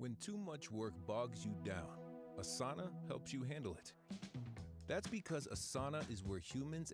When too much work bogs you down, Asana helps you handle it. That's because Asana is where humans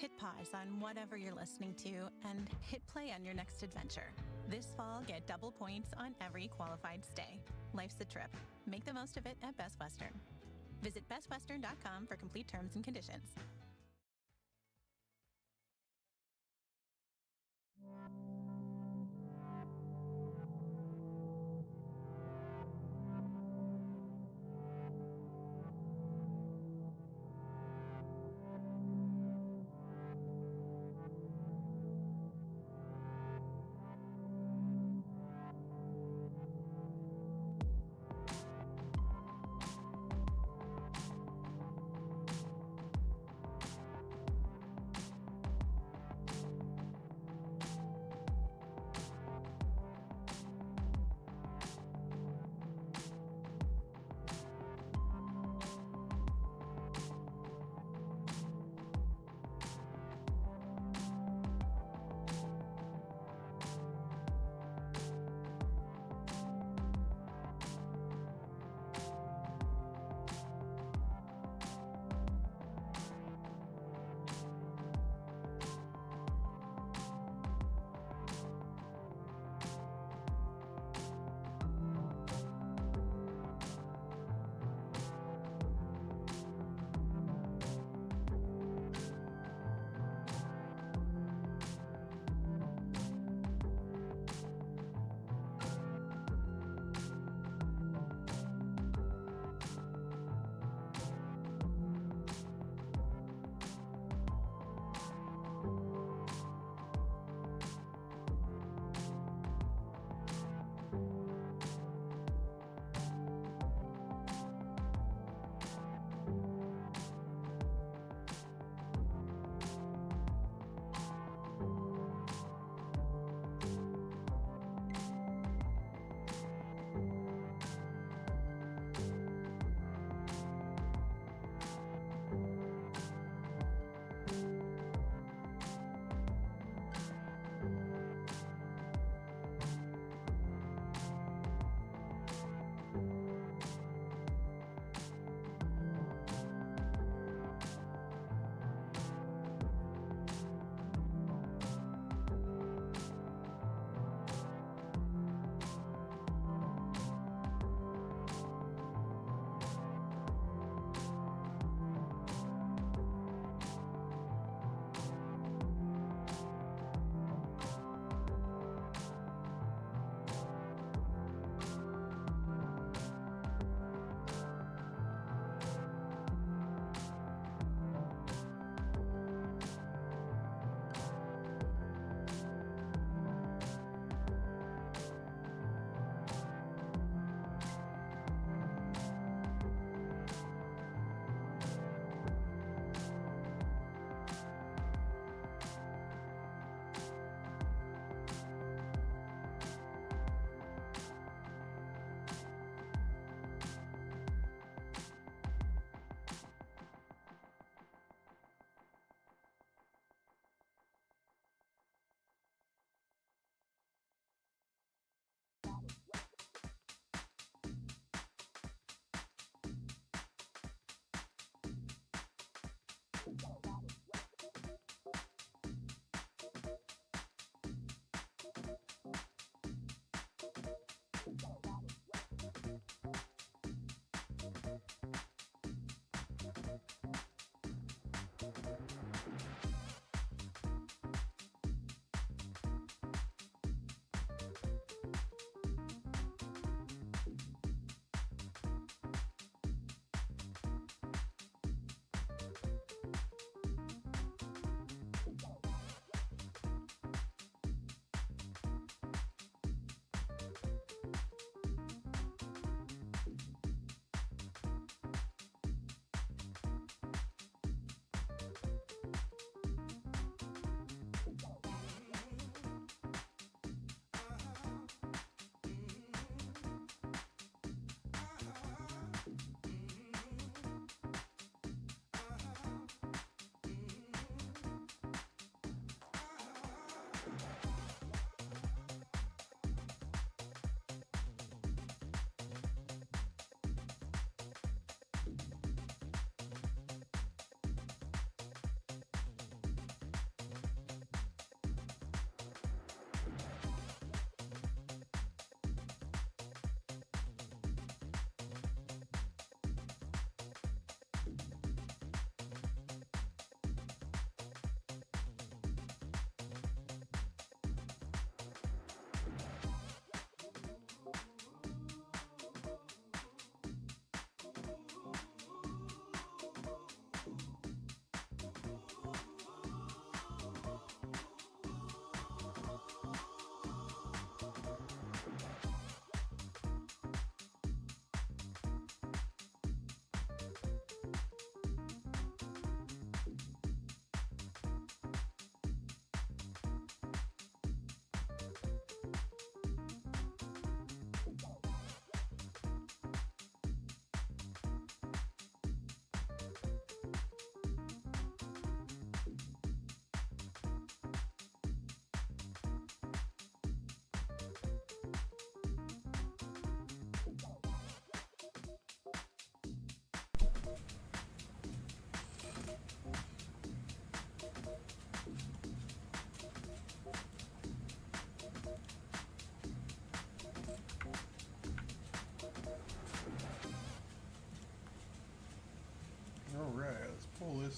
Hit pause on whatever you're listening to and hit play on your next adventure. This fall, get double points on every qualified stay. Life's a trip. Make the most of it at Best Western. Visit bestwestern.com for complete terms and conditions.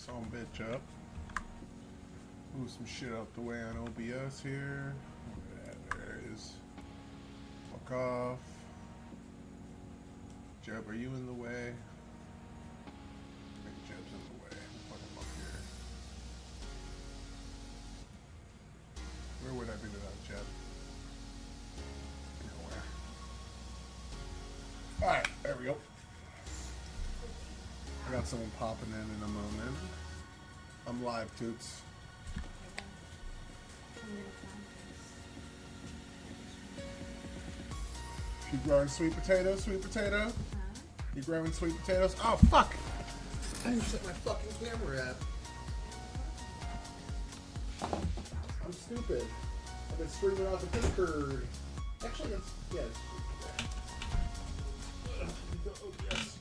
some bitch up. Move some shit out the way on OBS here. There it is. Fuck off. Jeb, are you in the way? I think Jeb's in the way. We'll put him up here. Where would I be without Jeb? Nowhere. Alright, there we go. I got someone popping in a moment. I'm live, Toots. You growing sweet potatoes, sweet potato? You growing sweet potatoes? Oh, fuck! I didn't set my fucking camera up. I'm stupid. I've been streaming off the Discord. Actually, that's, yeah. Oh, yes.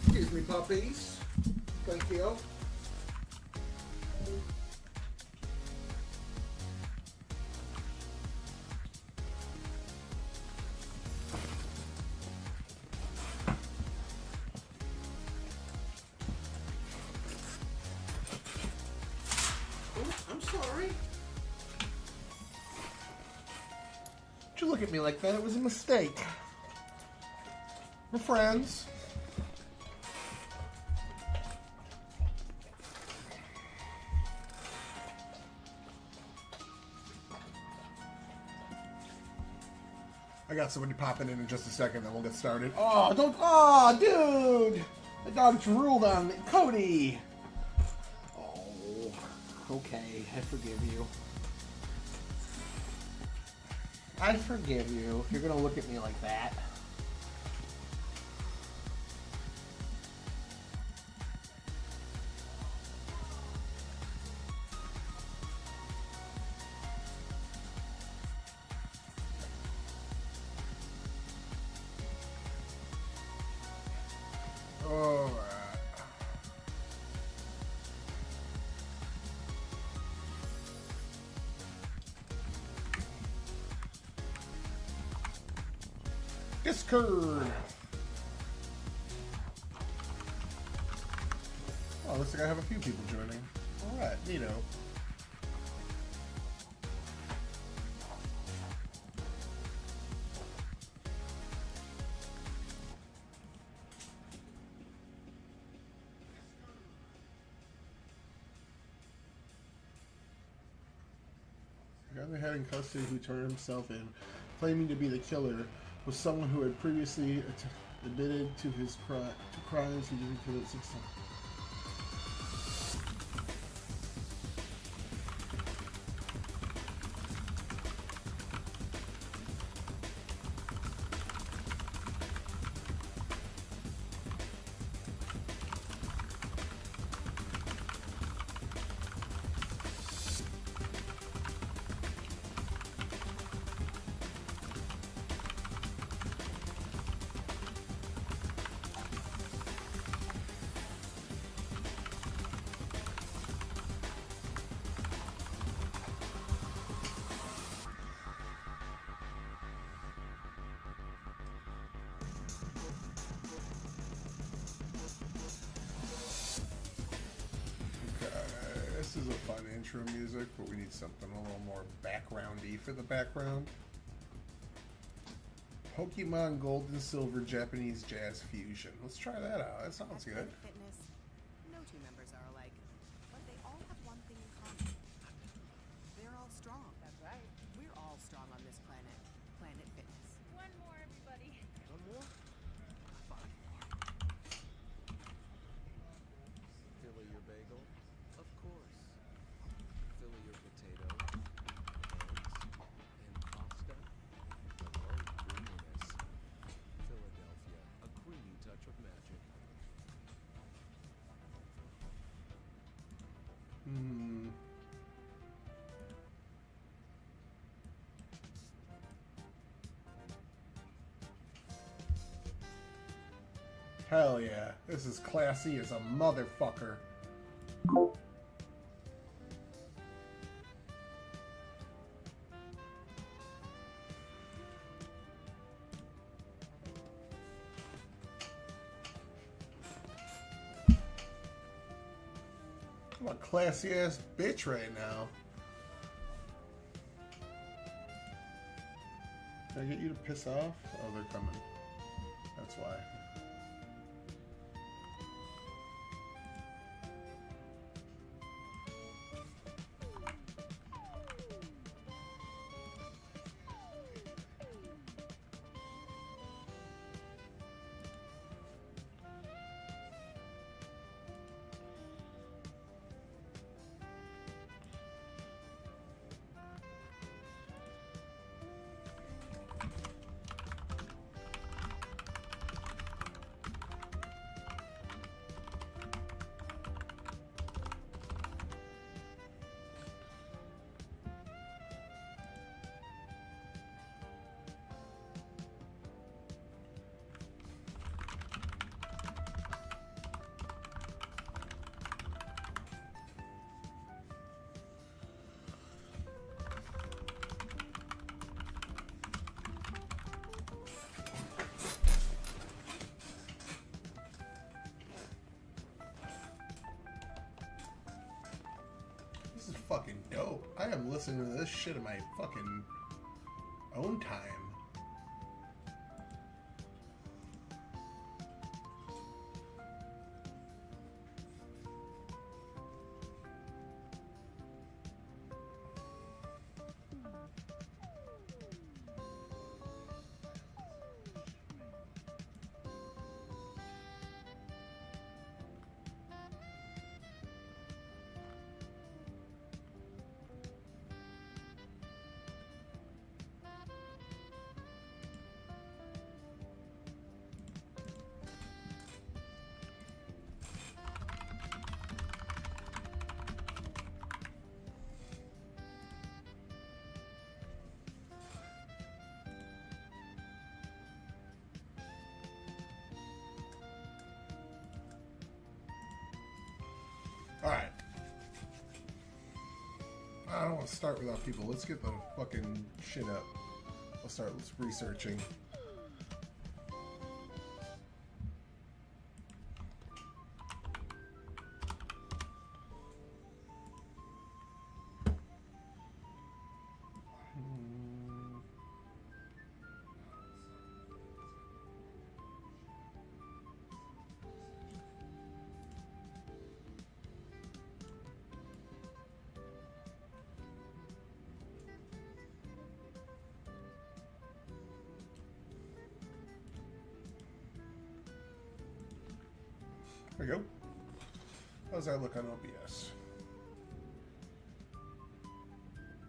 Excuse me, puppies. Thank you. Don't you look at me like that? It was a mistake. We're friends. I got somebody popping in just a second, then we'll get started. Oh, don't. Oh, dude! The dog drooled on me. Cody! Oh, okay. I forgive you. I forgive you if you're gonna look at me like that. All right. Discord. Oh, looks like I have a few people joining. All right, neato. The guy they had in custody who turned himself in, claiming to be the killer, was someone who had previously admitted to his crimes he didn't commit 6 times. This is a fun intro music, but we need something a little more backgroundy for the background. Pokemon Gold and Silver Japanese Jazz Fusion. Let's try that out. That sounds good. Fitness, no two members are alike, but they all have one thing in common. They're all strong. That's right. We're all strong on this planet. Planet Fitness. One more, everybody. One more? Philly your bagel? Of course. Philly your potato, eggs, and pasta. Oh, creaminess. Philadelphia, a creamy touch of magic. Hell yeah. This is classy as a motherfucker. I'm a classy ass bitch right now. Can I get you to piss off? Oh, they're coming. That's why. This is fucking dope. I am listening to this shit in my fucking own time. Alright. I don't want to start without people. Let's get the fucking shit up. Let's start researching. There we go. How's that look on OBS?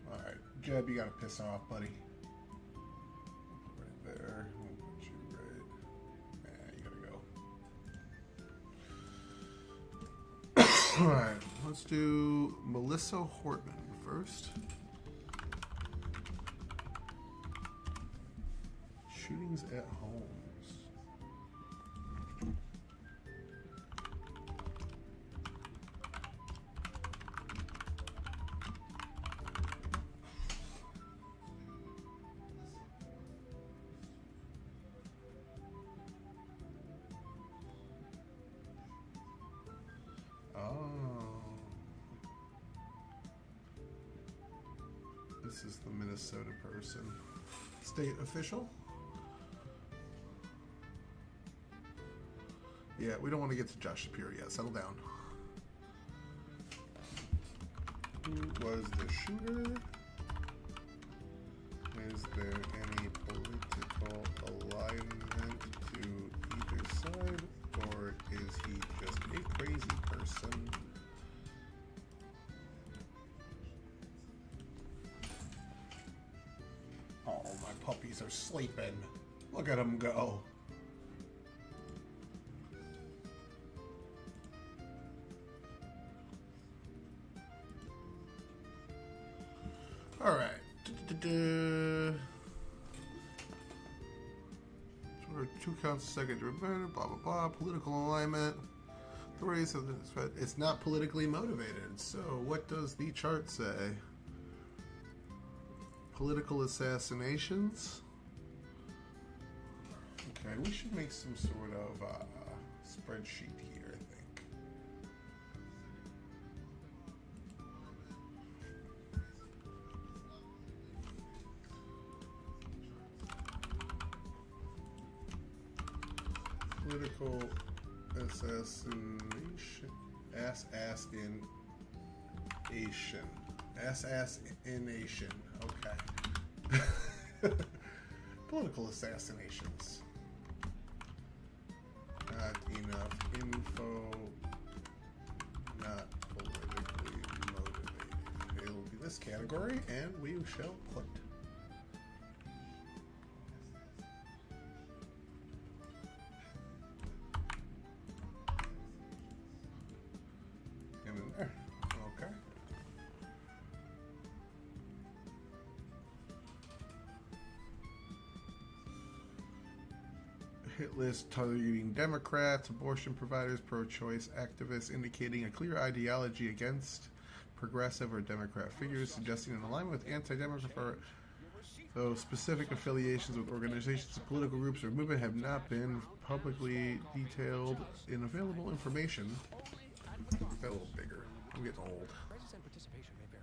Alright, Jeb, you gotta piss off, buddy. Right there. We'll put you right. Yeah, you gotta go. Alright, let's do Melissa Hortman first. Shootings at homes. This is the Minnesota person. State official? Yeah, we don't want to get to Josh Shapiro yet. Settle down. Who was the shooter? Is there any political alignment to either side? Or is he just a crazy person? Oh, my puppies are sleeping. Look at them go. All right. Sort of 2 counts, second degree murder, blah blah blah. Political alignment. Authorities of this, but it's not politically motivated. So, what does the chart say? Political assassinations. Okay, we should make some sort of spreadsheet here, I think. Political assassination. Assassination. Assassination. Okay. Political assassinations. Not enough info. Not politically motivated. It will be this category, and we shall put. Him in there. Okay. Hit list targeting Democrats, abortion providers, pro-choice activists, indicating a clear ideology against progressive or Democrat figures, suggesting an alignment with anti-Democrat. Though specific affiliations with organizations, political groups, or movement have not been publicly detailed in available information. Get a little bigger. I'm getting old. Presence and participation may vary.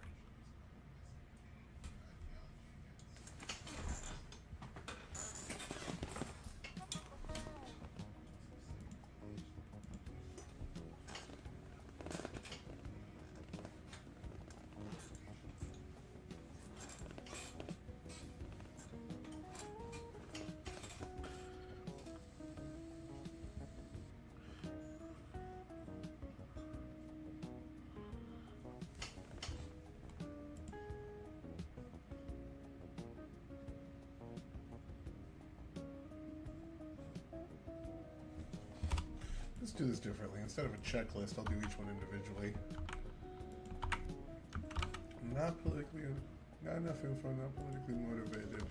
Let's do this differently. Instead of a checklist, I'll do each one individually. Not enough info, not politically motivated,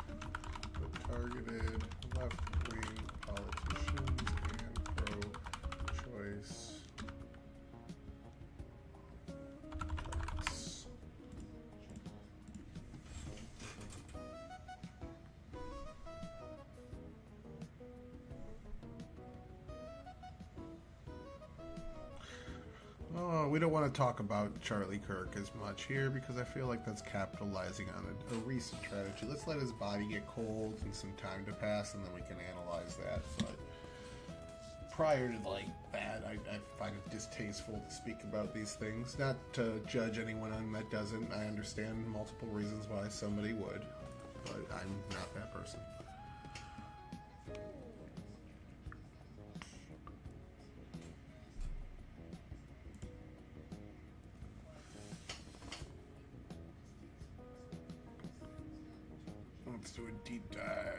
but targeted left-wing politicians and pro-choice targets. Oh, we don't want to talk about Charlie Kirk as much here because I feel like that's capitalizing on a recent tragedy. Let's let his body get cold and some time to pass, and then we can analyze that. But prior to like that, I find it distasteful to speak about these things. Not to judge anyone on that doesn't. I understand multiple reasons why somebody would, but I'm not that person. Let's do a deep dive.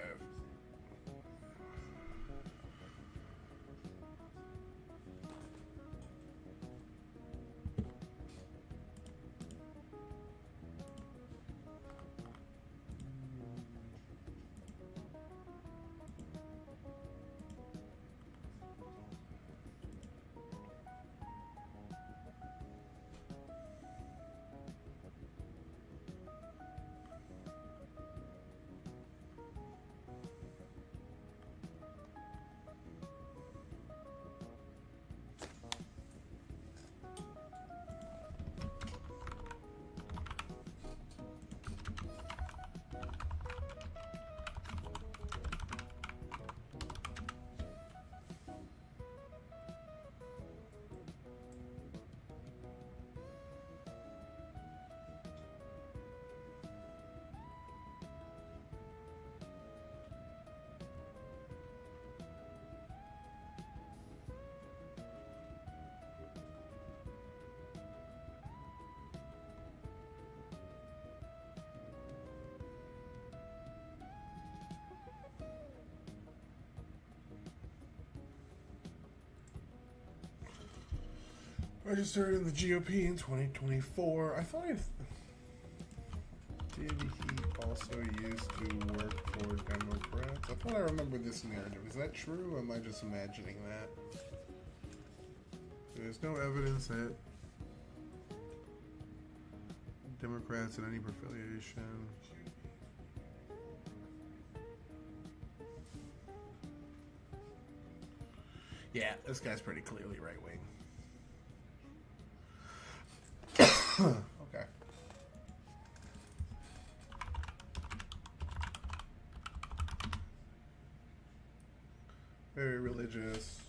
Registered in the GOP in 2024. I thought did he also used to work for Democrats? I thought I remembered this narrative. Is that true, or am I just imagining that? There's no evidence that Democrats in any affiliation. Yeah, this guy's pretty clearly right wing. Okay. Very religious.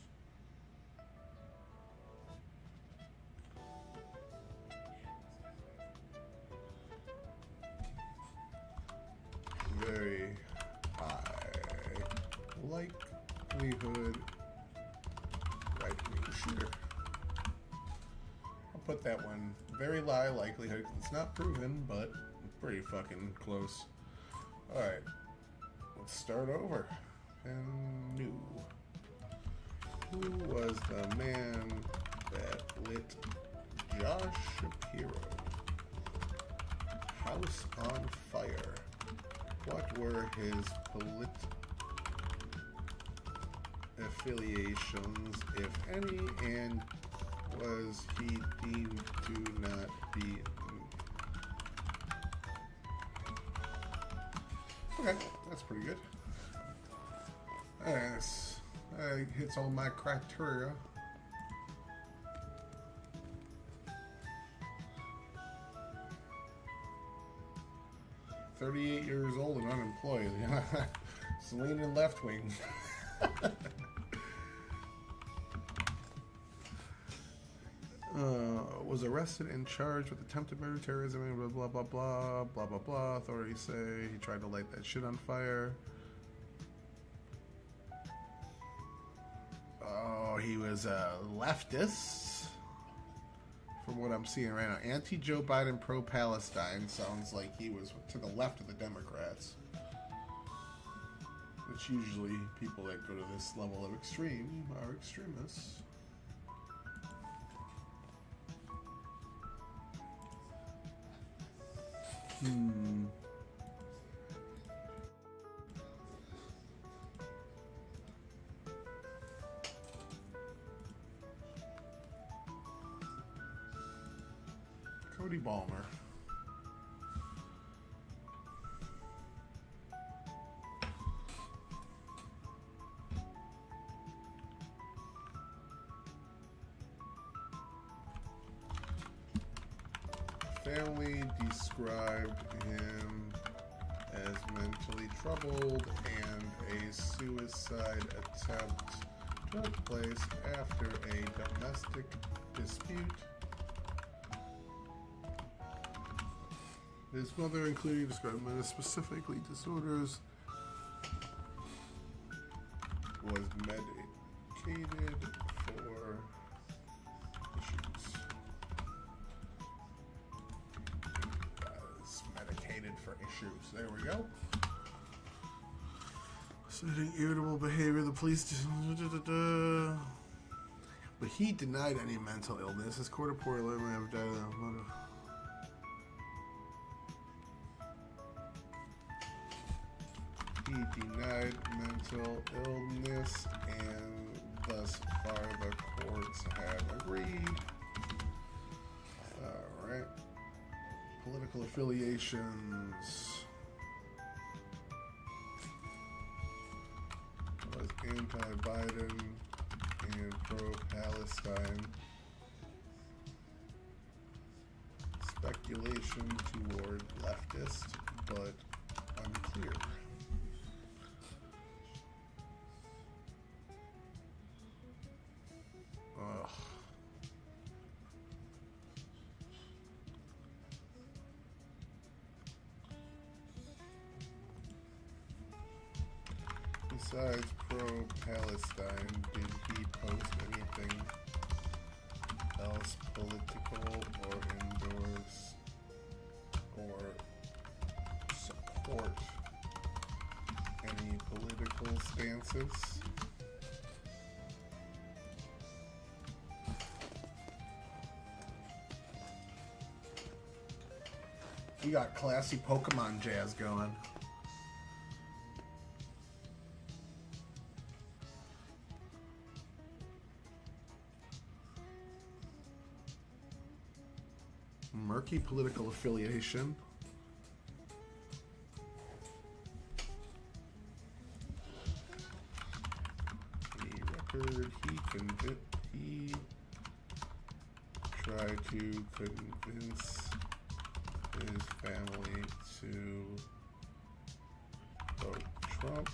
shooter. I'll put that one very high likelihood. It's not proven, but pretty fucking close. Alright. Let's start over. And new. Who was the man that lit Josh Shapiro house on fire? What were his affiliations, if any, and was he deemed to not be? Okay, that's pretty good. That hits all my criteria. "38 years old and unemployed." It's leaning left wing. Was arrested and charged with attempted murder, terrorism, and blah blah blah blah blah blah. Authorities say he tried to light that shit on fire. Oh, he was a leftist, from what I'm seeing right now. Anti-Joe Biden, pro-Palestine. Sounds like he was to the left of the Democrats. Which usually people that go to this level of extreme are extremists. Cody Balmer. Family described him as mentally troubled, and a suicide attempt took place after a domestic dispute. His mother, including described specifically disorders, was medicated for issues. Was medicated for issues. There we go. Citing irritable behavior, the police. But he denied any mental illness. His court reporter may have died of. He denied mental illness, and thus far the courts have agreed. Alright. Political affiliations. Was anti-Biden and pro-Palestine. Speculation toward leftist, but unclear. Besides pro-Palestine, did he post anything else political or endorse or support any political stances? We got classy Pokemon jazz going. Murky political affiliation. The record he tried to convince his family to vote Trump.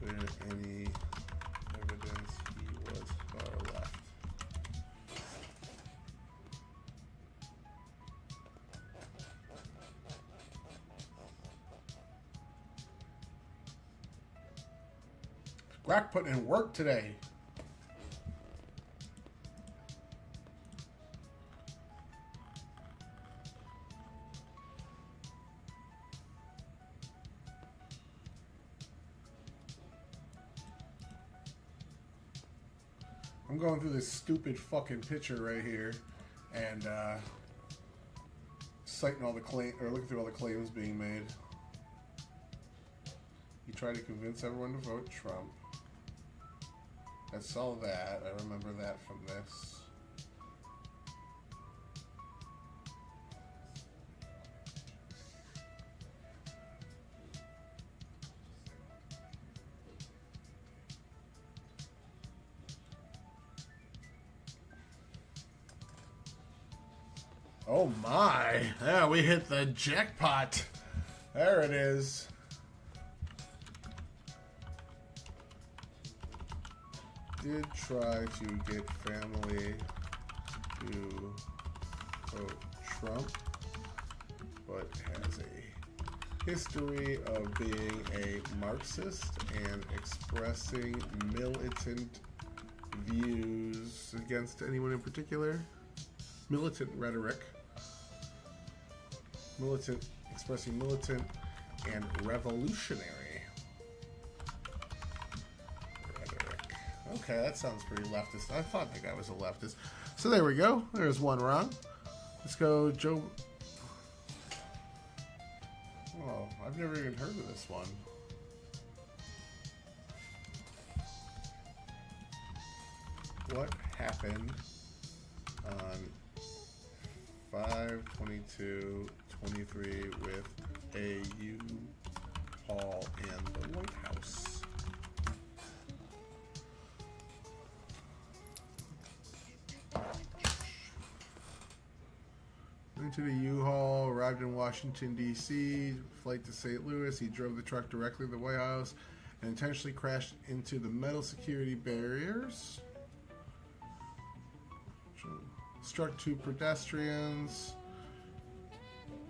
Is there any evidence he was far left? Greg putting in work today. I'm going through this stupid fucking picture right here, and citing all the looking through all the claims being made. He tried to convince everyone to vote Trump. I saw that. I remember that from this. Oh my! Yeah, we hit the jackpot. There it is. Did try to get family to vote Trump, but has a history of being a Marxist and expressing militant views against anyone in particular. Militant rhetoric. Expressing militant and revolutionary rhetoric. Okay, that sounds pretty leftist. I thought the guy was a leftist. So there we go. There's one wrong. Let's go, Joe. Oh, I've never even heard of this one. What happened on 5/22/23 with a U-Haul and the White House? Into the U-Haul, arrived in Washington, D.C., flight to St. Louis. He drove the truck directly to the White House and intentionally crashed into the metal security barriers. Struck 2 pedestrians.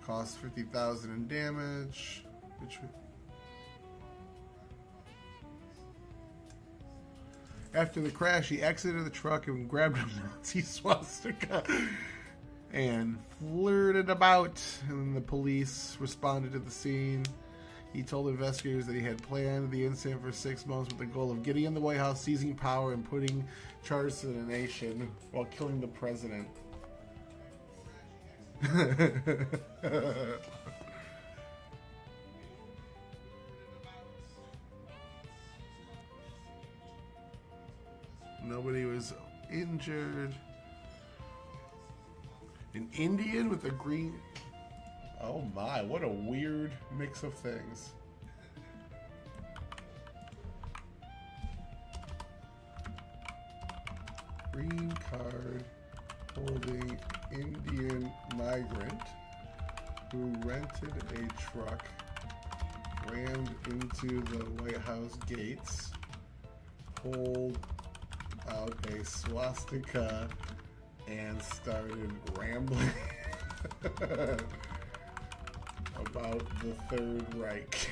Cost $50,000 in damage. After the crash, he exited the truck and grabbed a Nazi swastika and flirted about, and the police responded to the scene. He told investigators that he had planned the incident for 6 months with the goal of getting in the White House, seizing power, and putting charges to the nation while killing the president. Nobody was injured. An Indian with a green... Oh my, what a weird mix of things. Green card holding Indian migrant who rented a truck, rammed into the White House gates, pulled out a swastika, and started rambling about the Third Reich.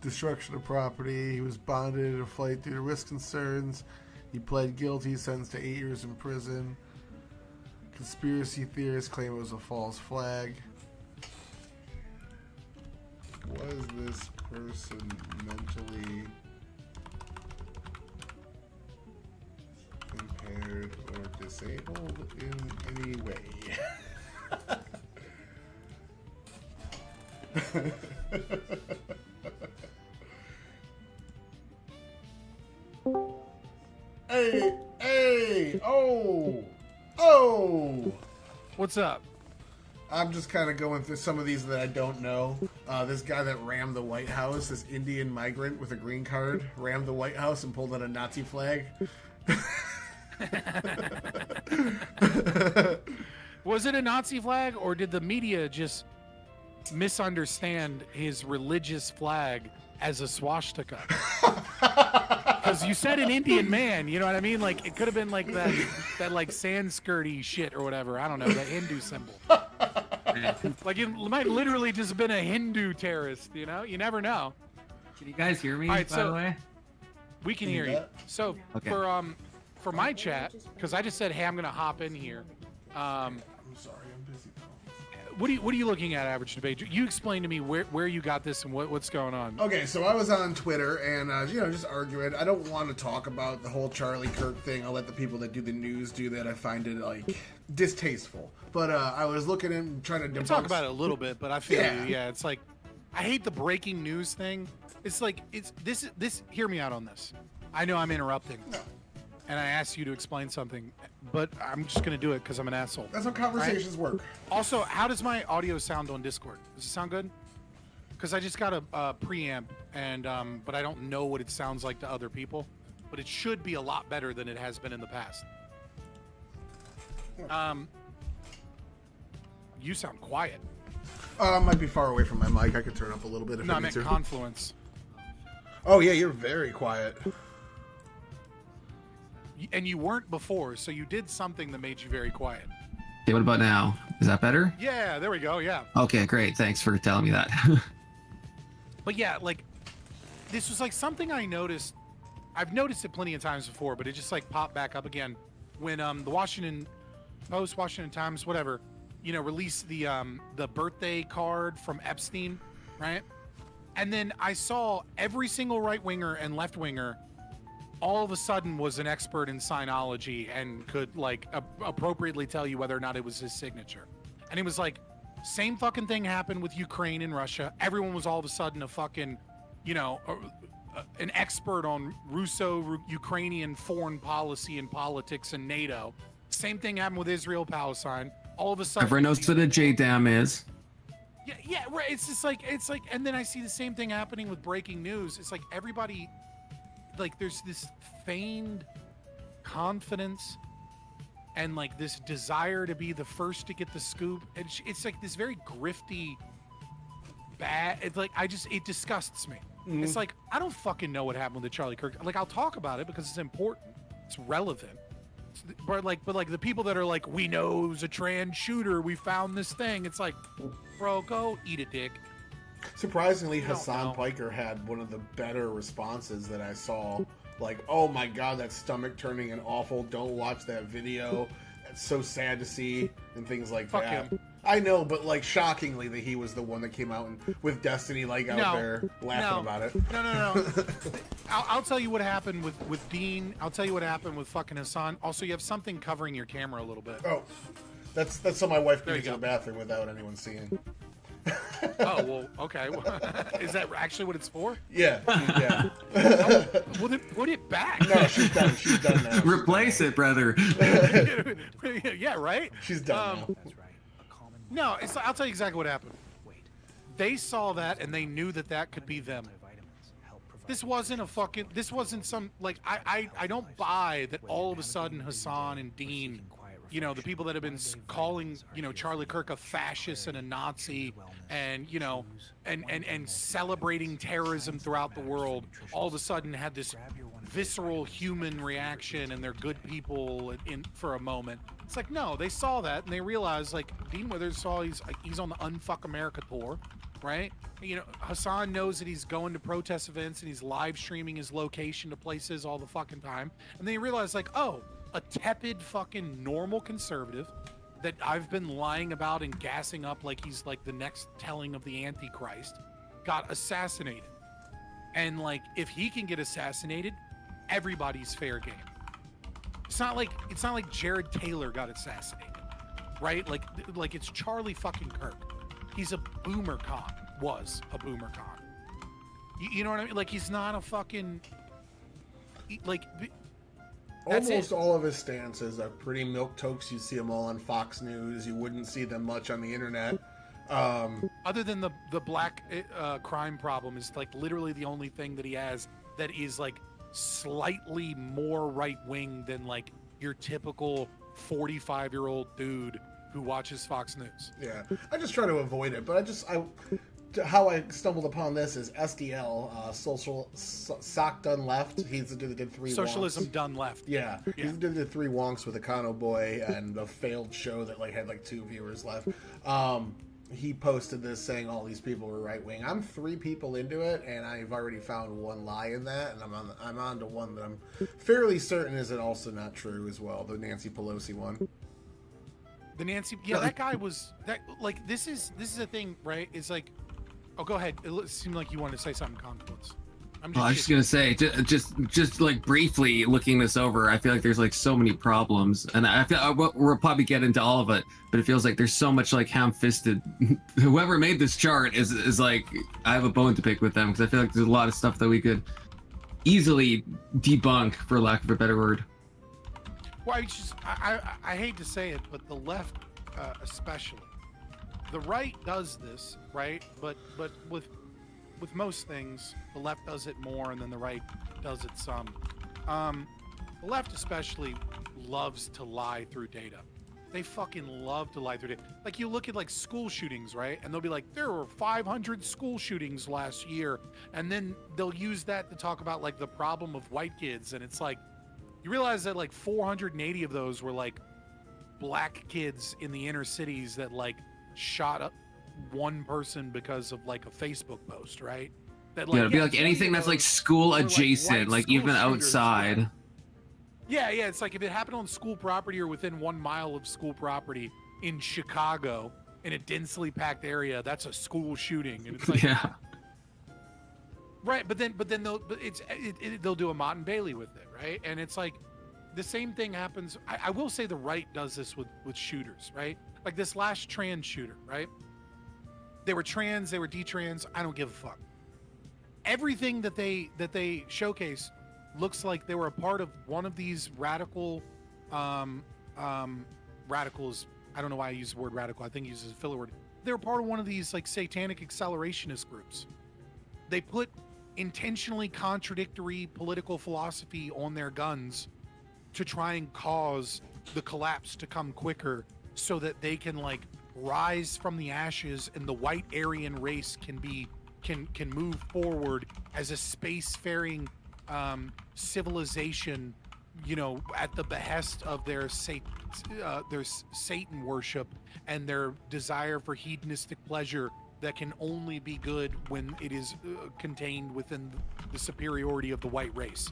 Destruction of property. He was bonded at a flight due to risk concerns. He pled guilty, sentenced to 8 years in prison. Conspiracy theorists claim it was a false flag. Was this person mentally impaired or disabled in any way? Hey, oh! What's up? I'm just kind of going through some of these that I don't know. This guy that rammed the White House, this Indian migrant with a green card, rammed the White House and pulled out a Nazi flag. Was it a Nazi flag, or did the media just misunderstand his religious flag as a swastika? Because you said an Indian man, you know what I mean? Like, it could have been like that like Sanskrit-y shit or whatever. I don't know, that Hindu symbol. Like, it might literally just have been a Hindu terrorist, you know? You never know. Can you guys hear me, All right, by the way? We can hear you. So, Okay. for my chat, because I just said, hey, I'm going to hop in here. I'm sorry, I'm busy. what are you looking at, Average Debate? You explain to me where you got this and what's going on. Okay, so I was on Twitter and just arguing. I don't want to talk about the whole Charlie Kirk thing. I'll let the people that do the news do that. I find it like distasteful. But I was looking and trying to debunk. Talk about it a little bit, but I feel Yeah. you. Yeah, it's like I hate the breaking news thing. It's like this. Hear me out on this. I know I'm interrupting, and I asked you to explain something, but I'm just gonna do it because I'm an asshole. That's how conversations work. Also, how does my audio sound on Discord? Does it sound good? Because I just got a preamp, and but I don't know what it sounds like to other people. But it should be a lot better than it has been in the past. You sound quiet. I might be far away from my mic. I could turn up a little bit if No, I I need meant to. Confluence. Oh yeah, you're very quiet. And you weren't before, so you did something that made you very quiet. Okay, what about now? Is that better? Yeah, there we go. Yeah. Okay, great. Thanks for telling me that. But yeah, like this was like something I noticed. I've noticed it plenty of times before, but it just like popped back up again when the Washington Post, Washington Times, whatever, released the birthday card from Epstein, right? And then I saw every single right winger and left winger all of a sudden was an expert in Scientology and could like appropriately tell you whether or not it was his signature. And it was like, same fucking thing happened with Ukraine and Russia. Everyone was all of a sudden a fucking, an expert on Russo-Ukrainian foreign policy and politics and NATO. Same thing happened with Israel-Palestine. All of a sudden, Everyone knows what a JDAM is. Yeah, right. It's just like, and then I see the same thing happening with breaking news. It's like everybody, like there's this feigned confidence and like this desire to be the first to get the scoop. And it's like this very grifty, bad. It's like it disgusts me. It's like I don't fucking know what happened with the Charlie Kirk. Like I'll talk about it because it's important, it's relevant. But like the people that are like, we know it was a trans shooter, we found this thing. It's like, bro, go eat a dick. Surprisingly, don't Hassan know. Piker had one of the better responses that I saw. Like, oh my god, that stomach turning and awful. Don't watch that video. It's so sad to see, and things like Fuck that. him. I know, but like shockingly that he was the one that came out and with Destiny like out there laughing about it. No. I'll tell you what happened with Dean. I'll tell you what happened with fucking Hassan. Also, you have something covering your camera a little bit. Oh, that's so my wife There can you get to the bathroom without anyone seeing. Oh, well, okay. Is that actually what it's for? Yeah. Well, then put it back. No, she's done. She's done now. Replace it, brother. Yeah, right? She's done now. That's right. A common No, I'll tell you exactly what happened. wait. They saw that and they knew that could be them. Multivitamins help provide This wasn't some, like, I don't buy that all of a sudden Hassan and Dean, the people that have been calling, Charlie Kirk a fascist and a Nazi and, and celebrating terrorism throughout the world, all of a sudden had this visceral human reaction and they're good people for a moment. It's like, no, they saw that and they realized, like, Dean Withers saw he's on the Unfuck America tour, right? Hassan knows that he's going to protest events and he's live streaming his location to places all the fucking time. And they realize, like, oh, a tepid fucking normal conservative that I've been lying about and gassing up like he's like the next telling of the Antichrist got assassinated. And like, if he can get assassinated, everybody's fair game. It's not like Jared Taylor got assassinated, right? Like it's Charlie fucking Kirk. He's a boomer con. Was a boomer con. You know what I mean? Like he's not a fucking like. That's Almost it. all of his stances are pretty milquetoast. You see them all on Fox News. You wouldn't see them much on the internet. Other than the black crime problem is like literally the only thing that he has that is like slightly more right wing than like your typical 45-year-old dude who watches Fox News. Yeah, I just try to avoid it, but how I stumbled upon this is SDL, Social Sock Done Left. He's the dude that did 3 Socialism wonks. done left. Yeah, he's the dude that did 3 wonks with Econo Boy and the failed show that like had like 2 viewers left. He posted this saying all these people were right wing. I'm 3 people into it, and I've already found 1 lie in that, and I'm on to one that I'm fairly certain is it also not true as well, the Nancy Pelosi one. The Nancy, yeah, that guy was that. Like, this is a thing, right? It's like, oh, go ahead. It seemed like you wanted to say something, Confluence. Well, I was just gonna say, just like briefly looking this over, I feel like there's like so many problems, and I feel we'll probably get into all of it, but it feels like there's so much like ham-fisted. Whoever made this chart is like, I have a bone to pick with them, because I feel like there's a lot of stuff that we could easily debunk, for lack of a better word. Well, I hate to say it, but the left, especially, the right does this, right? But with most things, the left does it more, and then the right does it some. The left especially loves to lie through data. They fucking love to lie through data. Like, you look at like school shootings, right? And they'll be like, there were 500 school shootings last year, and then they'll use that to talk about like the problem of white kids, and it's like, you realize that like 480 of those were like black kids in the inner cities that like shot up one person because of like a Facebook post, right? That like, yeah, it'd be like anything that's like school adjacent, like even outside. Yeah, it's like if it happened on school property or within 1 mile of school property in Chicago in a densely packed area, that's a school shooting. And it's like, Yeah. right, but then they'll do a Mott and Bailey with it, right? And it's like the same thing happens. I will say the right does this with shooters, right? Like this last trans shooter, right? They were trans, they were detrans. I don't give a fuck. Everything that they showcase looks like they were a part of one of these radical, radicals. I don't know why I use the word radical. I think he uses a filler word. They were part of one of these like satanic accelerationist groups. They put intentionally contradictory political philosophy on their guns to try and cause the collapse to come quicker, so that they can like rise from the ashes and the white Aryan race can move forward as a spacefaring civilization, you know, at the behest of their Satan worship and their desire for hedonistic pleasure that can only be good when it is contained within the superiority of the white race.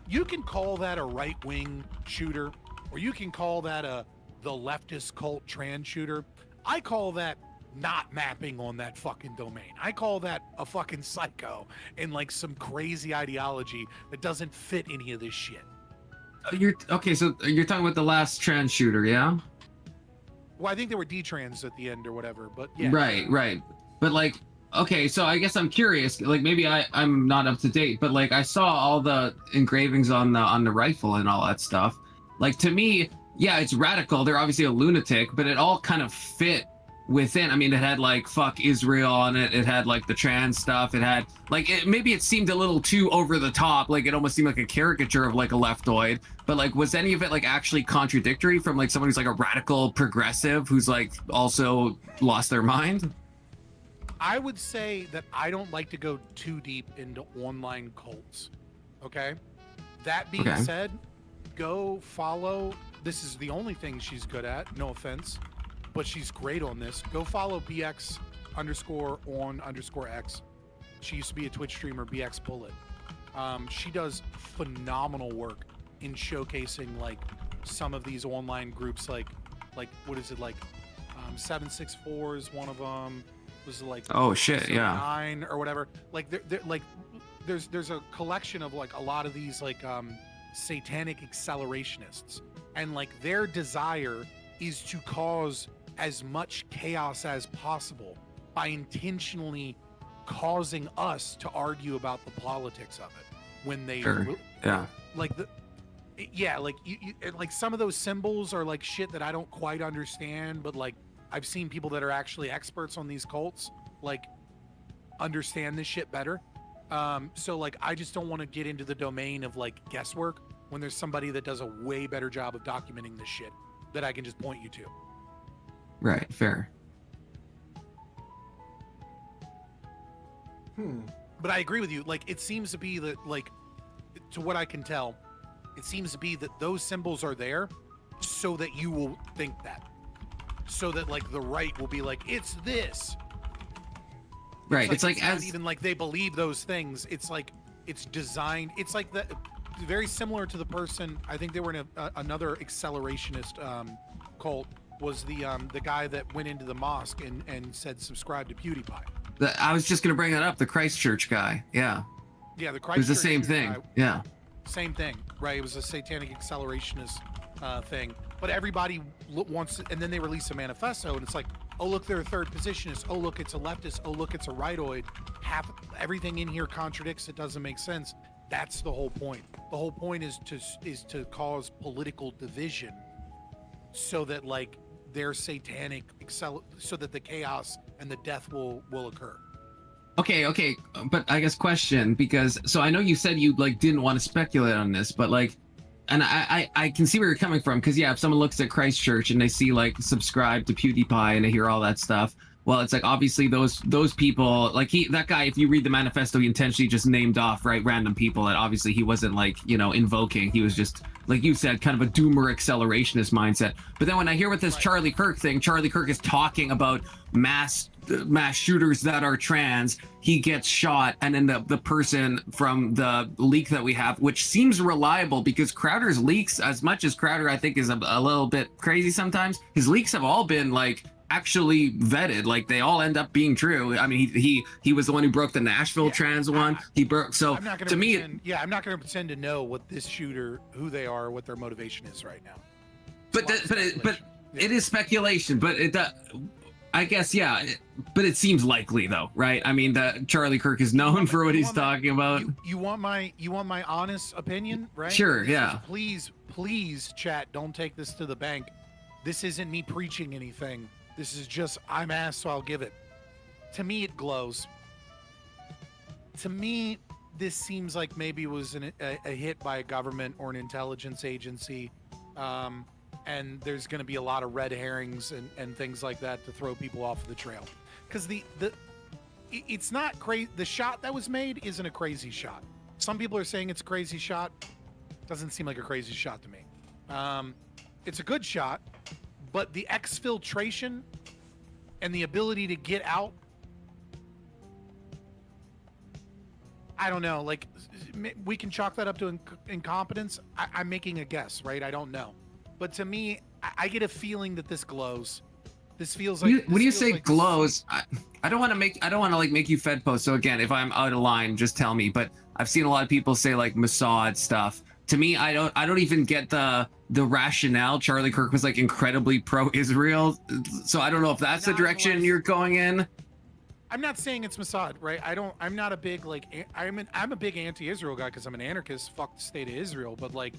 You can call that a right-wing shooter, or you can call that the leftist cult trans shooter. I call that not mapping on that fucking domain. I call that a fucking psycho and like some crazy ideology that doesn't fit any of this shit. You're okay, so you're talking about the last trans shooter, yeah? Well, I think they were detrans at the end or whatever, but yeah. Right. But like, okay, so I guess I'm curious, like maybe I'm not up to date, but like I saw all the engravings on the rifle and all that stuff. Like, to me, yeah, it's radical. They're obviously a lunatic, but it all kind of fit within. I mean, it had like fuck Israel on it. It had like the trans stuff. It had like, maybe it seemed a little too over the top. Like, it almost seemed like a caricature of like a leftoid. But like, was any of it like actually contradictory from like someone who's like a radical progressive who's like also lost their mind? I would say that I don't like to go too deep into online cults. Okay. That being said, go follow. This is the only thing she's good at. No offense, but she's great on this. Go follow BX_on_X. She used to be a Twitch streamer, BX Bullet. She does phenomenal work in showcasing like some of these online groups, like what is it, like 764 is one of them. Was like, oh shit, yeah, 9 or whatever. Like they're like there's a collection of like a lot of these like satanic accelerationists, and like their desire is to cause as much chaos as possible by intentionally causing us to argue about the politics of it when they like like some of those symbols are like shit that I don't quite understand, but like I've seen people that are actually experts on these cults like understand this shit better. So like I just don't want to get into the domain of like guesswork when there's somebody that does a way better job of documenting this shit that I can just point you to. Right, fair. But I agree with you. Like, it seems to be that, like, to what I can tell, it seems to be that those symbols are there so that you will think that. So that, like, the right will be like, it's this. Right. It's like not as even like they believe those things. It's like it's designed. It's like the very similar to the person. I think they were in another accelerationist cult was the guy that went into the mosque and said subscribe to PewDiePie. I was just gonna bring that up. The Christchurch guy. Yeah. Yeah, the It was the Christchurch same shooter thing. guy, Yeah. same thing, right? It was a satanic accelerationist thing. But everybody wants, and then they release a manifesto, and it's like, oh look, they're a third positionist. Oh look, it's a leftist. Oh look, it's a rightoid. Everything in here contradicts. It doesn't make sense. That's the whole point. The whole point is to cause political division, so that like their satanic so that the chaos and the death will occur. Okay, but I guess question, because so I know you said you like didn't want to speculate on this, but like, and I can see where you're coming from, because yeah, if someone looks at Christchurch and they see like subscribe to PewDiePie and they hear all that stuff, well, it's like obviously those people, like that guy, if you read the manifesto, he intentionally just named off random people that obviously he wasn't like, you know, invoking. He was just, like you said, kind of a doomer accelerationist mindset. But then when I hear with this Charlie Kirk thing, Charlie Kirk is talking about mass shooters that are trans. He gets shot, and then the person from the leak that we have, which seems reliable, because Crowder's leaks, as much as Crowder I think is a little bit crazy sometimes, his leaks have all been like actually vetted. Like they all end up being true. I mean, he was the one who broke the Nashville trans one. He broke. So I'm not gonna to me, I'm not going to pretend to know what this shooter, who they are, what their motivation is right now. but it is speculation. But I guess but it seems likely though, right? I mean, the Charlie Kirk is known for what he's talking about. You want my honest opinion, right? Sure, yeah. Please, chat. Don't take this to the bank. This isn't me preaching anything. This is just, I'm asked, so I'll give it. To me, it glows. To me, this seems like maybe it was a hit by a government or an intelligence agency. And there's going to be a lot of red herrings and things like that to throw people off of the trail. Because it's not crazy. The shot that was made isn't a crazy shot. Some people are saying it's a crazy shot. Doesn't seem like a crazy shot to me. It's a good shot, but the exfiltration and the ability to get out, I don't know. Like, we can chalk that up to incompetence. I'm making a guess, right? I don't know. But to me, I get a feeling that this glows. This feels like when you say glows, I don't want to like make you Fed post. So again, if I'm out of line, just tell me. But I've seen a lot of people say like Mossad stuff. To me, I don't even get the rationale. Charlie Kirk was like incredibly pro-Israel, so I don't know if that's the direction you're going in. I'm not saying it's Mossad, right? I'm not a big like I'm a big anti-Israel guy because I'm an anarchist. Fuck the state of Israel, but like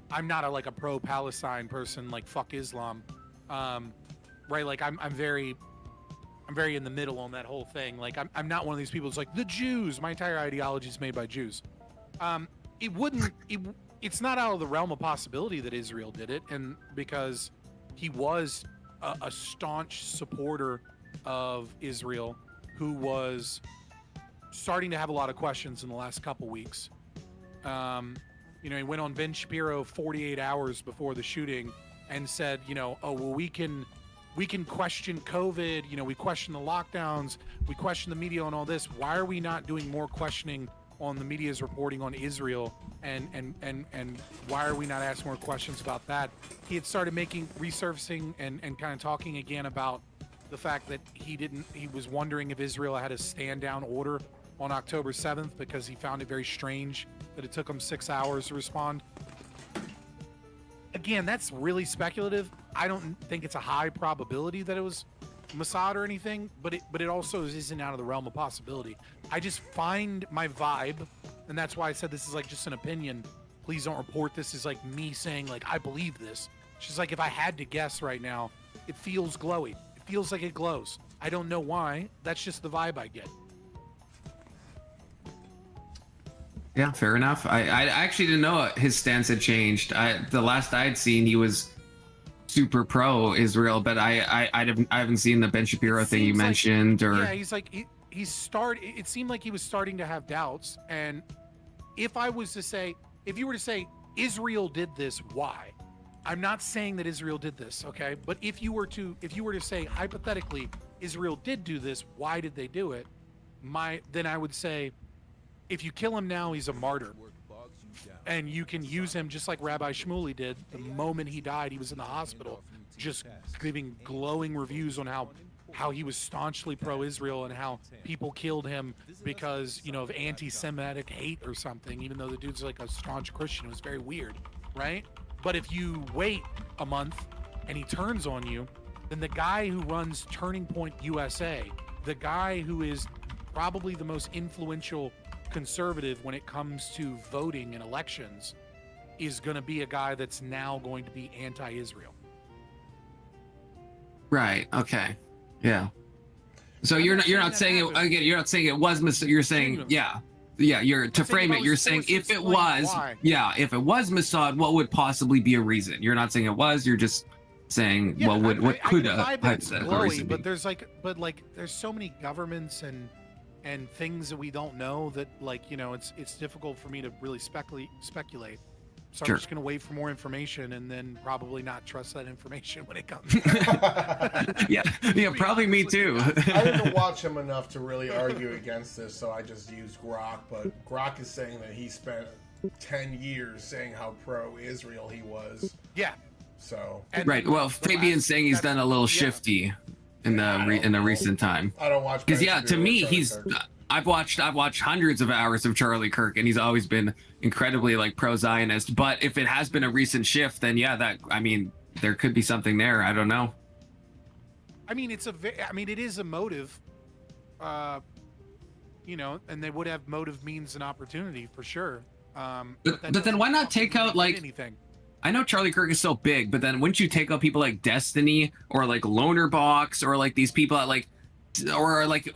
I'm not a pro-Palestine person. Like fuck Islam, right? Like I'm very in the middle on that whole thing. Like I'm not one of these people who's like the Jews. My entire ideology is made by Jews. It's not out of the realm of possibility that Israel did it, and because he was a staunch supporter of Israel, who was starting to have a lot of questions in the last couple weeks. He went on Ben Shapiro 48 hours before the shooting and said, oh well, we can question COVID. We question the lockdowns, we question the media on all this. Why are we not doing more questioning on the media's reporting on Israel, and why are we not asking more questions about that? He had started resurfacing and kind of talking again about the fact that he was wondering if Israel had a stand down order on October 7th because he found it very strange that it took him 6 hours to respond. Again, that's really speculative. I don't think it's a high probability that it was Mossad or anything, but it also isn't out of the realm of possibility. I just find my vibe, and that's why I said this is like just an opinion. Please don't report this as like me saying like I believe this. It's just like if I had to guess right now, it feels glowy. It feels like it glows. I don't know why. That's just the vibe I get. Yeah, fair enough. I actually didn't know his stance had changed. The last I'd seen, he was super pro Israel, but I haven't seen the Ben Shapiro thing you mentioned. Or yeah, he's like it seemed like he was starting to have doubts. And if you were to say Israel did this, why? I'm not saying that Israel did this, okay? But if you were to say hypothetically Israel did do this, why did they do it? Then I would say, if you kill him now, he's a martyr. And you can use him just like Rabbi Shmuley did. The moment he died, he was in the hospital. just giving glowing reviews on how he was staunchly pro-Israel and how people killed him because, you know, of anti-Semitic hate or something, even though the dude's like a staunch Christian. It was very weird, right? But if you wait a month and he turns on you, then the guy who runs Turning Point USA, the guy who is probably the most influential conservative when it comes to voting in elections, is going to be a guy that's now going to be anti-Israel. Right. Okay. Yeah. So you're not saying it again. You're not saying it was. You're saying yeah. You're to frame it. You're saying if it was, if it was Mossad, what would possibly be a reason? You're not saying it was. You're just saying what could a reason be? But there's so many governments and things that we don't know that, like, you know, it's difficult for me to really speculate. So Sure. I'm just going to wait for more information and then probably not trust that information when it comes. yeah, probably me too. I didn't watch him enough to really argue against this, so I just used Grok. But Grok is saying that he spent 10 years saying how pro-Israel he was. Yeah. So. And Right. Well, Fabian's saying he's done a little shifty in the recent time. I don't watch. Because to me, Charlie he's. Kirk. I've watched hundreds of hours of Charlie Kirk, and he's always been incredibly like pro-Zionist. But if it has been a recent shift, then there could be something there. I don't know. I mean, it is a motive, you know, and they would have motive, means, and opportunity for sure. But then why not take out like anything? I know Charlie Kirk is so big, but then wouldn't you take out people like Destiny or like Loner Box or like these people at like or like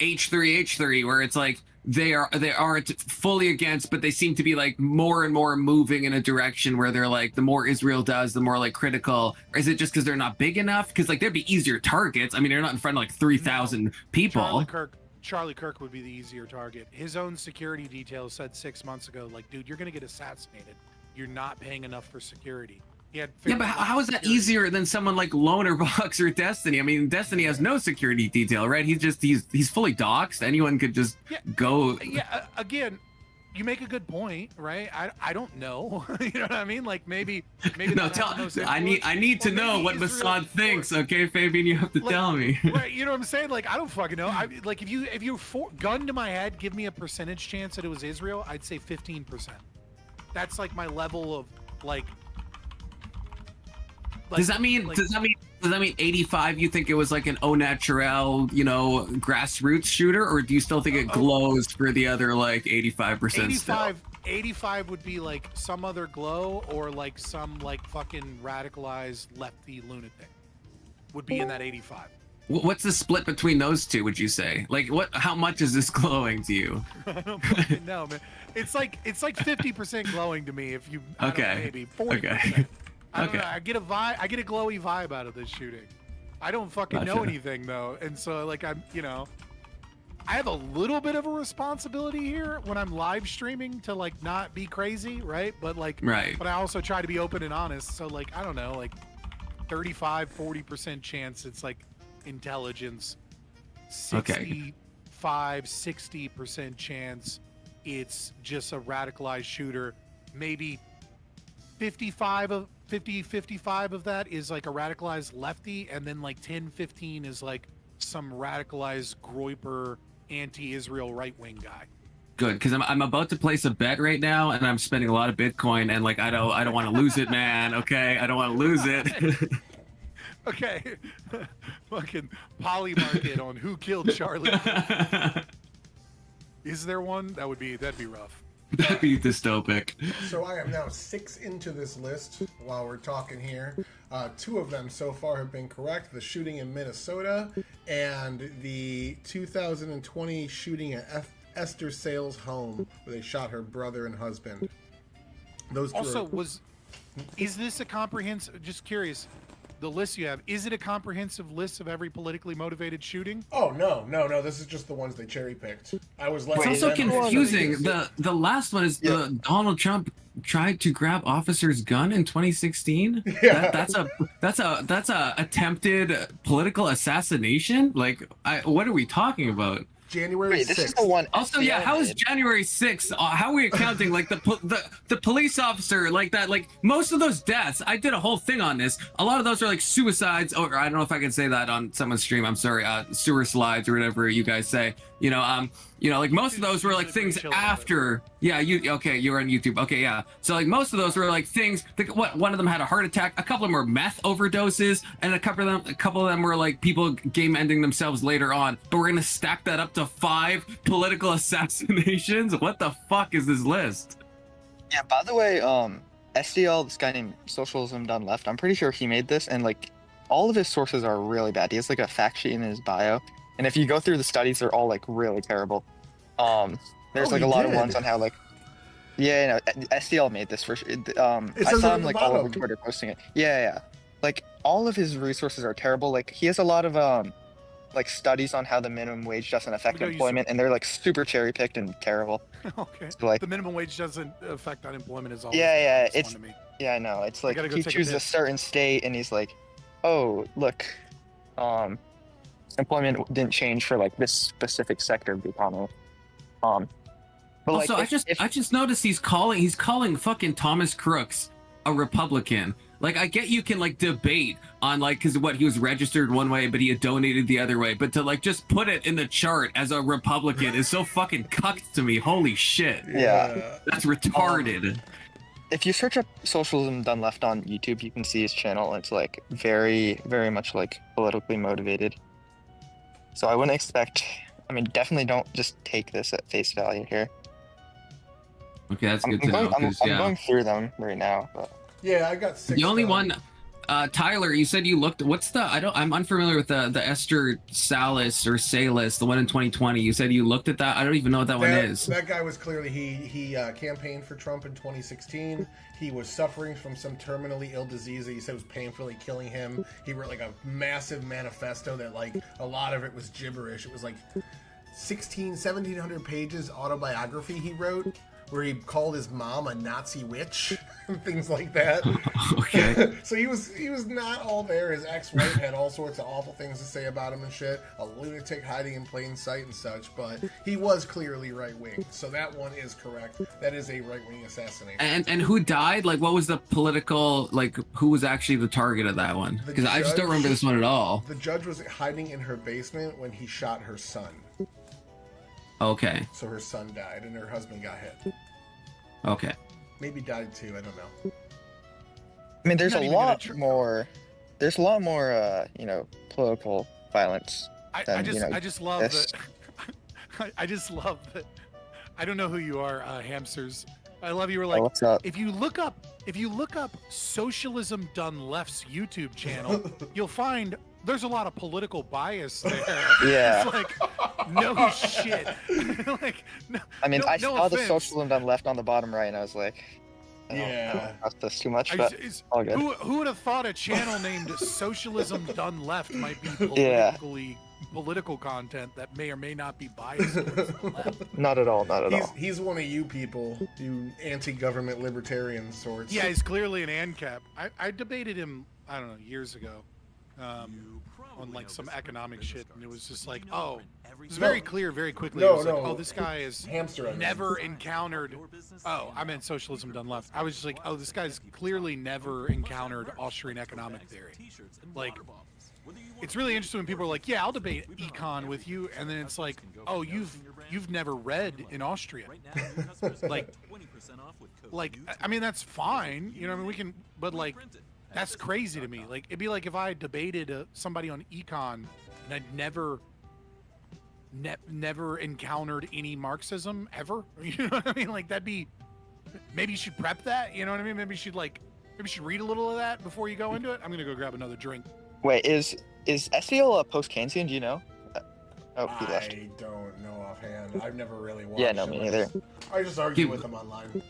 H3 where it's like they aren't fully against, but they seem to be like more and more moving in a direction where they're like the more Israel does, the more like critical. Or is it just because they're not big enough? Because like they'd be easier targets. I mean, they're not in front of like 3,000 people. Charlie Kirk would be the easier target. His own security detail said 6 months ago, like, dude, you're gonna get assassinated. You're not paying enough for security. Yeah, but how is that easier than someone like Loner Box or Destiny? I mean, Destiny has no security detail, right? He's fully doxxed. Anyone could just go. Yeah, again, you make a good point, right? I don't know. You know what I mean? Like maybe. No, I need to know what Mossad thinks. Okay, Fabian, you have to tell me. Right, you know what I'm saying? Like I don't fucking know. Like if you gun to my head, give me a percentage chance that it was Israel, I'd say 15%. That's like my level of like. Does that mean 85? You think it was like an au naturel, you know, grassroots shooter, or do you still think it glows for the other like 85%? 85 would be like some other glow, or like some like fucking radicalized lefty lunatic would be in that 85. What's the split between those two? Would you say like how much is this glowing to you? I don't fucking know, man. It's like 50% glowing to me. If you maybe 40%. Okay. I don't know. I get a glowy vibe out of this shooting. I don't fucking know anything though, and so like I have a little bit of a responsibility here when I'm live streaming to like not be crazy, right? But like, but I also try to be open and honest. So like, I don't know, like 35-40% chance it's like intelligence, 60% chance it's just a radicalized shooter, maybe 55 of that is like a radicalized lefty, and then like 10-15 is like some radicalized Groyper anti-Israel right-wing guy. Good, because I'm about to place a bet right now, and I'm spending a lot of Bitcoin, and like I don't want to lose it, man. Okay, I don't want to lose it. Okay, fucking Polymarket on who killed Charlie. Is there one? That'd be rough. That'd be dystopic. So I am now 6 into this list while we're talking here. 2 of them so far have been correct. The shooting in Minnesota and the 2020 shooting at Esther Sales' home where they shot her brother and husband. Those two also is this a comprehensive, just curious, the list you have, is it a comprehensive list of every politically motivated shooting? Oh, no. This is just the ones they cherry picked. I was like, it's also confusing. The last one is Donald Trump tried to grab officer's gun in 2016. Yeah. That's a attempted political assassination. Like, what are we talking about? January Wait, this 6th. is the one. Also, yeah, how is January 6th? How are we accounting like the police officer like that? Like most of those deaths, I did a whole thing on this. A lot of those are like suicides, or I don't know if I can say that on someone's stream. I'm sorry, sewer slides or whatever you guys say. Like most of those were like things after. Yeah, you're on YouTube. Okay, yeah. So like most of those were like things. One of them had a heart attack. A couple of them were meth overdoses, and a couple of them were like people game ending themselves later on. But we're gonna stack that up to 5 political assassinations. What the fuck is this list? Yeah, by the way, SDL, this guy named Socialism Done Left, I'm pretty sure he made this, and like all of his sources are really bad. He has like a fact sheet in his bio, and if you go through the studies, they're all like really terrible. There's like a lot of ones on how like, SDL made this for sure. I saw him like all over Twitter posting it. Yeah. Like all of his resources are terrible. Like he has a lot of like studies on how the minimum wage doesn't affect employment, and they're like super cherry picked and terrible. Okay. So, like, the minimum wage doesn't affect unemployment is all. Yeah, I know. It's like he chooses a certain state, and he's like, oh look, employment didn't change for like this specific sector of the economy. But also, like, I just noticed he's calling fucking Thomas Crooks a Republican. Like, I get you can like debate on like because he was registered one way, but he had donated the other way. But to like just put it in the chart as a Republican is so fucking cucked to me. Holy shit. Yeah, that's retarded. If you search up Socialism Done Left on YouTube, you can see his channel. It's like very, very much like politically motivated. So I wouldn't expect. I mean, definitely don't just take this at face value here. Okay, that's good to know. I'm going through them right now. But... Yeah, I got 6. The only one, Tyler, you said you looked. What's the? I'm unfamiliar with the Esther Salas or Salas, the one in 2020. You said you looked at that. I don't even know what that one is. That guy was clearly he campaigned for Trump in 2016. He was suffering from some terminally ill disease that he said was painfully killing him. He wrote like a massive manifesto that like a lot of it was gibberish. It was like 1,700 pages autobiography he wrote, where he called his mom a Nazi witch and things like that. Okay. So he was not all there. His ex-wife had all sorts of awful things to say about him and shit. A lunatic hiding in plain sight and such, but he was clearly right-wing. So that one is correct. That is a right-wing assassination. And who died? Like, what was the political, like, who was actually the target of that one? Because I just don't remember this one at all. The judge was hiding in her basement when he shot her son. Okay. So her son died and her husband got hit. Okay. Maybe died too, I don't know. I mean, there's a lot more political violence. I just love that. I just love that. I don't know who you are, hamsters. I love you. Were like, what's up? If you look up Socialism Done Left's YouTube channel, you'll find there's a lot of political bias there. Yeah. It's like, no shit. Like, no, I mean, I saw the offense. Socialism Done Left on the bottom right, and I was like, I don't trust this too much, but all good. Who would have thought a channel named Socialism Done Left might be political content that may or may not be biased towards the left? Not at all. He's one of you people, you anti-government libertarian sorts. Yeah, he's clearly an ANCAP. I debated him, I don't know, years ago, on like some economic shit, and it was just like, oh, it was very clear very quickly. Like, oh, this guy is never encountered. Oh, I meant Socialism Done Left. I was just like, oh, this guy's clearly never encountered Austrian economic theory. Like, it's really interesting when people are like, yeah, I'll debate econ with you, and then it's like, oh, you've never read in Austrian. like, I mean, that's fine, you know. I mean, we can, but like, that's crazy to me. Like, it'd be like if I debated somebody on econ and I'd never encountered any Marxism ever. You know what I mean? Like, that'd be, maybe you should prep that. You know what I mean? Maybe you should read a little of that before you go into it. I'm gonna go grab another drink. Wait, is SEL a post-Keynesian? Do you know? Oh, he left. I don't know offhand. I've never really watched. Yeah, no, me neither. I just argue with him online.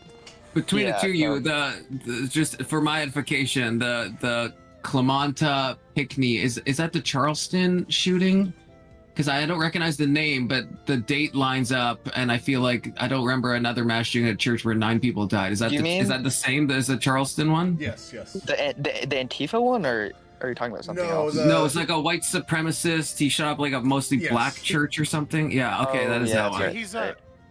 Between the two of you, the just for my edification, the Clementa Pickney, is that the Charleston shooting? Because I don't recognize the name, but the date lines up, and I feel like I don't remember another mass shooting at a church where 9 people died. Is that the same as the Charleston one? Yes. The Antifa one, or Or are you talking about something No, else? the- No, it's like a white supremacist. He shot up like a mostly Yes. black church or something. Yeah, okay, Oh, that is yeah, that that's one. right. He's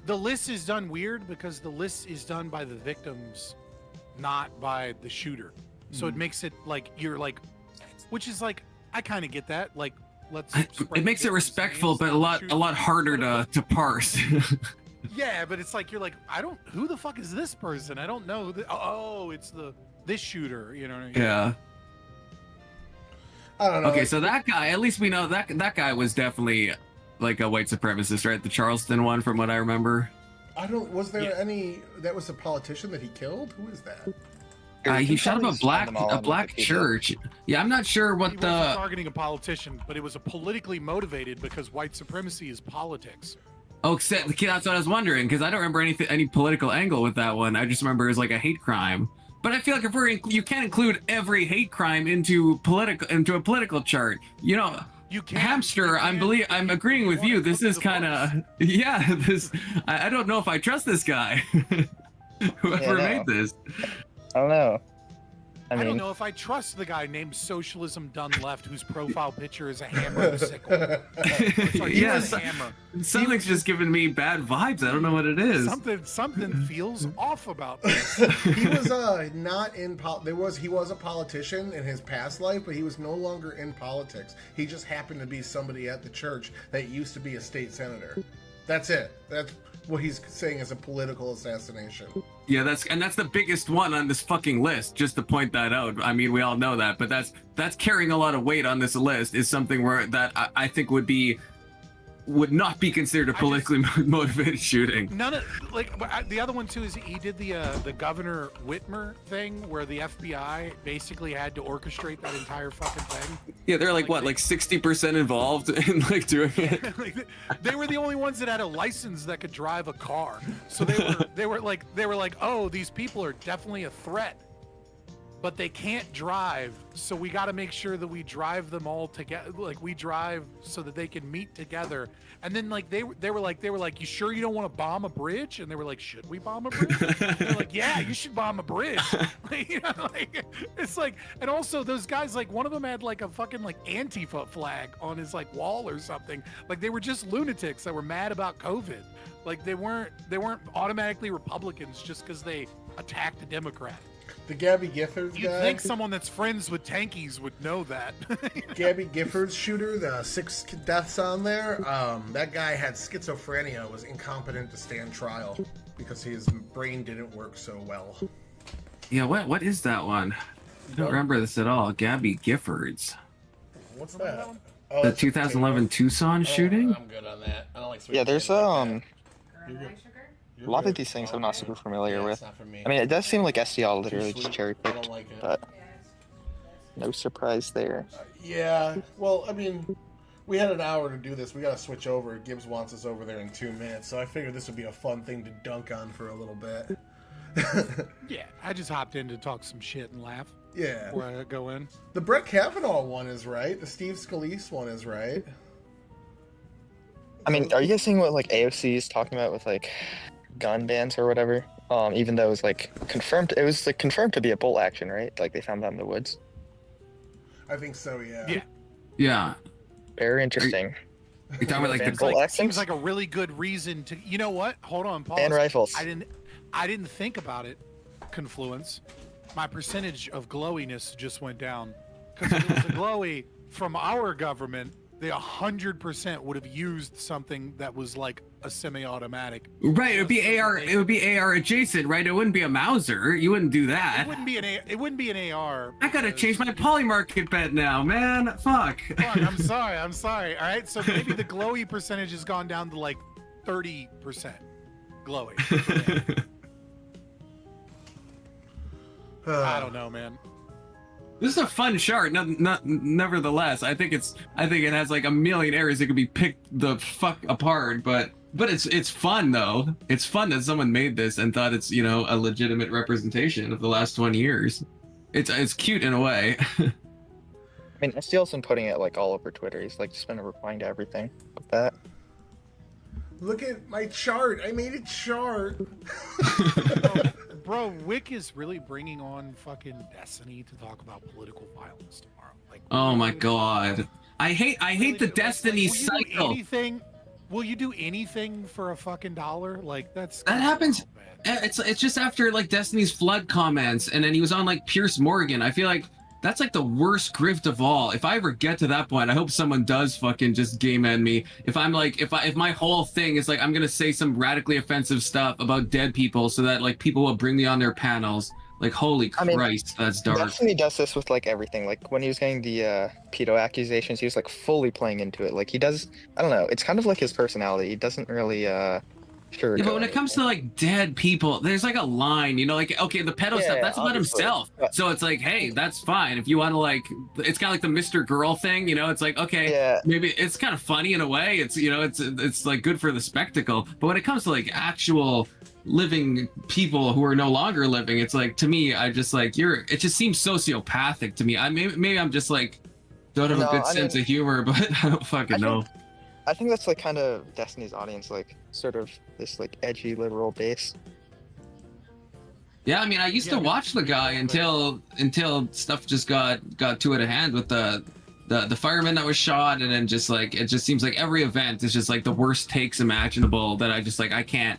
the list is done weird because the list is done by the victims, not by the shooter. So it makes it like you're like, which is like I kind of get that. Like let's. spread It makes the it victims' respectful, names, but not a the lot shooter. harder to parse. Yeah, but it's like you're like I don't. Who the fuck is this person? I don't know. Oh, it's this shooter. You know what I mean? Yeah. I don't know. Okay, so that guy, at least we know that guy was definitely like a white supremacist, right? The Charleston one, from what I remember. I don't. Was there Yeah. any? That was a politician that he killed. Who is that? Here, you He can shot up probably find them all a on black Wikipedia. church. Yeah, I'm not sure He what wasn't the. targeting a politician, but it was a politically motivated because white supremacy is politics. Oh, that's what I was wondering because I don't remember any political angle with that one. I just remember it was like a hate crime. But I feel like if you can't include every hate crime into a political chart. You know, You can't. Hamster. I'm agreeing with you. This is kind of yeah. This I don't know if I trust this guy. Whoever Yeah, made this. I don't know. I I don't mean, know if I trust the guy named Socialism Done Left, whose profile picture is a hammer and a sickle. Sorry, Yes, a hammer. something's just giving me bad vibes. I don't know what it is. Something feels off about this. He was not in he was a politician in his past life, but he was no longer in politics. He just happened to be somebody at the church that used to be a state senator. That's it. That's what he's saying is a political assassination. Yeah, that's the biggest one on this fucking list. Just to point that out. I mean, we all know that, but that's carrying a lot of weight on this list. Is something where that I think would not be considered a politically motivated shooting. None of the other one too is he did the Governor Whitmer thing where the FBI basically had to orchestrate that entire fucking thing. Yeah, they're like what, like 60% involved in like doing it. Like, they were the only ones that had a license that could drive a car. So they were like, oh, these people are definitely a threat, but they can't drive. So we got to make sure that we drive them all together. Like we drive so that they can meet together. And then like they were like, you sure you don't want to bomb a bridge? And they were like, should we bomb a bridge? They're like, yeah, you should bomb a bridge. Like, you know, like, it's like, and also those guys, like one of them had like a fucking like Antifa flag on his like wall or something. Like they were just lunatics that were mad about COVID. Like they weren't automatically Republicans just because they attacked a Democrat. The Gabby Giffords You'd guy. think someone that's friends with tankies would know that. Gabby Giffords shooter, the 6 deaths on there. That guy had schizophrenia, was incompetent to stand trial because his brain didn't work so well. Yeah, what is that one? I don't remember this at all. Gabby Giffords. What's that? Oh, The that's a 2011 Tucson shooting? I'm good on that. I don't like sweet yeah, there's potatoes like that. a You're lot of good. these things I'm Okay. not super familiar Yeah, with. it's not for me. I mean, it does seem like SDL Too literally just sweet. cherry I picked, don't like it. but no surprise there. Yeah, well, I mean, we had an hour to do this. We got to switch over. Gibbs wants us over there in 2 minutes, so I figured this would be a fun thing to dunk on for a little bit. Yeah, I just hopped in to talk some shit and laugh Yeah. before I go in. The Brett Kavanaugh one is right. The Steve Scalise one is right. I mean, are you guys seeing what like AOC is talking about with like gun bans or whatever? Even though it was like confirmed, it was like confirmed to be a bolt action, right? Like they found that in the woods. I think so, yeah. Yeah. Yeah. Very interesting. You're talking about like Advanced the bolt actions Seems like a really good reason to. You know what? Hold on, pause. and rifles. I didn't think about it. Confluence. My percentage of glowiness just went down because if it was a glowy from our government, they 100% would have used something that was like a semi-automatic. Right, it would be AR. It would be AR adjacent, right? It wouldn't be a Mauser. You wouldn't do It that. wouldn't be an AR. I gotta because- change my polymarket bet now, man. Fuck. Fuck, I'm sorry. All right, so maybe the glowy percentage has gone down to like 30% glowy. I don't know, man. This is a fun chart. Nevertheless, I think it has like a million areas that could be picked the fuck apart. But it's fun though. It's fun that someone made this and thought it's, you know, a legitimate representation of the last 20 years. It's cute in a way. I mean, SDL's been putting it like all over Twitter. He's like just been replying to everything with that. Look at my chart. I made a chart. bro, Wick is really bringing on fucking Destiny to talk about political violence tomorrow. Like, Oh my dude, god. I hate really the do- Destiny will you do cycle. anything? Will you do anything for a fucking $1? Like that's That happens. oh, man. It's just after like Destiny's Flood comments, and then he was on like Pierce Morgan. I feel like that's like the worst grift of all. If I ever get to that point, I hope someone does fucking just game end me. If I'm like, if my whole thing is like I'm gonna say some radically offensive stuff about dead people, so that like people will bring me on their panels. Like holy I mean, Christ, that's dark. Destiny does this with like everything. Like when he was getting the pedo accusations, he was like fully playing into it. Like he does. I don't know. It's kind of like his personality. He doesn't really sure. Yeah, but when it comes to like dead people, there's like a line, you know, like okay, the pedo stuff, that's about obviously. himself. So it's like, hey, that's fine. If you want to like, it's kind of like the Mr. Girl thing, you know, it's like, okay, Yeah. maybe it's kind of funny in a way. It's, you know, it's like good for the spectacle. But when it comes to like actual living people who are no longer living, it's like, to me, I just like, it just seems sociopathic to me. Maybe I'm just like, don't have a No, good I sense mean, of humor, but I don't fucking know. I think that's like kind of Destiny's audience, like sort of this like edgy liberal base. Yeah, I mean, I used to watch the guy until stuff just got too out of hand with the fireman that was shot, and then just like it just seems like every event is just like the worst takes imaginable that I just like I can't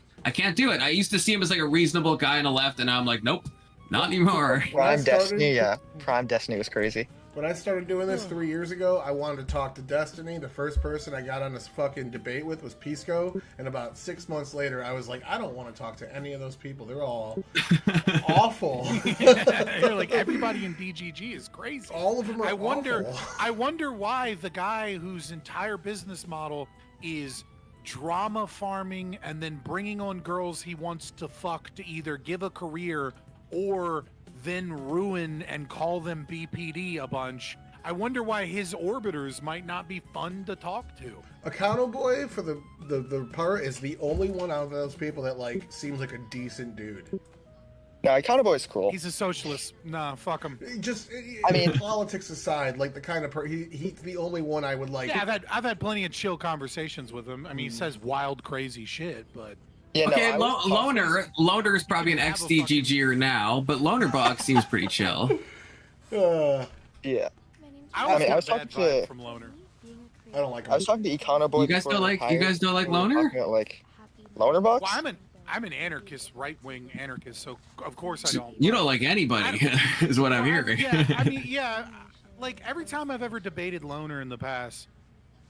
do it. I used to see him as like a reasonable guy on the left, and now I'm like, nope, not anymore. Prime started- Destiny, yeah. Prime Destiny was crazy. When I started doing this 3 years ago, I wanted to talk to Destiny. The first person I got on this fucking debate with was Pisco, and about 6 months later, I was like, I don't want to talk to any of those people. They're all awful. You're like everybody in DGG is crazy. All of them are I wonder awful. why the guy whose entire business model is drama farming and then bringing on girls he wants to fuck to either give a career or then ruin and call them BPD a bunch. I wonder why his orbiters might not be fun to talk to. Accounto Boy, for the part, is the only one out of those people that, like, seems like a decent dude. No, Accounto Boy is cool. He's a socialist. Nah, fuck him. Just, I mean- politics aside, like, the kind of he's the only one I would like. Yeah, I've had plenty of chill conversations with him. I mean, he says wild, crazy shit, but Yeah, Okay, no, I was- Loner is probably an You have a ex-DGGer now, but Loner Box seems pretty chill. Yeah. I mean, I was was bad talking vibe to- from Loner. I don't like him. I was talking to Econo Boy. You guys before don't we like- you hired, guys don't like and we were Loner? talking about, like Loner Box. Well, I'm an anarchist, right-wing anarchist, so of course I don't. You don't like anybody, is what I'm hearing. Yeah, I mean, yeah. Like every time I've ever debated Loner in the past,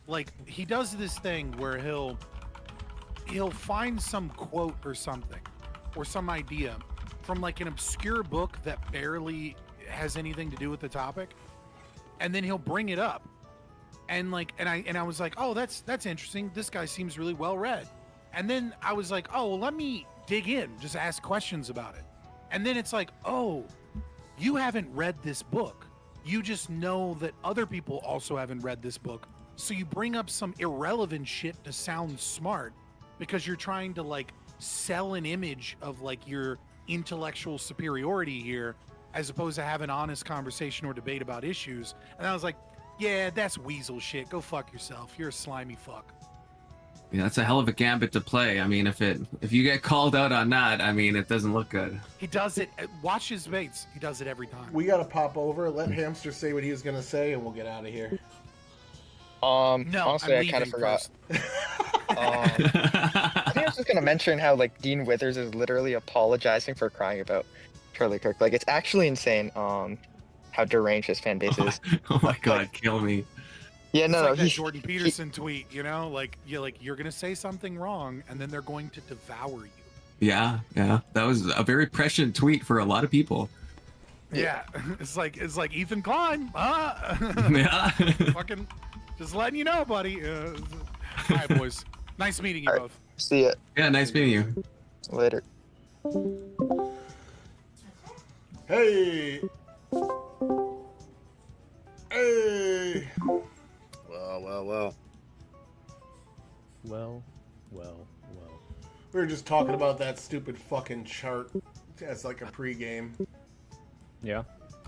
like he does this thing where he'll find some quote or something, or some idea from like an obscure book that barely has anything to do with the topic, and then he'll bring it up, and like, and I was like, oh, that's interesting. This guy seems really well read, and then I was like, oh, well, let me dig in, just ask questions about it, and then it's like, oh, you haven't read this book. You just know that other people also haven't read this book. So you bring up some irrelevant shit to sound smart because you're trying to like sell an image of like your intellectual superiority here as opposed to have an honest conversation or debate about issues. And I was like, yeah, that's weasel shit. Go fuck yourself. You're a slimy fuck. Yeah, that's a hell of a gambit to play. I mean, if you get called out on that, I mean, it doesn't look good. He does it. Watch his debates. He does it every time. We gotta pop over, let Hamster say what he was gonna say, and we'll get out of here. No, honestly, I'm I kind of leaving forgot. first. I think I was just gonna mention how like Dean Withers is literally apologizing for crying about Charlie Kirk. Like it's actually insane. How deranged his fan base is. Oh my god, kill me. Yeah, It's no, like no. that He, Jordan Peterson tweet, you know, like you're gonna say something wrong, and then they're going to devour you. Yeah, that was a very prescient tweet for a lot of people. Yeah, it's like Ethan Klein, Yeah. fucking, just letting you know, buddy. Hi, boys. Nice meeting you All right. both. see it Yeah, nice meeting you. later. Hey! Hey! Well. We were just talking about that stupid fucking chart as like a pregame. Yeah.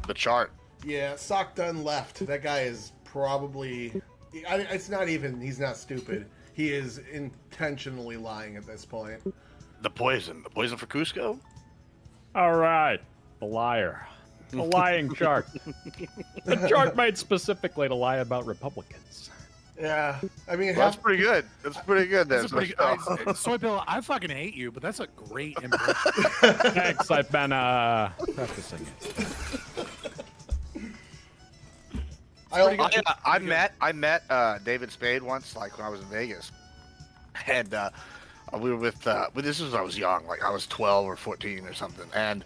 The chart. Yeah, Sock Dunn left. That guy is probably... it's not even... He's not stupid. He is intentionally lying at this point. The poison. The poison for Cusco? All right, the liar. The lying shark. The shark made specifically to lie about Republicans. Yeah, I mean, That's pretty good. That's pretty good. Then. That's a pretty Soy Bill, I fucking hate you, but that's a great impression. Thanks, I've been practicing it. I met David Spade once, like when I was in Vegas, and we were with this was when I was young, like I was 12 or 14 or something, and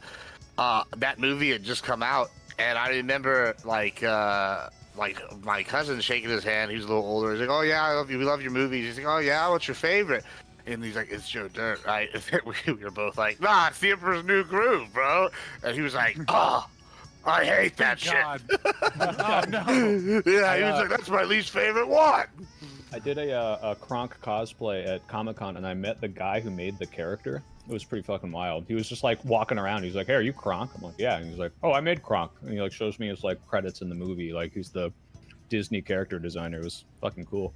that movie had just come out, and I remember like my cousin shaking his hand. He was a little older. He's like, "Oh yeah, I love you. We love your movies." He's like, "Oh yeah, what's your favorite?" And he's like, "It's Joe Dirt, right?" And we were both like, "Nah, it's The Emperor's New Groove, bro." And he was like, "Oh, I hate that shit." Oh no. Yeah, he was like, "That's my least favorite one." I did a Kronk cosplay at Comic-Con, and I met the guy who made the character. It was pretty fucking wild. He was just like walking around. He's like, "Hey, are you Kronk?" I'm like, "Yeah." And he's like, "Oh, I made Kronk." And he like shows me his like credits in the movie. Like he's the Disney character designer. It was fucking cool.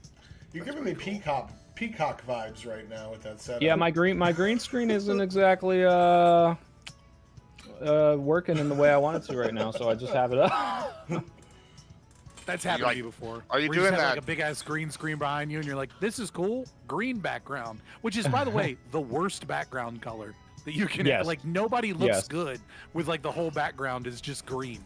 You're giving me peacock vibes right now with that setup. Yeah, my green screen isn't exactly working in the way I want it to right now, so I just have it up. That's happened to you before. Are you where doing just have, that? like a big ass green screen behind you, and you're like, "This is cool." Green background, which is, by the way, the worst background color that you can. Yes. Like nobody looks Yes. good with like the whole background is just green.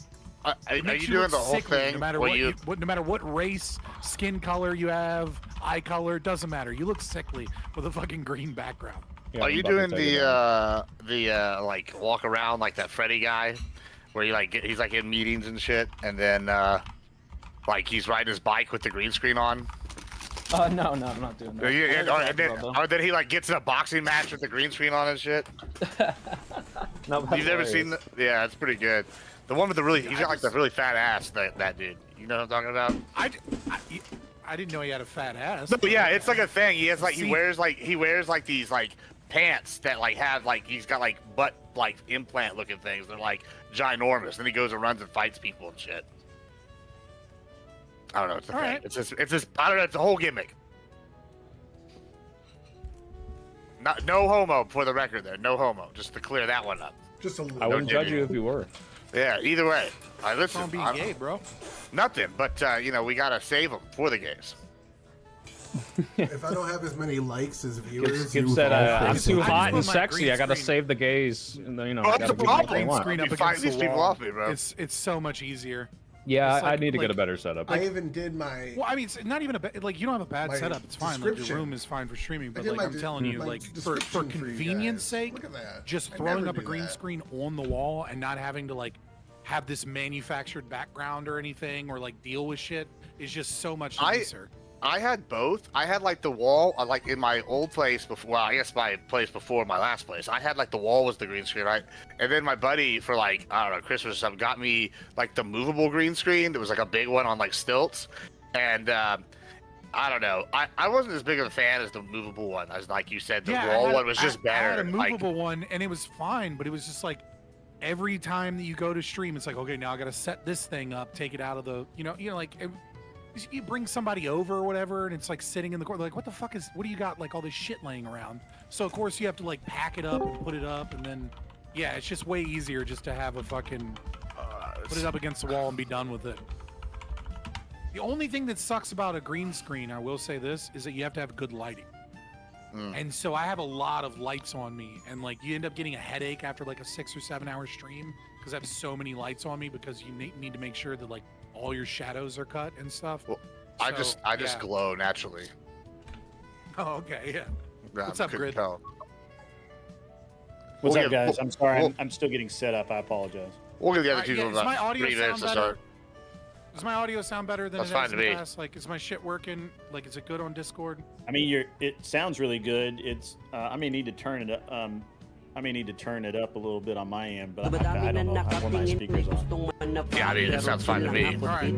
Are It you makes doing look the whole sickly, thing? No matter where what, no matter what race, skin color you have, eye color, it doesn't matter. You look sickly with a fucking green background. Yeah, Are I'm you about to doing take it down. the like walk around like that Freddy guy, where he like he's like in meetings and shit, and then like he's riding his bike with the green screen on? No, I'm not doing that. Or then he like gets in a boxing match with the green screen on and shit. No, that's You've never hilarious. seen? Yeah, it's pretty good. The one with the really, he's got like the really fat ass. That dude. You know what I'm talking about? I didn't know he had a fat ass. No, yeah, it's like a thing. He has like See- he wears like these like pants that like have like he's got like butt like implant looking things. They're like ginormous. And he goes and runs and fights people and shit. I don't know. It's a All thing. right. It's just I don't know. It's a whole gimmick. No homo for the record there. No homo. Just to clear that one up. Just a little. I wouldn't No judge you if you were. Yeah. Either way. I What's listen. wrong being I- gay, bro? Nothing. But you know we gotta save them for the gays. If I don't have as many likes as viewers, Gibbs you said, all "I'm face too it. hot and put my sexy. green I gotta screen- save the gays." And then, you know, Oh, I that's gotta a do what they problem. want. Screen up You against fight these the people wall. off me, bro. It's so much easier. Yeah, It's I like- need to get a like- better setup. I even did my. Well, I mean, it's not even a like you don't have a bad My setup. It's fine. Like your description. room is fine for streaming. But did like my I'm de- telling you, my like for description for you convenience guys. sake, Look at that. just I throwing never up a do green that. screen on the wall and not having to like have this manufactured background or anything or like deal with shit is just so much nicer. I had both. I had like the wall, like in my old place before. Well, I guess my place before my last place. I had like the wall was the green screen, right? And then my buddy for like I don't know Christmas or something got me like the movable green screen. There was like a big one on like stilts, and I don't know. I wasn't as big of a fan as the movable one. As like you said, the wall one was just better. I had a like, movable one and it was fine, but it was just like every time that you go to stream, it's like, okay, now I got to set this thing up, take it out of the, you know, like you bring somebody over or whatever, and it's like sitting in the corner, like, what the fuck what do you got, like all this shit laying around? So of course you have to like pack it up and put it up, and then yeah, it's just way easier just to have a fucking put it up against the wall and be done with it. The only thing that sucks about a green screen, I will say this, is that you have to have good lighting. And so I have a lot of lights on me, and like you end up getting a headache after like a 6 or 7 hour stream because I have so many lights on me, because you need to make sure that like all your shadows are cut and stuff. Well, I So, just yeah. glow naturally. Oh, okay, yeah. Yeah, What's up, couldn't Grid? tell. What's We'll up, get- guys? I'm sorry. we'll- I'm still getting set up. I apologize. We'll give the other Alright, two yeah, people does my about audio 3 minutes to sound start. Does my audio sound better than That's it fine has to in the me. past? Like, is my shit working? Like, is it good on Discord? I mean, it sounds really good. It's. I may need to turn it up. I may need to turn it up a little bit on my end, but I don't know how my speakers on. Yeah, I mean, it sounds fine to me. Alright.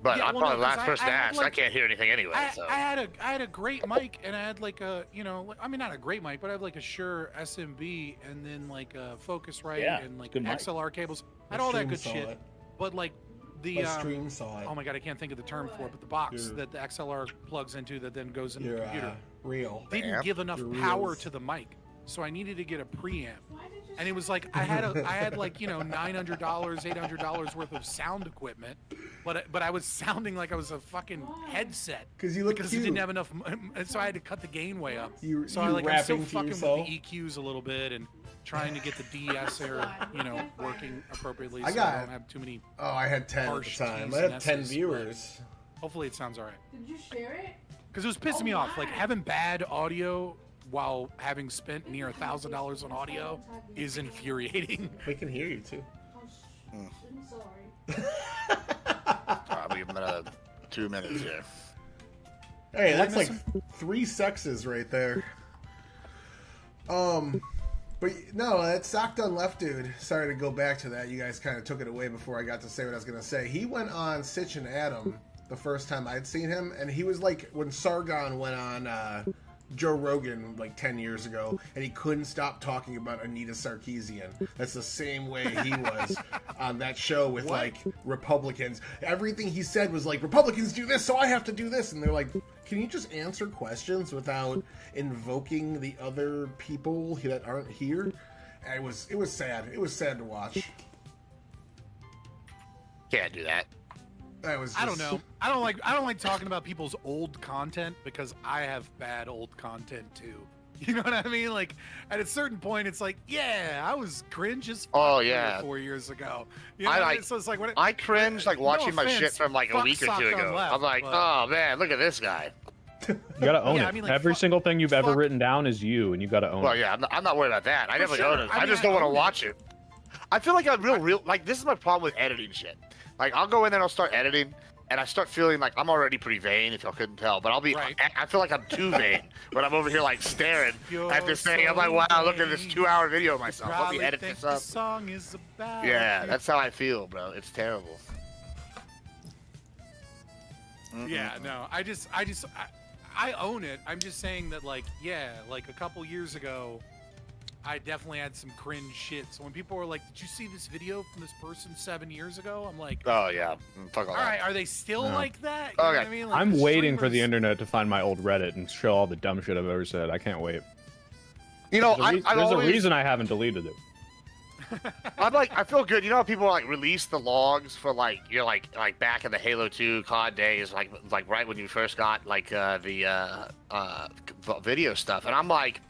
But Yeah, I'm well, probably the no, last 'cause person to I had, ask. I like- can't hear anything anyway. I So had a great mic, and I had like a, you know, I mean, not a great mic, but I have like a Shure SMB, and then like a Focusrite, Yeah, and like good mic. XLR cables. I had My all that stream good saw shit. it. But like the My stream saw it. oh my god, I can't think of the term for it, but the box Your- that the XLR plugs into that then goes into the Your computer real. didn't Amp? give enough Your power reels. to the mic, so I needed to get a preamp. and it was like I had like, you know, $900, $800 worth of sound equipment, but I was sounding like I was a fucking headset because you it didn't have enough, and so I had to cut the gain way up. I'm still rapping to fucking with yourself? the EQs a little bit and trying to get the de-esser, you know, working appropriately. I So got- I don't have too many. Oh, I had 10 at the harsh time. Ts I and have 10 Ss, but viewers. Hopefully it sounds all right. Did you share it? Because it was pissing me off. Like having bad audio while having spent near $1,000 on audio is infuriating. We can hear you too. I'm sorry. I'll give him another 2 minutes here. Hey, that's like 3 sexes right there. But no, that Sock Done Left dude. Sorry to go back to that. You guys kind of took it away before I got to say what I was going to say. He went on Sitch and Adam the first time I'd seen him, and he was like when Sargon went on Joe Rogan like 10 years ago, and he couldn't stop talking about Anita Sarkeesian. That's the same way he was on that show with like Republicans. Everything he said was like, Republicans do this, so I have to do this. And they're like, can you just answer questions without invoking the other people that aren't here? And it was sad. It was sad to watch. Can't do that. That was I don't know. I don't like talking about people's old content because I have bad old content too. You know what I mean? Like at a certain point, it's like, yeah, I was cringe as fuck Oh, 3 or yeah. 4 years ago. You know I what like. So it's like when I cringe like no watching my offense, shit from like a fuck week or Sock two Done ago. Left, I'm like, but- oh man, look at this guy. You gotta own Yeah, it. I mean, like, Every fuck- single thing you've ever fuck- writ down is you, and you gotta own Well, it. yeah, I'm not worried about that. I For definitely sure. own it. I I mean, just I don't want to own it. watch it. I feel like I'm real. Like this is my problem with editing shit. Like I'll go in there and I'll start editing, and I start feeling like I'm already pretty vain, if y'all couldn't tell. But I'll be. Right. I feel like I'm too vain when I'm over here like staring You're at this thing. I'm so like, wow, look at this vain. 2-hour video of myself. Let Probably me edit think this up. the song is about Yeah, you. that's how I feel, bro. It's terrible. Yeah, no, I own it. I'm just saying that, like, yeah, like a couple years ago, I definitely had some cringe shit. So when people were like, "Did you see this video from this person 7 years ago?" I'm like, Oh yeah, fuck all all right, that. are they still No. like that? You know Okay. what I mean? Like, I'm the waiting for the streamers- internet to find my old Reddit and show all the dumb shit I've ever said. I can't wait. You know, There's I've a always, reason I haven't deleted it. I'm like, I feel good. You know how people like release the logs for like, you're like back in the Halo 2 COD days, like right when you first got like the video stuff, and I'm like,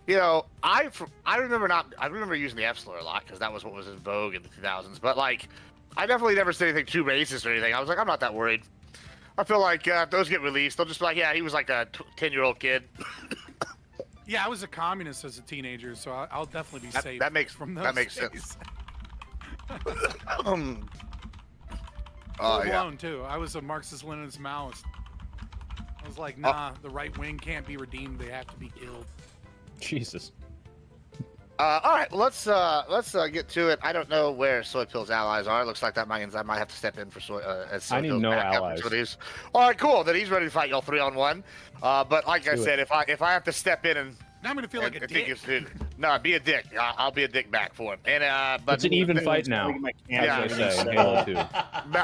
you know, I remember using the F slur a lot because that was what was in vogue in the 2000s. But like, I definitely never said anything too racist or anything. I was like, I'm not that worried. I feel like if those get released, they'll just be like, yeah, he was like a 10-year-old kid. Yeah, I was a communist as a teenager, so I'll definitely be safe. That makes from those that makes days. sense. Full Oh yeah. blown too. I was a Marxist-Leninist Maoist. I was like, nah, the right wing can't be redeemed; they have to be killed. Jesus. All right, let's get to it. I don't know where Soy Pill's allies are. Looks like that means I might have to step in for Soy. As Soy I need Pill's no backup allies. opportunities. All right, cool. Then he's ready to fight y'all 3-on-1. But like I Do it. said, if I have to step in and Now I'm gonna feel like a I think dick. it's no, be a dick. I'll be a dick back for him. And but It's an even fight now. Yeah. As I say in Halo 2.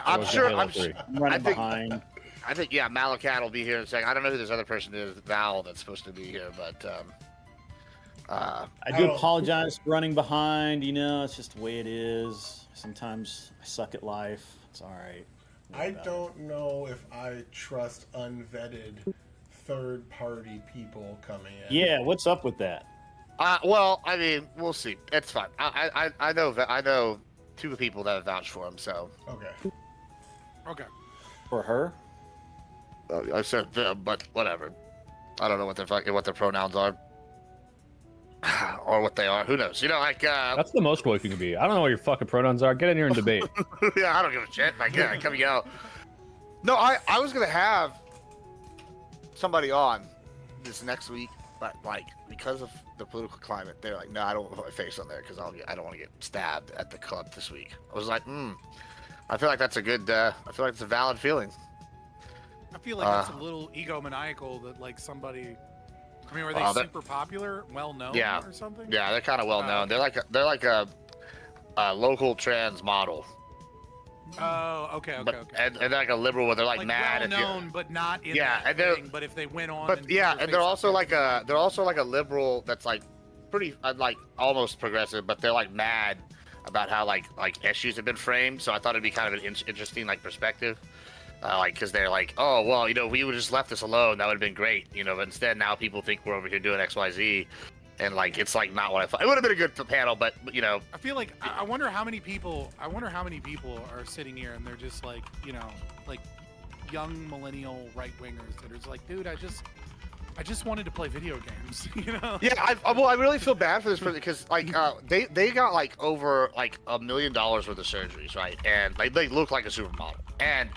I'm Or sure. Halo I'm 3. I'm running I think- behind. I think yeah, Malakat will be here in a second. I don't know who this other person is, Val, that's supposed to be here, but I do Oh. apologize for running behind. You know, it's just the way it is. Sometimes I suck at life. It's all right. I don't know if I trust unvetted third-party people coming in. Yeah, what's up with that? well, I mean, we'll see. It's fine. I know 2 people that have vouched for him, so Okay. Okay. For her? I said them, but whatever. I don't know what their pronouns are, or what they are. Who knows? You know, like That's the most woke you can be. I don't know what your fucking pronouns are. Get in here and debate. yeah, I don't give a shit. Like, yeah, come yell. No, I was gonna have somebody on this next week, but like because of the political climate, they're like, no, I don't want to put my face on there because I don't want to get stabbed at the club this week. I was like, I feel like that's a good. I feel like it's a valid feeling. I feel like it's a little egomaniacal that like somebody. I mean, are they They're- super popular, well known, Yeah. or something? Yeah, they're kind of well known. They're like a local trans model. Oh, okay, okay, But okay. and they're like a liberal where they're like, mad well if you. known, but not in Yeah, that and they're- thing. But if they went on, But and yeah, put their and they're face also up like there, a liberal that's like pretty like almost progressive, but they're like mad about how like issues have been framed. So I thought it'd be kind of an interesting like perspective, like because they're like, oh well, you know, we would just left this alone, that would have been great, you know. But instead, now people think we're over here doing X, Y, Z, and like it's like not what I thought. It would have been a good panel, but you know, I feel like I wonder how many people. I wonder how many people are sitting here and they're just like, you know, like young millennial right wingers that are just like, dude, I just wanted to play video games, you know? Yeah, I really feel bad for this person because like they got like over like $1 million worth of surgeries, right? And like they look like a supermodel. And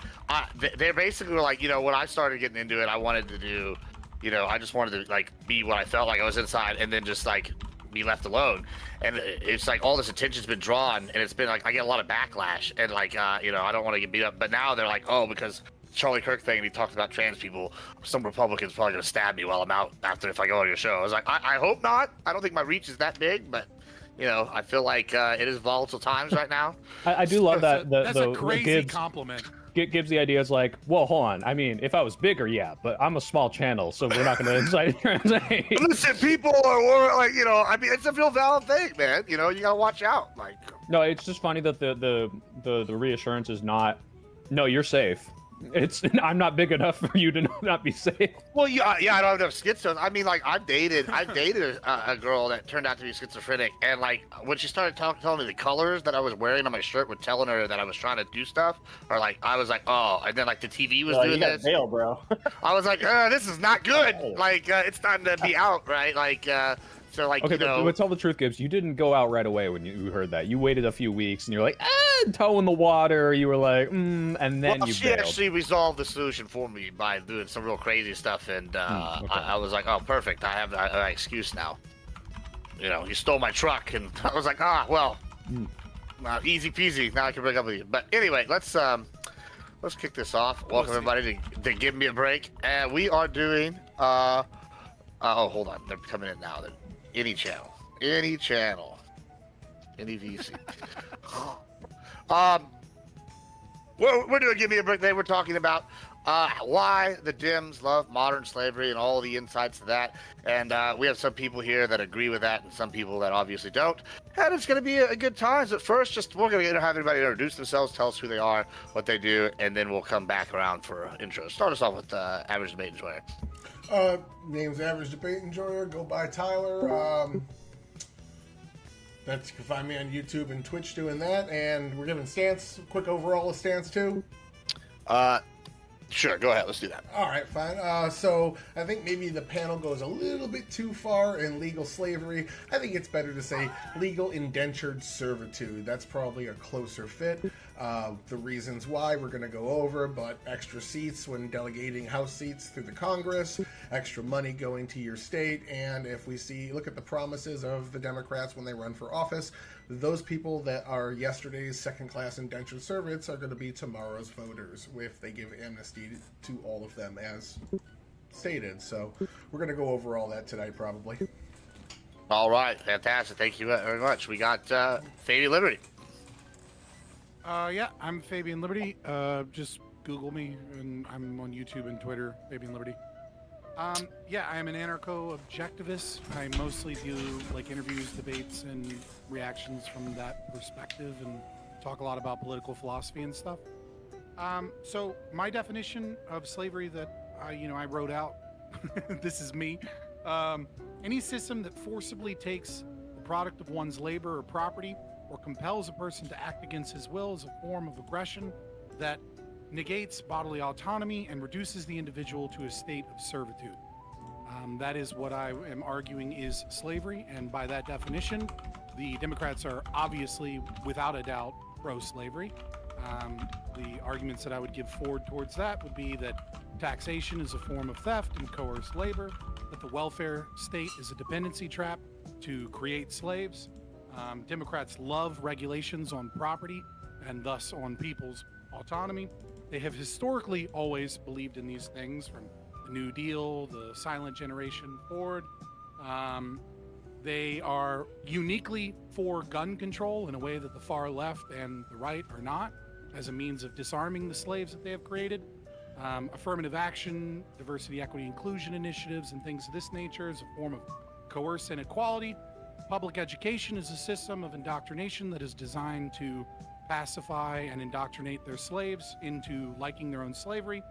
they basically were like, you know, when I started getting into it, I wanted to do, you know, I just wanted to like be what I felt like I was inside, and then just like be left alone. And it's like all this attention's been drawn, and it's been like I get a lot of backlash, and like you know, I don't want to get beat up. But now they're like, oh, because Charlie Kirk thing, and he talked about trans people, some Republicans probably gonna stab me while I'm out after if I go on your show. I was like, I hope not. I don't think my reach is that big, but you know, I feel like it is volatile times right now. I do love that. That's a crazy compliment. Gives the idea is like, well, hold on. I mean, if I was bigger, yeah, but I'm a small channel, so we're not going to incite trans hate. Listen, people are like, you know, I mean, it's a real valid thing, man. You know, you gotta watch out. Like, no, it's just funny that the reassurance is not, no, you're safe. It's I'm not big enough for you to not be safe. Well, yeah, I don't have enough schizo. I mean, like I've dated a girl that turned out to be schizophrenic, and like when she started telling me the colors that I was wearing on my shirt, with telling her that I was trying to do stuff, or like I was like, oh, and then like the TV was doing this. Bail, bro. I was like, this is not good. Like it's time to be out, right? Like. So like, okay, you know, but tell the truth, Gibbs. You didn't go out right away when you heard that. You waited a few weeks, and you're like, toe in the water. You were like, and then you she bailed. actually resolved the solution for me by doing some real crazy stuff, and I was like, oh, perfect. I have an excuse now. You know, you stole my truck, and I was like, well, easy peasy. Now I can break up with you. But anyway, let's kick this off. Welcome everybody to Give Me a Break, and we are doing oh, hold on, they're coming in now. Any channel, any VC. We're doing Give Me a Break today. We're talking about why the Dems love modern slavery and all the insights to that. And we have some people here that agree with that and some people that obviously don't. And it's going to be a good time. So first, we're going to have everybody introduce themselves, tell us who they are, what they do, and then we'll come back around for intros. Start us off with Average Debate Enjoyer. Name's Average Debate Enjoyer. Go by Tyler. You can find me on YouTube and Twitch doing that. And we're giving stance, quick overall of stance too. Sure, go ahead. Let's do that. All right, fine. So I think maybe the panel goes a little bit too far in legal slavery. I think it's better to say legal indentured servitude. That's probably a closer fit. The reasons why we're going to go over, but extra seats when delegating House seats through the Congress, extra money going to your state, and if we look at the promises of the Democrats when they run for office, those people that are yesterday's second-class indentured servants are going to be tomorrow's voters if they give amnesty to all of them as stated. So we're going to go over all that tonight probably. All right, fantastic. Thank you very much. We got Fabian Liberty. Yeah, I'm Fabian Liberty. Just Google me, and I'm on YouTube and Twitter, Fabian Liberty. Yeah, I am an anarcho-objectivist. I mostly do like interviews, debates, and reactions from that perspective, and talk a lot about political philosophy and stuff. So my definition of slavery that I wrote out, this is me. Any system that forcibly takes the product of one's labor or property, or compels a person to act against his will, is a form of aggression that negates bodily autonomy and reduces the individual to a state of servitude. That is what I am arguing is slavery, and by that definition, the Democrats are obviously, without a doubt, pro-slavery. The arguments that I would give forward towards that would be that taxation is a form of theft and coerced labor, that the welfare state is a dependency trap to create slaves. Democrats love regulations on property and thus on people's autonomy. They have historically always believed in these things, from the New Deal, the silent generation forward. They are uniquely for gun control in a way that the far left and the right are not, as a means of disarming the slaves that they have created. Affirmative action, diversity, equity, inclusion initiatives, and things of this nature is a form of coerced inequality. Public education is a system of indoctrination that is designed to pacify and indoctrinate their slaves into liking their own slavery.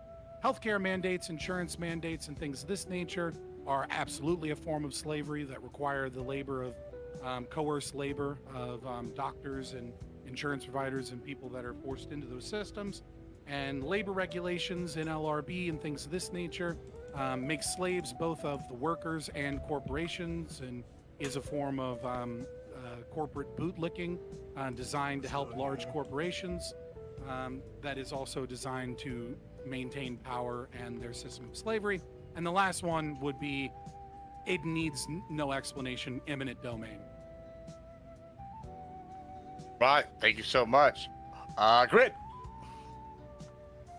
Healthcare mandates, insurance mandates, and things of this nature are absolutely a form of slavery that require the labor of coerced labor of doctors and insurance providers and people that are forced into those systems. And labor regulations in LRB and things of this nature make slaves both of the workers and corporations, and is a form of corporate bootlicking designed to help large corporations. That is also designed to maintain power and their system of slavery. And the last one would be, it needs no explanation, eminent domain. Right. Thank you so much. Grid.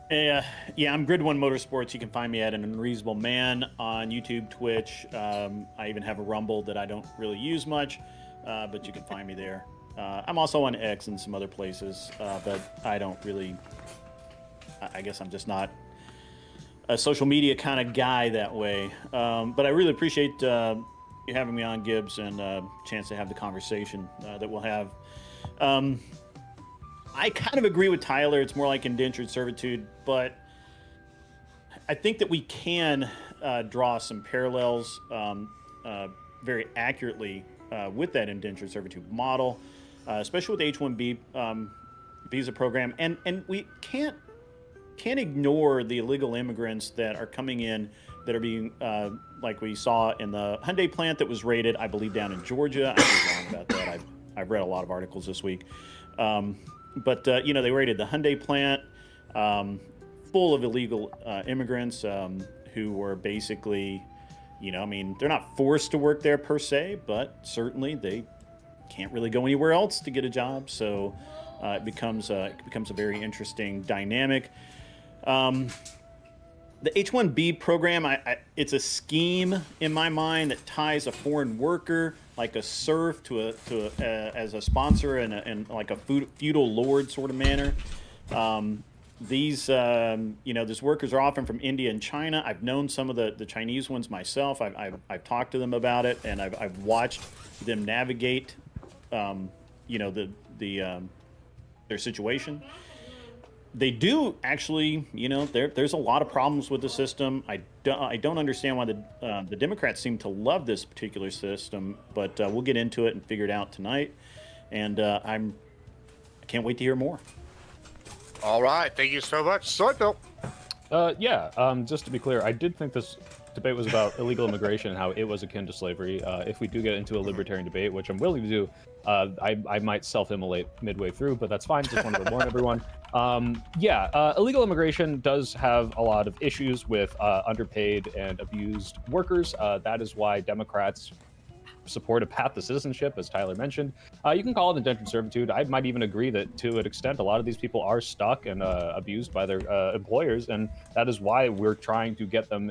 Yeah, I'm Grid One Motorsports. You can find me at An Unreasonable Man on YouTube, Twitch. I even have a Rumble that I don't really use much, but you can find me there. I'm also on X and some other places, but I don't really. I guess I'm just not a social media kind of guy that way. But I really appreciate you having me on, Gibbs, and a chance to have the conversation that we'll have. I kind of agree with Tyler. It's more like indentured servitude, but I think that we can draw some parallels very accurately with that indentured servitude model, especially with the H-1B visa program. And we can't ignore the illegal immigrants that are coming in that are being, like we saw in the Hyundai plant that was raided, I believe, down in Georgia. I was wrong about that. I've read a lot of articles this week. But they raided the Hyundai plant full of illegal immigrants who were basically, they're not forced to work there per se, but certainly they can't really go anywhere else to get a job. So it becomes a very interesting dynamic. The H-1B program, it's a scheme in my mind that ties a foreign worker like a serf as a sponsor and like a feudal lord sort of manner. These workers are often from India and China. I've known some of the Chinese ones myself. I've talked to them about it, and I've watched them navigate, their situation. They do actually, there's a lot of problems with the system. I don't understand why the Democrats seem to love this particular system, but we'll get into it and figure it out tonight. And I can't wait to hear more. All right, thank you so much, Soybill. Just to be clear, I did think this debate was about illegal immigration and how it was akin to slavery. If we do get into a libertarian debate, which I'm willing to do, I might self-immolate midway through, but that's fine. Just wanted to warn everyone. Illegal immigration does have a lot of issues with underpaid and abused workers. That is why Democrats support a path to citizenship, as Tyler mentioned. You can call it indentured servitude. I might even agree that to an extent, a lot of these people are stuck and abused by their employers, and that is why we're trying to get them,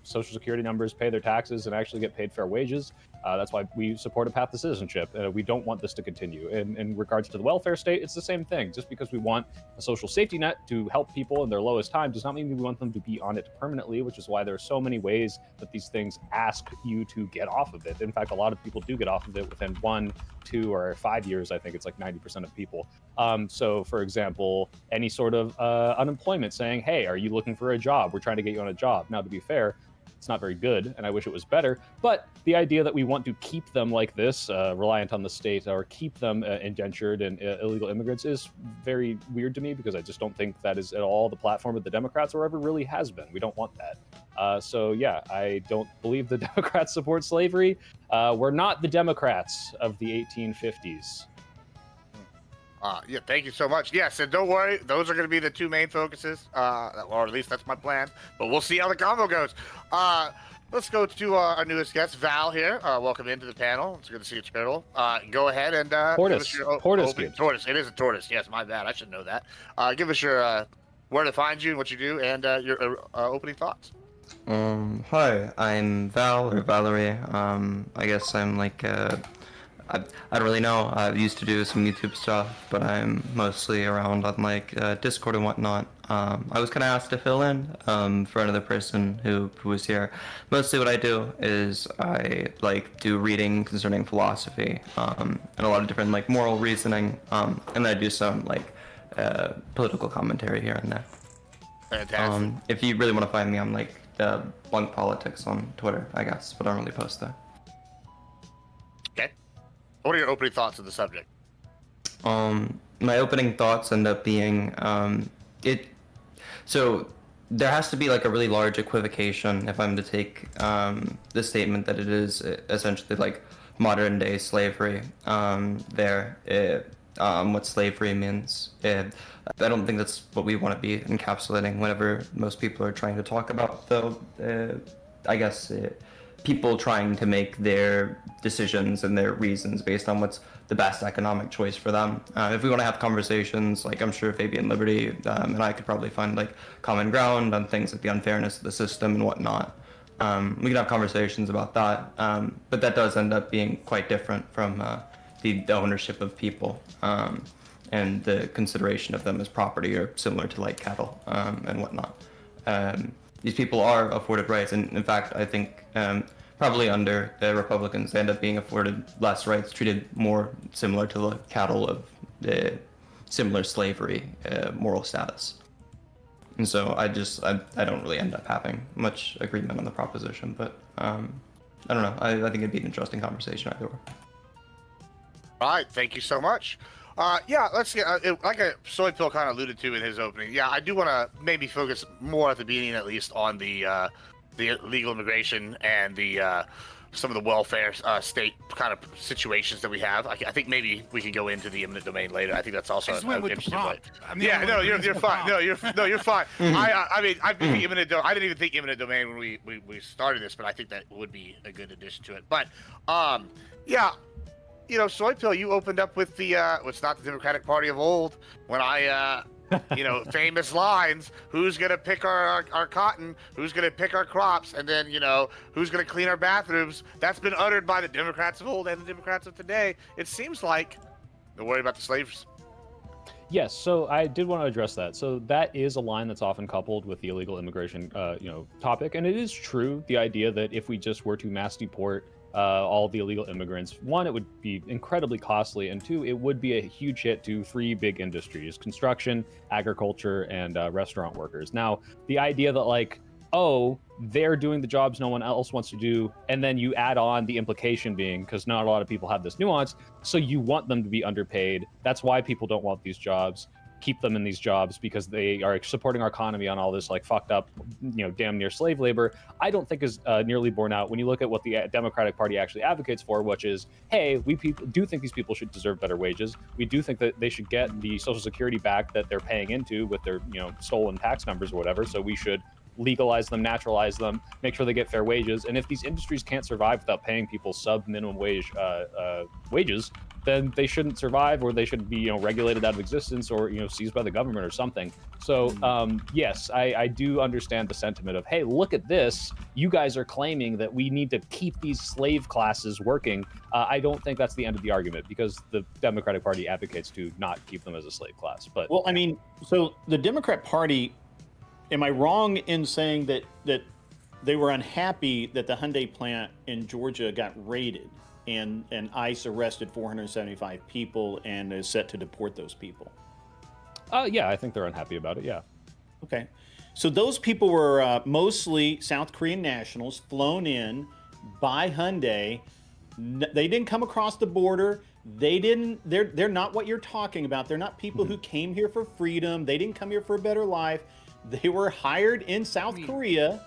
social security numbers, pay their taxes, and actually get paid fair wages. That's why we support a path to citizenship. We don't want this to continue. In regards to the welfare state, it's the same thing. Just because we want a social safety net to help people in their lowest time does not mean we want them to be on it permanently, which is why there are so many ways that these things ask you to get off of it. In fact, a lot of people do get off of it within 1, 2, or 5 years. I think it's like 90% of people. So, for example, any sort of unemployment saying, hey, are you looking for a job? We're trying to get you on a job. Now, to be fair, it's not very good, and I wish it was better. But the idea that we want to keep them like this, reliant on the state, or keep them indentured and illegal immigrants is very weird to me, because I just don't think that is at all the platform of the Democrats or ever really has been. We don't want that. I don't believe the Democrats support slavery. We're not the Democrats of the 1850s. Thank you so much. Yes, and don't worry, those are going to be the two main focuses, or at least that's my plan. But we'll see how the combo goes. Let's go to our newest guest, Val here. Welcome into the panel. It's good to see you, Turtle. Go ahead and Tortoise. Give us your Tortoise. It is a tortoise. Yes, my bad. I should know that. Give us your where to find you and what you do, and your opening thoughts. Hi, I'm Val or Valerie. I guess I'm like I don't really know. I used to do some YouTube stuff, but I'm mostly around on like Discord and whatnot. I was kind of asked to fill in for another person who was here. Mostly what I do is I like do reading concerning philosophy and a lot of different like moral reasoning, and then I do some like political commentary here and there. Fantastic. If you really want to find me, I'm like Blunk Politics on Twitter, I guess, but I don't really post there. Okay. What are your opening thoughts on the subject? My opening thoughts end up being so there has to be like a really large equivocation if I'm to take the statement that it is essentially like modern day slavery what slavery means. I don't think that's what we want to be encapsulating whenever most people are trying to talk about, though. I guess people trying to make their decisions and their reasons based on what's the best economic choice for them. If we want to have conversations, like I'm sure Fabian Liberty and I could probably find like common ground on things like the unfairness of the system and whatnot. We can have conversations about that, but that does end up being quite different from the ownership of people and the consideration of them as property, or similar to like cattle and whatnot. These people are afforded rights, and in fact, I think probably under the Republicans, they end up being afforded less rights, treated more similar to the cattle of the similar slavery moral status. And so I don't really end up having much agreement on the proposition, but I don't know. I think it'd be an interesting conversation either way. All right, thank you so much. Yeah, let's get like Soy Pill kind of alluded to in his opening. Yeah, I do want to maybe focus more at the beginning, at least, on the illegal immigration and the some of the welfare state kind of situations that we have. I think maybe we can go into the eminent domain later. I think that's also just went with the prompt. Yeah, no, you're fine. No, you're fine. I mean, I think I didn't even think eminent domain when we started this, but I think that would be a good addition to it. But yeah. You know, Soy Pill, you opened up with the what's not the Democratic Party of old when I famous lines, who's gonna pick our cotton, who's gonna pick our crops, and then who's gonna clean our bathrooms. That's been uttered by the Democrats of old and the Democrats of today. It seems like they're worried about the slaves. Yes, so I did want to address that. So that is a line that's often coupled with the illegal immigration topic, and it is true, the idea that if we just were to mass deport all the illegal immigrants, one, it would be incredibly costly, and two, it would be a huge hit to three big industries: construction, agriculture, and restaurant workers. Now, the idea that like, oh, they're doing the jobs no one else wants to do, and then you add on the implication being, because not a lot of people have this nuance, so you want them to be underpaid. That's why people don't want these jobs. Keep them in these jobs because they are supporting our economy on all this like fucked up, damn near slave labor. I don't think is nearly borne out when you look at what the Democratic Party actually advocates for, which is, hey, we do think these people should deserve better wages. We do think that they should get the Social Security back that they're paying into with their stolen tax numbers or whatever. So we should legalize them, naturalize them, make sure they get fair wages. And if these industries can't survive without paying people sub-minimum wage wages, then they shouldn't survive, or they should be regulated out of existence, or seized by the government or something. So yes, I do understand the sentiment of, hey, look at this, you guys are claiming that we need to keep these slave classes working. I don't think that's the end of the argument, because the Democratic Party advocates to not keep them as a slave class. But well, I mean, so the Democrat Party, am I wrong in saying that they were unhappy that the Hyundai plant in Georgia got raided and ICE arrested 475 people and is set to deport those people? Yeah, I think they're unhappy about it, yeah. Okay. So those people were mostly South Korean nationals flown in by Hyundai. They didn't come across the border. They're not what you're talking about. They're not people who came here for freedom. They didn't come here for a better life. They were hired in South Korea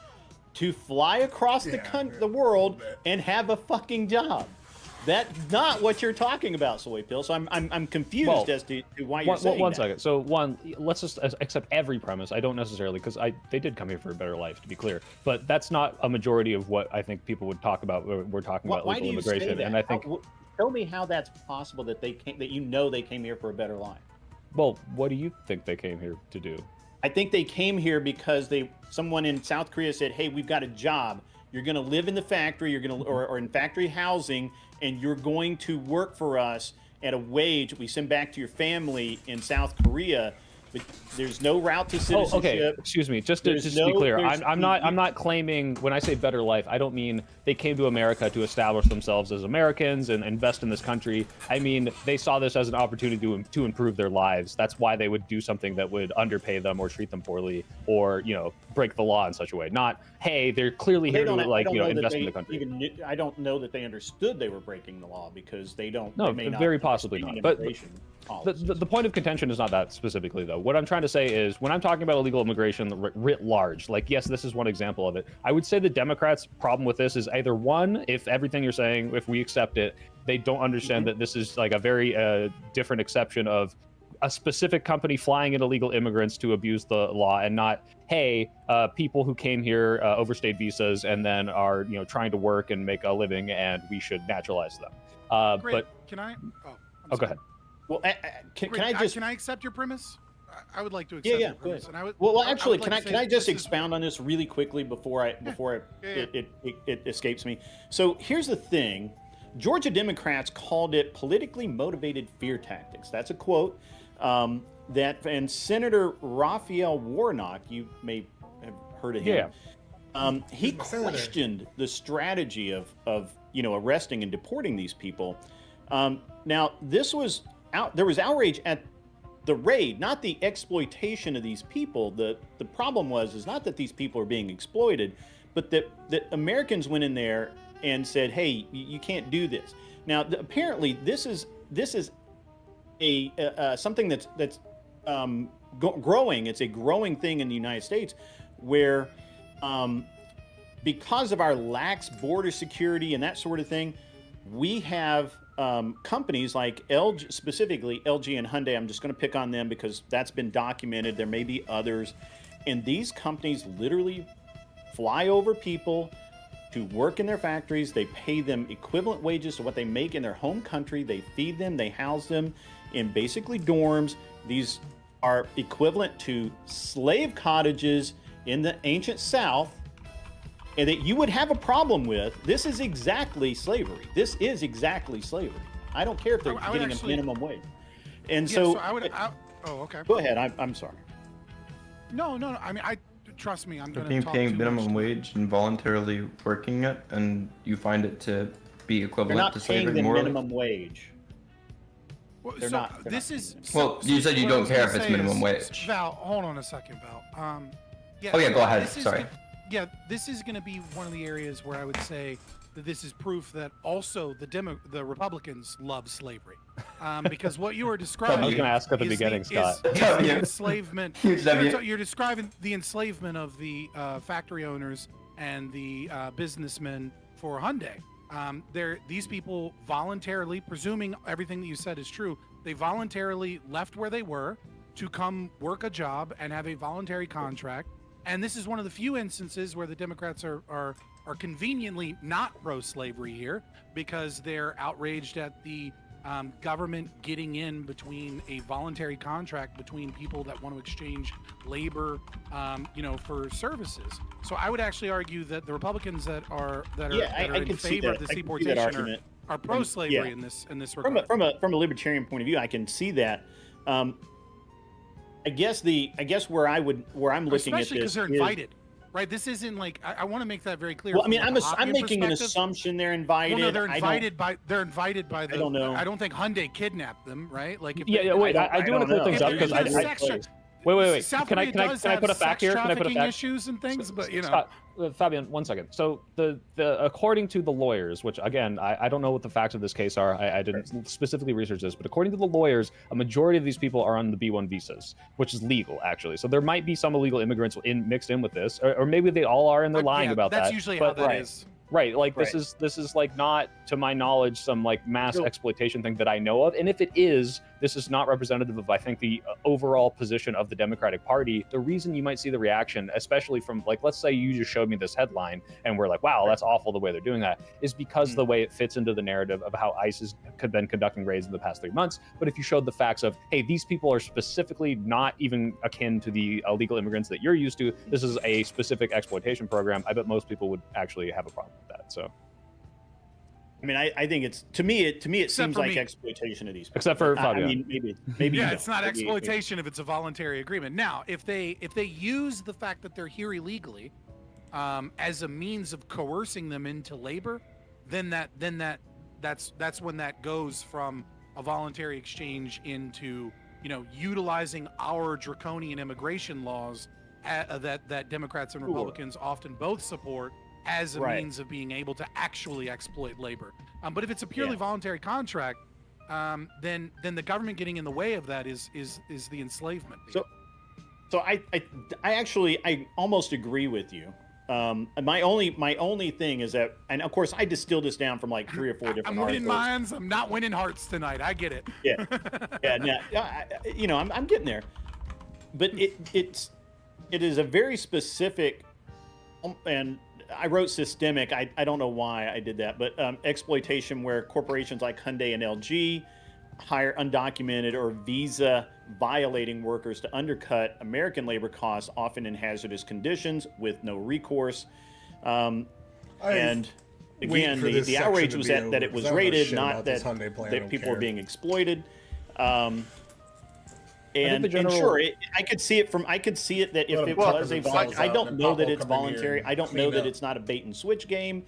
to fly across the world and have a fucking job. That's not what you're talking about, Soy Pill. So I'm confused as to why you're saying one that. second. So one, let's just accept every premise. I don't necessarily, because they did come here for a better life, to be clear. But that's not a majority of what I think people would talk about when we're talking about legal immigration. Say that? And I think, tell me how that's possible that they came, that they came here for a better life. Well, what do you think they came here to do? I think they came here because someone in South Korea said, "Hey, we've got a job. You're going to live in the factory. You're going to, or in factory housing, and you're going to work for us at a wage we send back to your family in South Korea. But there's no route to citizenship. Oh, okay. Excuse me. Just to be clear, I'm not claiming when I say better life, I don't mean they came to America to establish themselves as Americans and invest in this country. I mean they saw this as an opportunity to improve their lives. That's why they would do something that would underpay them or treat them poorly or break the law in such a way. Not hey, they're clearly here to invest in the country. I don't know that they understood they were breaking the law because they don't. No, they may very not possibly not. But the point of contention is not that specifically, though. What I'm trying to say is when I'm talking about illegal immigration writ large, like, yes, this is one example of it. I would say the Democrats' problem with this is either one, if everything you're saying, if we accept it, they don't understand that this is like a very different exception of a specific company flying in illegal immigrants to abuse the law and not, hey, people who came here overstayed visas and then are, trying to work and make a living and we should naturalize them. But can I? Oh, go ahead. Well, can I just? Can I accept your premise? I would like to accept your premise. And actually, can I just expound on this really quickly before it escapes me? So here's the thing: Georgia Democrats called it politically motivated fear tactics. That's a quote. And Senator Raphael Warnock, you may have heard of him. Yeah. He questioned the strategy of arresting and deporting these people. Now there was outrage at the raid, not the exploitation of these people. The problem is not that these people are being exploited, but that Americans went in there and said, "Hey, you can't do this." Now, apparently, this is a something that's growing. It's a growing thing in the United States, where because of our lax border security and that sort of thing, we have companies like LG, specifically LG and Hyundai. I'm just going to pick on them because that's been documented. There may be others. And these companies literally fly over people to work in their factories. They pay them equivalent wages to what they make in their home country. They feed them. They house them in basically dorms. These are equivalent to slave cottages in the ancient South, and that you would have a problem with. This is exactly slavery. This is exactly slavery. I don't care if they're getting a minimum wage. And so I would. Oh, okay. Go ahead. I'm sorry. No. I mean, trust me. I'm going to being talk paying too minimum much. wage and voluntarily working it, and you find it to be They're equivalent not to paying slavery them morally? minimum wage. Well, They're so not. They're this not is. Well, you said you what I don't was care gonna if it's say minimum is- wage. Val, hold on a second, Val. Yeah, Oh, yeah, go ahead. this is Sorry. this is going to be one of the areas where I would say that this is proof that also the Republicans love slavery, because what you were describing. I was going to ask at the beginning, Scott. Is the enslavement. Huge W. You're describing the enslavement of the factory owners and the businessmen for Hyundai. These people voluntarily, presuming everything that you said is true, they voluntarily left where they were to come work a job and have a voluntary contract. And this is one of the few instances where the Democrats are conveniently not pro-slavery here, because they're outraged at the government getting in between a voluntary contract between people that want to exchange labor, for services. So I would actually argue that the Republicans that are in favor of this deportation are pro-slavery in this regard. From a libertarian point of view, I can see that. I guess where I'm looking especially at this because they're invited, right? This isn't like I want to make that very clear. Well, I mean, from a I'm making an perspective. assumption they're invited. Well, no, they're invited by the. I don't know. I don't think Hyundai kidnapped them, right? Like, if Wait. I do want to clear things up because Wait. South Can I Korea does put a have fact sex here? Can I put a trafficking fact? issues and things, but Scott, Fabian, 1 second. So the according to the lawyers, which again I don't know what the facts of this case are. I didn't specifically research this, but according to the lawyers, a majority of these people are on the B1 visas, which is legal actually. So there might be some illegal immigrants mixed in with this, or maybe they all are and they're lying about that. That's usually how that is. Right, like Right. this is like not, to my knowledge, some like mass exploitation thing that I know of. And if it is, this is not representative of, I think, the overall position of the Democratic Party. The reason you might see the reaction, especially from, like, let's say you just showed me this headline and we're like, wow, that's awful the way they're doing that, is because the way it fits into the narrative of how ICE has been conducting raids in the past 3 months. But if you showed the facts of, hey, these people are specifically not even akin to the illegal immigrants that you're used to, this is a specific exploitation program, I bet most people would actually have a problem with that. So, I mean, I think it's, to me it Except seems for like me. exploitation of these people. Except for I Fabio. mean, maybe Yeah, you it's don't. not Maybe- exploitation if it's a voluntary agreement. Now, if they use the fact that they're here illegally as a means of coercing them into labor, then that's when that goes from a voluntary exchange into, you know, utilizing our draconian immigration laws that Democrats and Republicans often both support as a Right. means of being able to actually exploit labor. But if it's a purely Yeah. voluntary contract, then the government getting in the way of that is the enslavement. So I actually almost agree with you. And my only thing is that, and of course I distilled this down from like 3 or 4 different I'm winning articles. minds. I'm not winning hearts tonight. I get it. Yeah, you know, I'm getting there, but it is a very specific, and I wrote systemic. I don't know why I did that, but exploitation where corporations like Hyundai and LG hire undocumented or visa violating workers to undercut American labor costs, often in hazardous conditions with no recourse. And again, the outrage was that it was rated, not that people were being exploited. And sure, I could see it that if it was a voluntary, I don't know that it's voluntary. I don't know that it's not a bait and switch game.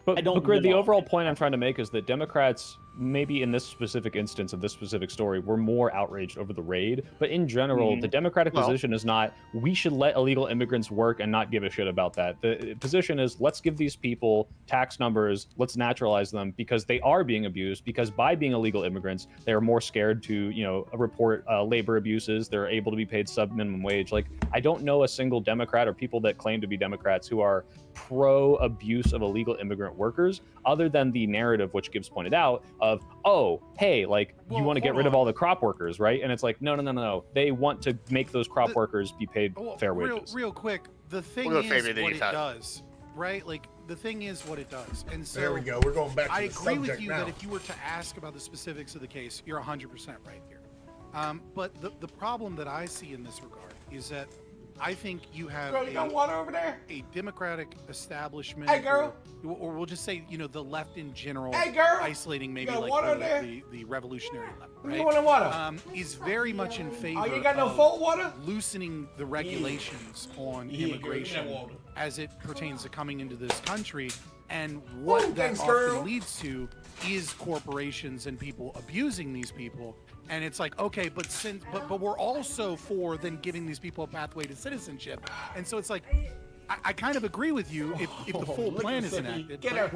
But, I don't Grid, the know. overall point I'm trying to make is that Democrats, maybe in this specific instance of this specific story, were more outraged over the raid. But in general, the Democratic position is not, we should let illegal immigrants work and not give a shit about that. The position is, let's give these people tax numbers, let's naturalize them, because they are being abused, because by being illegal immigrants, they are more scared to, you know, report labor abuses. They're able to be paid sub-minimum wage. Like, I don't know a single Democrat or people that claim to be Democrats who are pro-abuse of illegal immigrant workers, other than the narrative, which Gibbs pointed out, of, oh, hey, like, you want to get rid of all the crop workers, right? And it's like, no. They want to make those crop workers be paid fair wages. Real quick, the thing We'll is go favor the what it thought. does, right? Like, the thing is what it does. And so There we go. We're going back to I the agree with subject you now. that if you were to ask about the specifics of the case, you're 100% right here. But the problem that I see in this regard is that I think you have Girl, you got water over there? a Democratic establishment, Hey, girl. or we'll just say, you know, the left in general, Hey, girl. isolating maybe got like water in there? the revolutionary left, You right? want water? Is very much in favor Oh, you got no of full water? loosening the regulations on Yeah, girl, immigration you got water. as it pertains to coming into this country. And what Ooh, that thanks, often girl. leads to is corporations and people abusing these people. And it's like, okay, but we're also for then giving these people a pathway to citizenship. And so it's like, I kind of agree with you if the full look plan at is Sophie. enacted. Get But her.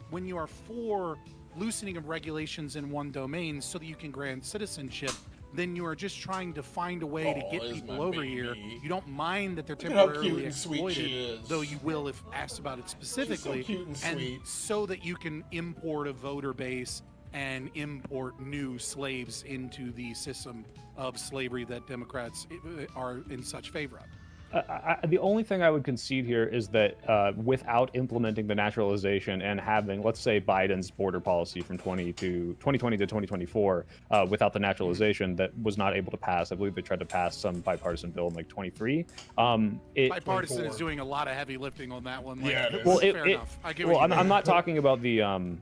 when you are for loosening of regulations in one domain so that you can grant citizenship, then you are just trying to find a way to get there's people my over baby. here. You don't mind that they're Look at how cute temporarily and sweet she exploited, is. though you will if asked about it specifically. cute and sweet. So that you can import a voter base and import new slaves into the system of slavery that Democrats are in such favor of. The only thing I would concede here is that without implementing the naturalization and having, let's say, Biden's border policy from 2020 to 2024, without the naturalization, that was not able to pass. I believe they tried to pass some bipartisan bill in like 23. Bipartisan is doing a lot of heavy lifting on that one. Like, fair enough. I get what well, you mean. I'm not talking about the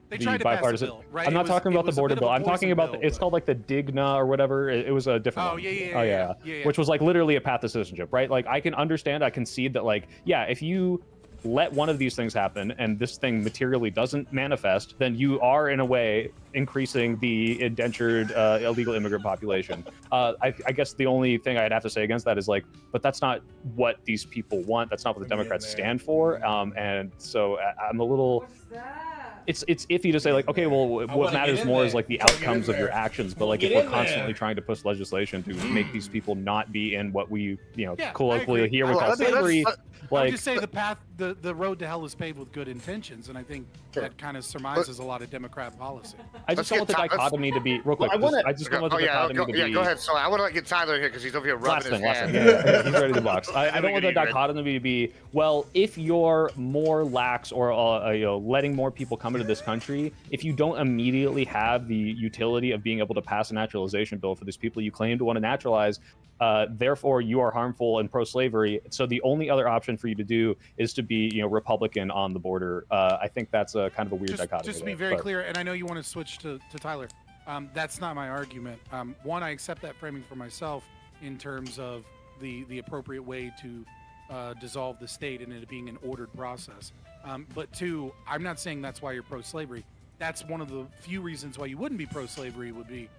They the tried to pass a bipartisan. bill, right? I'm It not was- talking it about the was a border bit of bill. a I'm talking poison about bill, it's called like the Digna or whatever. It was a different Oh, one. yeah. Which was like literally a path to citizenship, right? Like I can understand, I concede that like, yeah, if you let one of these things happen and this thing materially doesn't manifest, then you are in a way increasing the indentured illegal immigrant population. I guess the only thing I'd have to say against that is like, but that's not what these people want. That's not what the Democrats stand for. And so I'm a little. It's iffy to say like, okay, well, what matters more is like the outcomes of your actions. But like, if we're constantly trying to push legislation to make these people not be in what we, colloquially here we call slavery, I'll just say the path the road to hell is paved with good intentions, and I think that kind of surmises a lot lot of Democrat policy. I just don't want the dichotomy to be real quick. I just don't want the dichotomy to be. Yeah, go ahead. So I want to get Tyler here because he's over here rubbing his hands. Yeah, he's ready to box. I don't want the dichotomy to be, well, if you're more lax or letting more people come into this country, if you don't immediately have the utility of being able to pass a naturalization bill for these people you claim to want to naturalize, therefore you are harmful and pro-slavery. So the only other option for you to do is to be, Republican on the border. I think that's a kind of a weird dichotomy. Just to be very clear, and I know you want to switch to Tyler. That's not my argument. One, I accept that framing for myself in terms of the appropriate way to dissolve the state and it being an ordered process. But two, I'm not saying that's why you're pro-slavery. That's one of the few reasons why you wouldn't be pro-slavery would be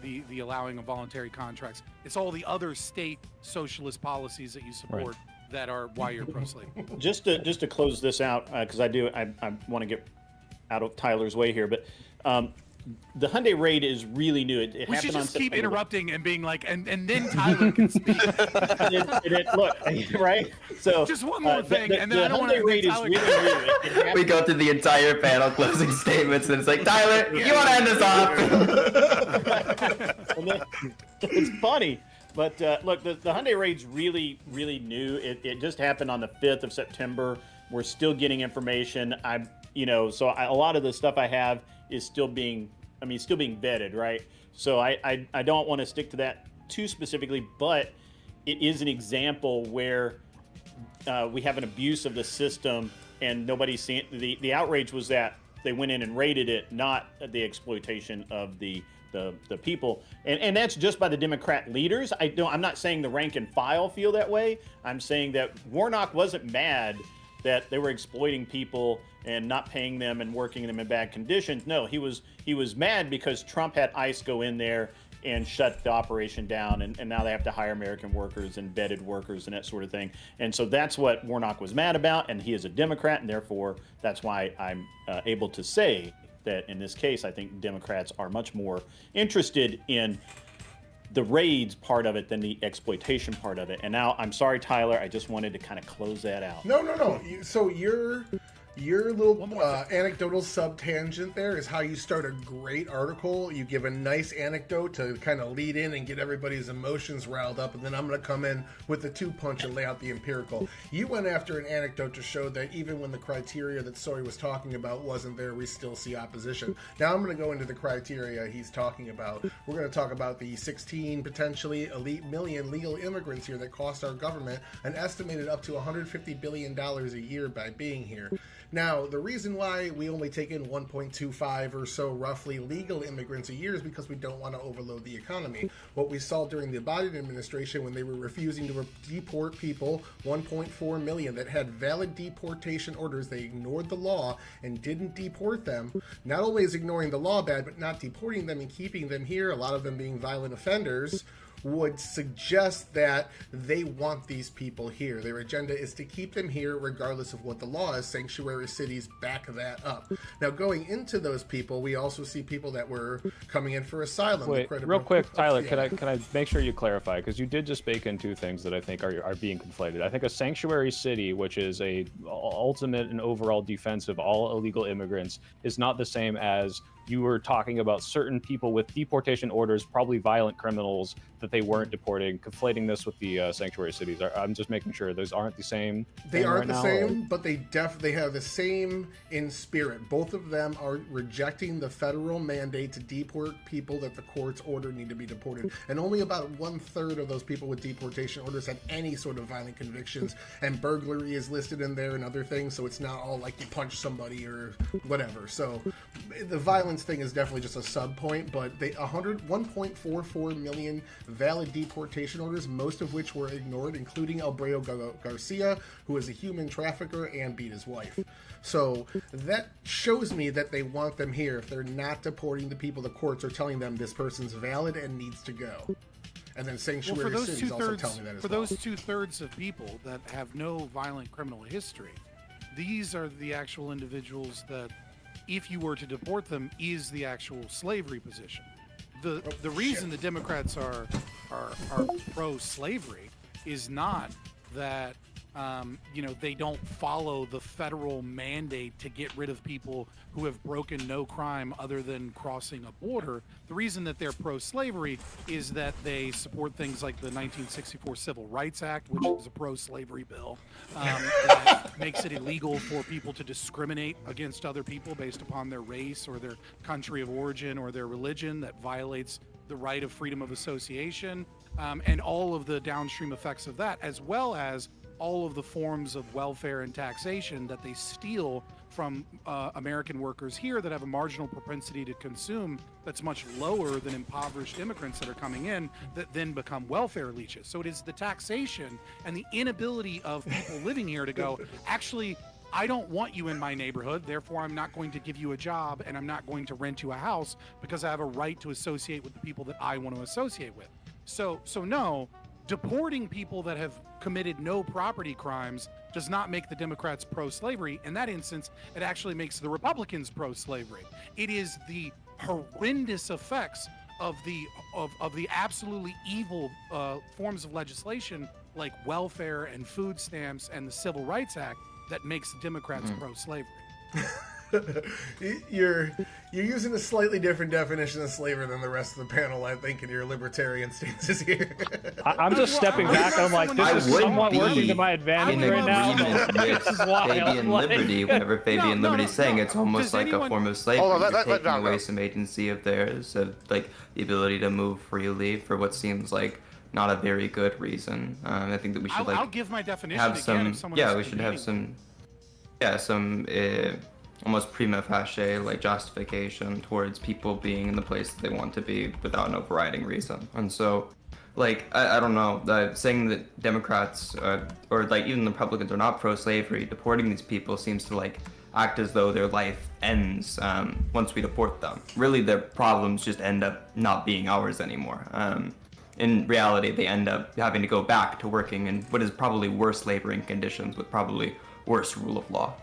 the allowing of voluntary contracts. It's all the other state socialist policies that you support that are why you're pro-slavery. Just to close this out, because I want to get out of Tyler's way here, but the Hyundai raid is really new. It we happened should on just keep September. interrupting and being like, and then Tyler can speak. Look, right? So just one more thing, and then the I don't want Hyundai to. raid is really new. We go through the entire panel closing statements, and it's like, Tyler, you want to end this off? And then, it's funny, but look, the Hyundai raid's really, really new. It just happened on the 5th of September. We're still getting information. So a lot of the stuff I have is still being vetted, right? So I don't want to stick to that too specifically, but it is an example where we have an abuse of the system and nobody's seen the outrage was that they went in and raided it, not the exploitation of the people, and that's just by the Democrat leaders. I'm not saying the rank and file feel that way. I'm saying that Warnock wasn't mad that they were exploiting people and not paying them and working them in bad conditions. No, he was mad because Trump had ICE go in there and shut the operation down, and now they have to hire American workers and vetted workers and that sort of thing. And so that's what Warnock was mad about, and he is a Democrat, and therefore that's why I'm able to say that in this case, I think Democrats are much more interested in the raids part of it than the exploitation part of it. And now, I'm sorry, Tyler, I just wanted to kind of close that out. No. So your little anecdotal sub-tangent there is how you start a great article. You give a nice anecdote to kind of lead in and get everybody's emotions riled up, and then I'm going to come in with the two-punch and lay out the empirical. You went after an anecdote to show that even when the criteria that Sori was talking about wasn't there, we still see opposition. Now I'm going to go into the criteria he's talking about. We're going to talk about the 16 potentially elite million legal immigrants here that cost our government an estimated up to $150 billion a year by being here. Now, the reason why we only take in 1.25 or so roughly legal immigrants a year is because we don't want to overload the economy. What we saw during the Biden administration when they were refusing to deport people, 1.4 million that had valid deportation orders, they ignored the law and didn't deport them. Not only is ignoring the law bad, but not deporting them and keeping them here, a lot of them being violent offenders, would suggest that they want these people here. Their agenda is to keep them here regardless of what the law is. Sanctuary cities back that up. Now, going into those people, we also see people that were coming in for asylum. Wait, real quick, Tyler, can I make sure you clarify? Because you did just bake in two things that I think are being conflated. I think a sanctuary city, which is a ultimate and overall defense of all illegal immigrants, is not the same as you were talking about certain people with deportation orders, probably violent criminals that they weren't deporting, conflating this with the sanctuary cities. I'm just making sure those aren't the same. They aren't the same, but they have the same in spirit. Both of them are rejecting the federal mandate to deport people that the courts order need to be deported. And only about 1/3 of those people with deportation orders had any sort of violent convictions, and burglary is listed in there and other things, so it's not all like you punch somebody or whatever. So the violence thing is definitely just a sub point, but 1.44 million valid deportation orders, most of which were ignored, including Albreo Garcia, who is a human trafficker and beat his wife. So that shows me that they want them here. If they're not deporting the people, the courts are telling them this person's valid and needs to go. And then sanctuary cities also tell me that as well. For those 2/3 of people that have no violent criminal history, these are the actual individuals that, if you were to deport them, is the actual slavery position. The reason the Democrats are pro-slavery is not that they don't follow the federal mandate to get rid of people who have broken no crime other than crossing a border. The reason that they're pro-slavery is that they support things like the 1964 Civil Rights Act, which is a pro-slavery bill that makes it illegal for people to discriminate against other people based upon their race or their country of origin or their religion. That violates the right of freedom of association, and all of the downstream effects of that, as well as all of the forms of welfare and taxation that they steal from American workers here that have a marginal propensity to consume that's much lower than impoverished immigrants that are coming in that then become welfare leeches. So it is the taxation and the inability of people living here to go, actually, I don't want you in my neighborhood, therefore I'm not going to give you a job and I'm not going to rent you a house because I have a right to associate with the people that I want to associate with. So no, deporting people that have committed no property crimes does not make the Democrats pro-slavery. In that instance, it actually makes the Republicans pro-slavery. It is the horrendous effects of the absolutely evil forms of legislation like welfare and food stamps and the Civil Rights Act that makes Democrats pro-slavery. You're using a slightly different definition of slavery than the rest of the panel, I think, in your libertarian stances here. I'm just stepping back. I'm like, this is somewhat working to my advantage right now. With Fabian Liberty, whenever Fabian Liberty is saying it's almost like a form of slavery. You're taking away some agency of theirs, of like the ability to move freely for what seems like not a very good reason. I think that we should I'll give my definition have again some. if Yeah, we should have some. Yeah, some. Almost prima facie like justification towards people being in the place that they want to be without an overriding reason. And so like I don't know, saying that Democrats or like even the Republicans are not pro-slavery, deporting these people seems to like act as though their life ends once we deport them. Really their problems just end up not being ours anymore. In reality, they end up having to go back to working in what is probably worse laboring conditions with probably worse rule of law.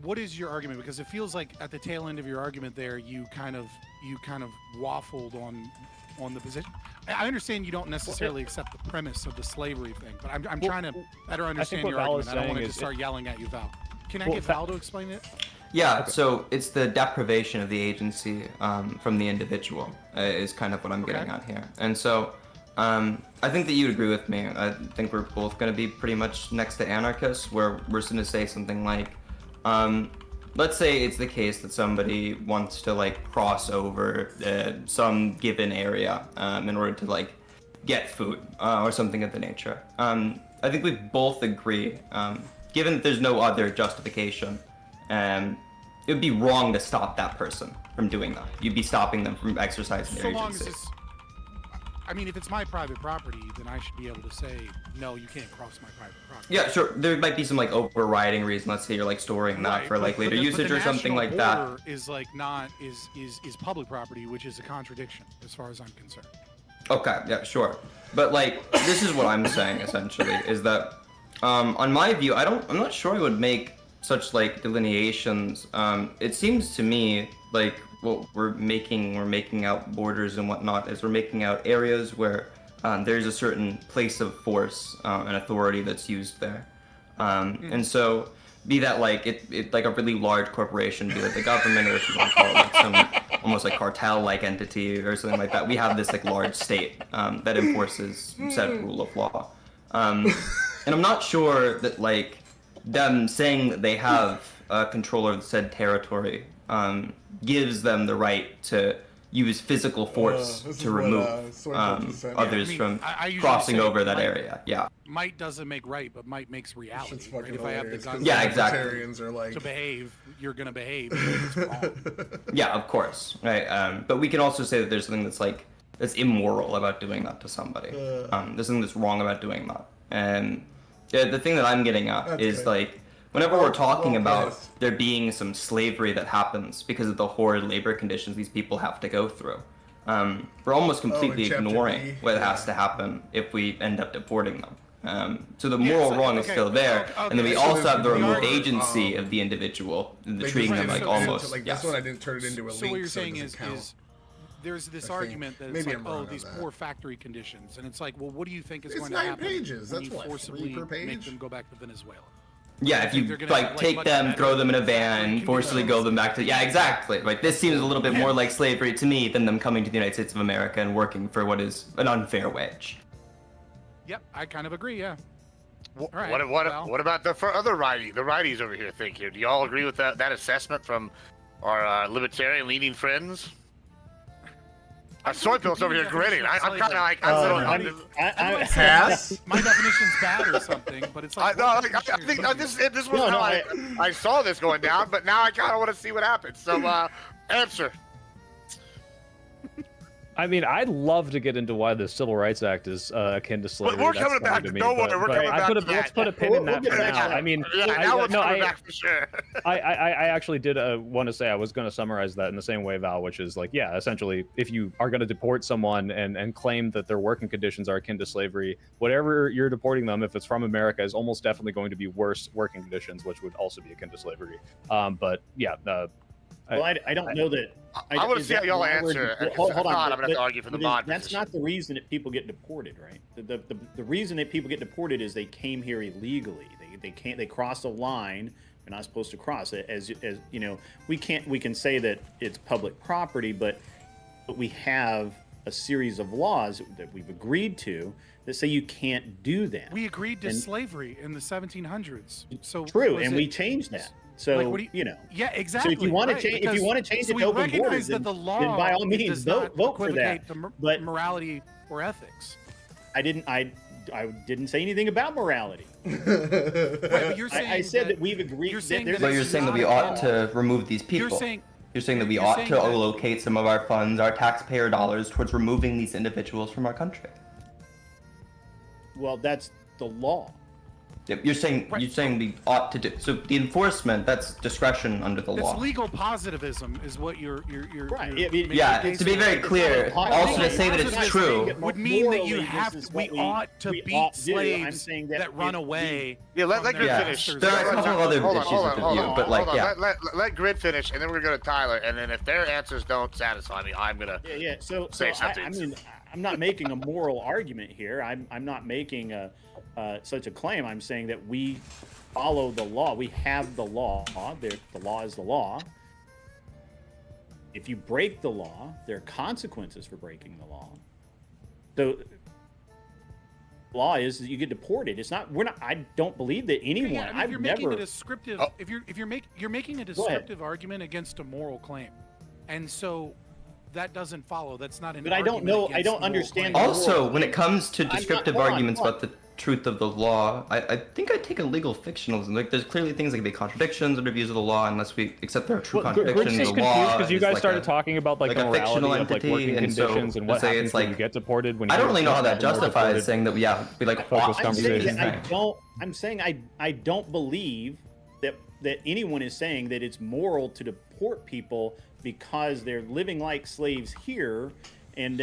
What is your argument? Because it feels like at the tail end of your argument there, you kind of waffled on the position. I understand you don't necessarily accept the premise of the slavery thing, but I'm trying to better understand your argument. I don't want to just start yelling at you, Val. Can I get Val to explain it? Yeah, so it's the deprivation of the agency from the individual is kind of what I'm getting at here. And so I think that you'd agree with me. I think we're both going to be pretty much next to anarchists, where we're going to say something like, let's say it's the case that somebody wants to like cross over some given area in order to like get food or something of the nature. I think we both agree, given that there's no other justification, it would be wrong to stop that person from doing that. You'd be stopping them from exercising their agency. I mean, if it's my private property, then I should be able to say, no, you can't cross my private property. Yeah, sure. There might be some like overriding reason. Let's say you're like storing that for like later usage or something like that. Is like not is public property, which is a contradiction as far as I'm concerned. Okay, yeah, sure. But like this is what I'm saying essentially is that on my view, I'm not sure I would make such like delineations. It seems to me like what we're making out borders and whatnot is we're making out areas where there's a certain place of force and authority that's used there. And so be that like it like a really large corporation, be like the government, or if you want to call it like some almost like cartel-like entity or something like that. We have this like large state that enforces said rule of law. And I'm not sure that like them saying that they have control over said territory gives them the right to use physical force to remove others from crossing over that area. Yeah. Might doesn't make right, but might makes reality. Right? If I have the guns, yeah, exactly. Are like... to behave, you're gonna behave. It's wrong. Yeah, of course, right? But we can also say that there's something that's immoral about doing that to somebody. There's something that's wrong about doing that, and the thing that I'm getting at is like. Whenever we're talking about there being some slavery that happens because of the horrid labor conditions these people have to go through, we're almost completely ignoring what has to happen if we end up deporting them. So the moral wrong is still there, and then we also have the remote agency of the individual, treating them like almost. Like this one, I didn't turn it into a link. So what you're saying is there's this I think. argument that it's Maybe like, I'm wrong oh, on these that. poor factory conditions, and it's like, well, what do you think is It's going to 9 happen pages. when That's you what, 3 forcibly per make page? them go back to Venezuela? Yeah, I if think you they're gonna have, take much them, better throw them in a van, factory forcibly go them back to yeah, exactly. Like this seems a little bit more like slavery to me than them coming to the United States of America and working for what is an unfair wage. Yep, I kind of agree. Yeah. What, All right, what about the righties over here think here? Do y'all agree with that assessment from our libertarian leaning friends? Soypil's over here grinning. I'm kind of like, Pass? My definition's bad or something, but it's like. I think this was how I saw this going down, but now I kind of want to see what happens. So, answer. I mean, I'd love to get into why the Civil Rights Act is akin to slavery. We're That's coming funny back. to me, Don't worry, we're coming back to that. Let's put a pin in that for now. I mean, now we're coming back for sure. I actually did want to say I was going to summarize that in the same way, Val, which is like, yeah, essentially, if you are going to deport someone and claim that their working conditions are akin to slavery, whatever you're deporting them, if it's from America, is almost definitely going to be worse working conditions, which would also be akin to slavery. But yeah. Well, I don't know that. I want to see how y'all answer. Hold on. I'm going to have to argue for the mod. That's not the reason that people get deported, right? The reason that people get deported is they came here illegally. They crossed a line they're not supposed to cross. As you know, we can say that it's public property, but we have a series of laws that we've agreed to that say you can't do that. We agreed to slavery in the 1700s. So true, and we changed that. So like, what do you know, yeah, exactly. So if you want right, to change, if you want to change it to open borders, then, that the law then by all means vote for that. But morality or ethics. I didn't say anything about morality. Right, but you're saying I said that we've agreed. You're saying that we ought to remove these people. You're saying that we ought to allocate some of our funds, our taxpayer dollars, towards removing these individuals from our country. Well, that's the law. You're saying we ought to do so. The enforcement, that's discretion under the law. It's legal positivism, is what you're right. Yeah, to be very clear, also to say that it's true would mean that you have to. We ought to beat slaves that run away. Yeah, let Grid finish. There are a couple of other issues with the view, but like, yeah. Let Grid finish, and then we're going to Tyler, and then if their answers don't satisfy me, I'm gonna So say something. I mean, I'm not making a moral argument here. I'm not making such a claim. I'm saying that we follow the law. We have the law. The law is the law. If you break the law, there are consequences for breaking the law. So, law is that you get deported. It's not. We're not. I don't believe that anyone. Yeah, I mean, I've you're never. Making a descriptive. If you're making a descriptive argument against a moral claim, and so. That doesn't follow. That's not an. But I don't know. I don't understand. Also, when it comes to descriptive arguments about the truth of the law, I think I take a legal fictionalism. Like, there's clearly things that can be contradictions or views of the law, unless we accept there are true contradictions. Grid's The law because you guys started talking about like the fictional morality of like working conditions and what say happens it's when like you get deported. When I don't really know how that justifies saying that we like focus conversations. I'm saying I don't believe that anyone is saying that it's moral to deport people because they're living like slaves here and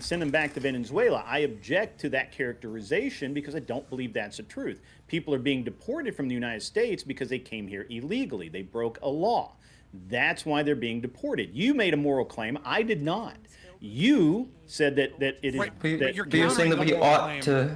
send them back to Venezuela. I object to that characterization because I don't believe that's the truth. People are being deported from the United States because they came here illegally. They broke a law. That's why they're being deported. You made a moral claim. I did not. You said that it is. But you're saying that we ought to.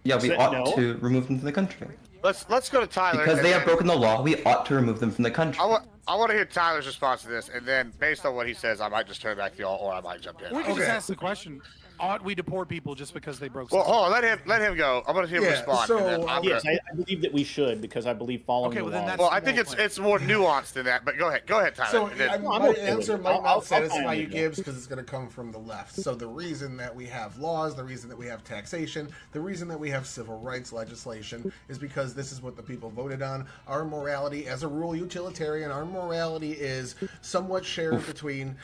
Yeah, we ought to remove them from the country. Let's go to Tyler. Because they have broken the law, we ought to remove them from the country. I want to hear Tyler's response to this, and then based on what he says, I might just turn back to y'all, or I might jump in. We can just ask the question: ought we deport people just because they broke? Well, hold on, let him go. I'm going to hear him respond. So, yes, I believe that we should because I believe following the law. Well, I think it's more nuanced than that. But go ahead, Tyler. So my answer might not satisfy you, Gibbs, because it's going to come from the left. So the reason that we have laws, the reason that we have taxation, the reason that we have civil rights legislation is because this is what the people voted on. Our morality, as a rural utilitarian, our morality is somewhat shared between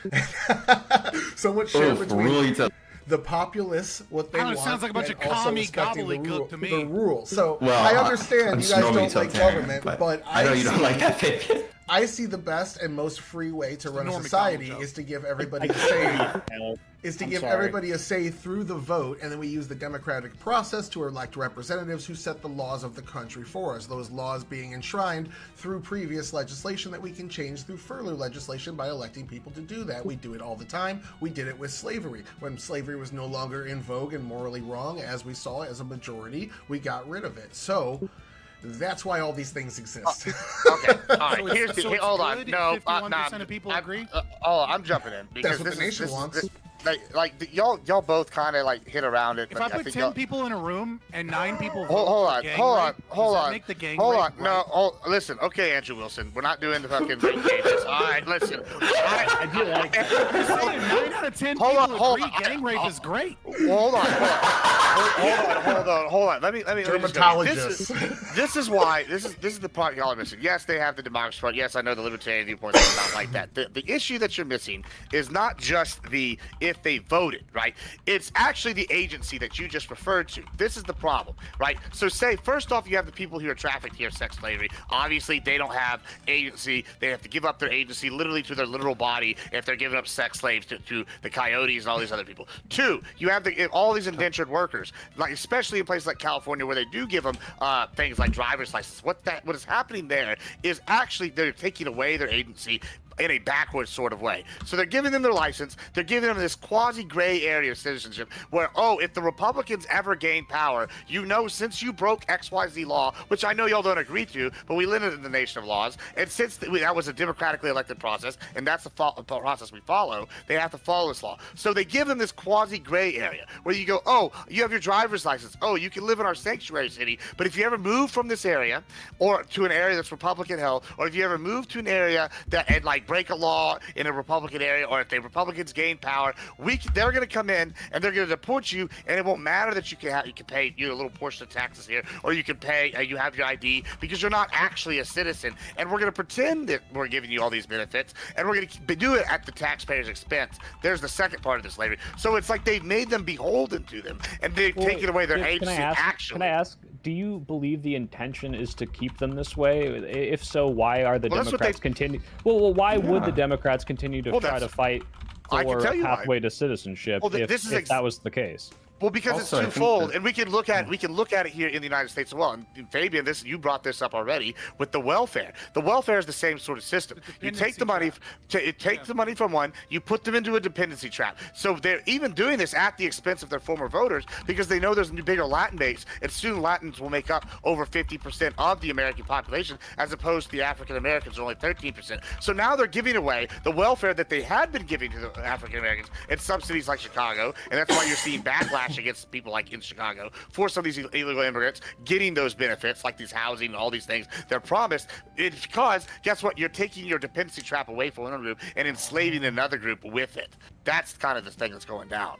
the populace, what they want, sounds like a bunch of also commie respecting gobbledygook to me. the rules. So I understand you guys don't like government, but I know you don't like that, Fabian. I see the best and most free way to run a Norm society Macdonald is to give everybody a say. Is to I'm give sorry. everybody a say through the vote, and then we use the democratic process to elect representatives who set the laws of the country for us. Those laws being enshrined through previous legislation that we can change through further legislation by electing people to do that. We do it all the time. We did it with slavery. When slavery was no longer in vogue and morally wrong, as we saw as a majority, we got rid of it. So that's why all these things exist. Okay, all right. So Here's it's the hold on. good if No, 51% of people agree? I'm jumping in because what the nation wants. Y'all both kind of like hit around it. If but I put think 10 y'all- people in a room and 9 people vote Hold for on, gang hold on, rape, hold does that on. make the gang Hold rape on. No, right? listen. Okay, Andrew Wilson, we're not doing the fucking rape cages. All right, listen. I do like that. I'm saying 9 out of 10 Hold people on, agree gang rape is great. Hold on. Hold on. Let me just go. Dermatologist. This is why this is the part y'all are missing. Yes, they have the democracy part. Yes, I know the libertarian viewpoint is not like that. The issue that you're missing is not just the if they voted, right? It's actually the agency that you just referred to. This is the problem, right? So say first off, you have the people who are trafficked here, sex slavery. Obviously, they don't have agency. They have to give up their agency literally to their literal body if they're giving up sex slaves to the coyotes and all these other people. Two, you have all these indentured workers, like especially in places like California where they do give them things like driver's license. What is happening there is actually they're taking away their agency in a backwards sort of way. So they're giving them their license. They're giving them this quasi-gray area of citizenship where, if the Republicans ever gain power, since you broke XYZ law, which I know y'all don't agree to, but we live in the nation of laws, and since that was a democratically elected process, and that's the process we follow, they have to follow this law. So they give them this quasi-gray area where you go, you have your driver's license. You can live in our sanctuary city, but if you ever move from this area or to an area that's Republican held, or if you ever move to an area that break a law in a Republican area, or if the Republicans gain power, they're going to come in and they're going to deport you, and it won't matter that you can pay a little portion of taxes here, or you can pay you have your ID because you're not actually a citizen, and we're going to pretend that we're giving you all these benefits, and we're going to do it at the taxpayer's expense. There's the second part of the slavery. So it's like they've made them beholden to them, and they've taken away their agency. Can I ask? Do you believe the intention is to keep them this way? If so, why are the Democrats continue? Well, why would the Democrats continue to try to fight for a pathway to citizenship if that was the case? Well, because Also, it's twofold, and we can look at it here in the United States as well. And Fabian, you brought this up already with the welfare. The welfare is the same sort of system. You take the money, the money from one, you put them into a dependency trap. So they're even doing this at the expense of their former voters because they know there's a bigger Latin base, and soon Latins will make up over 50% of the American population, as opposed to the African Americans, only 13%. So now they're giving away the welfare that they had been giving to the African Americans in some cities like Chicago, and that's why you're seeing backlash against people like in Chicago for some of these illegal immigrants getting those benefits like these housing and all these things they're promised. It's because guess what, you're taking your dependency trap away from one group and enslaving another group with it. That's kind of the thing that's going down.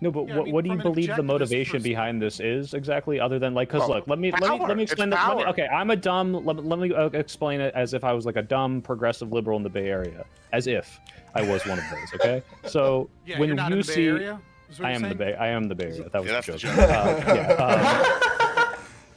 No, but what do you believe the motivation behind this is exactly, other than because look, let me explain that. Okay, I'm a dumb. Let me explain it as if I was like a dumb progressive liberal in the Bay Area, as if I was one of those. Okay, so when you're not you in the Bay see, Area? I am the Bay Area. That was a joke.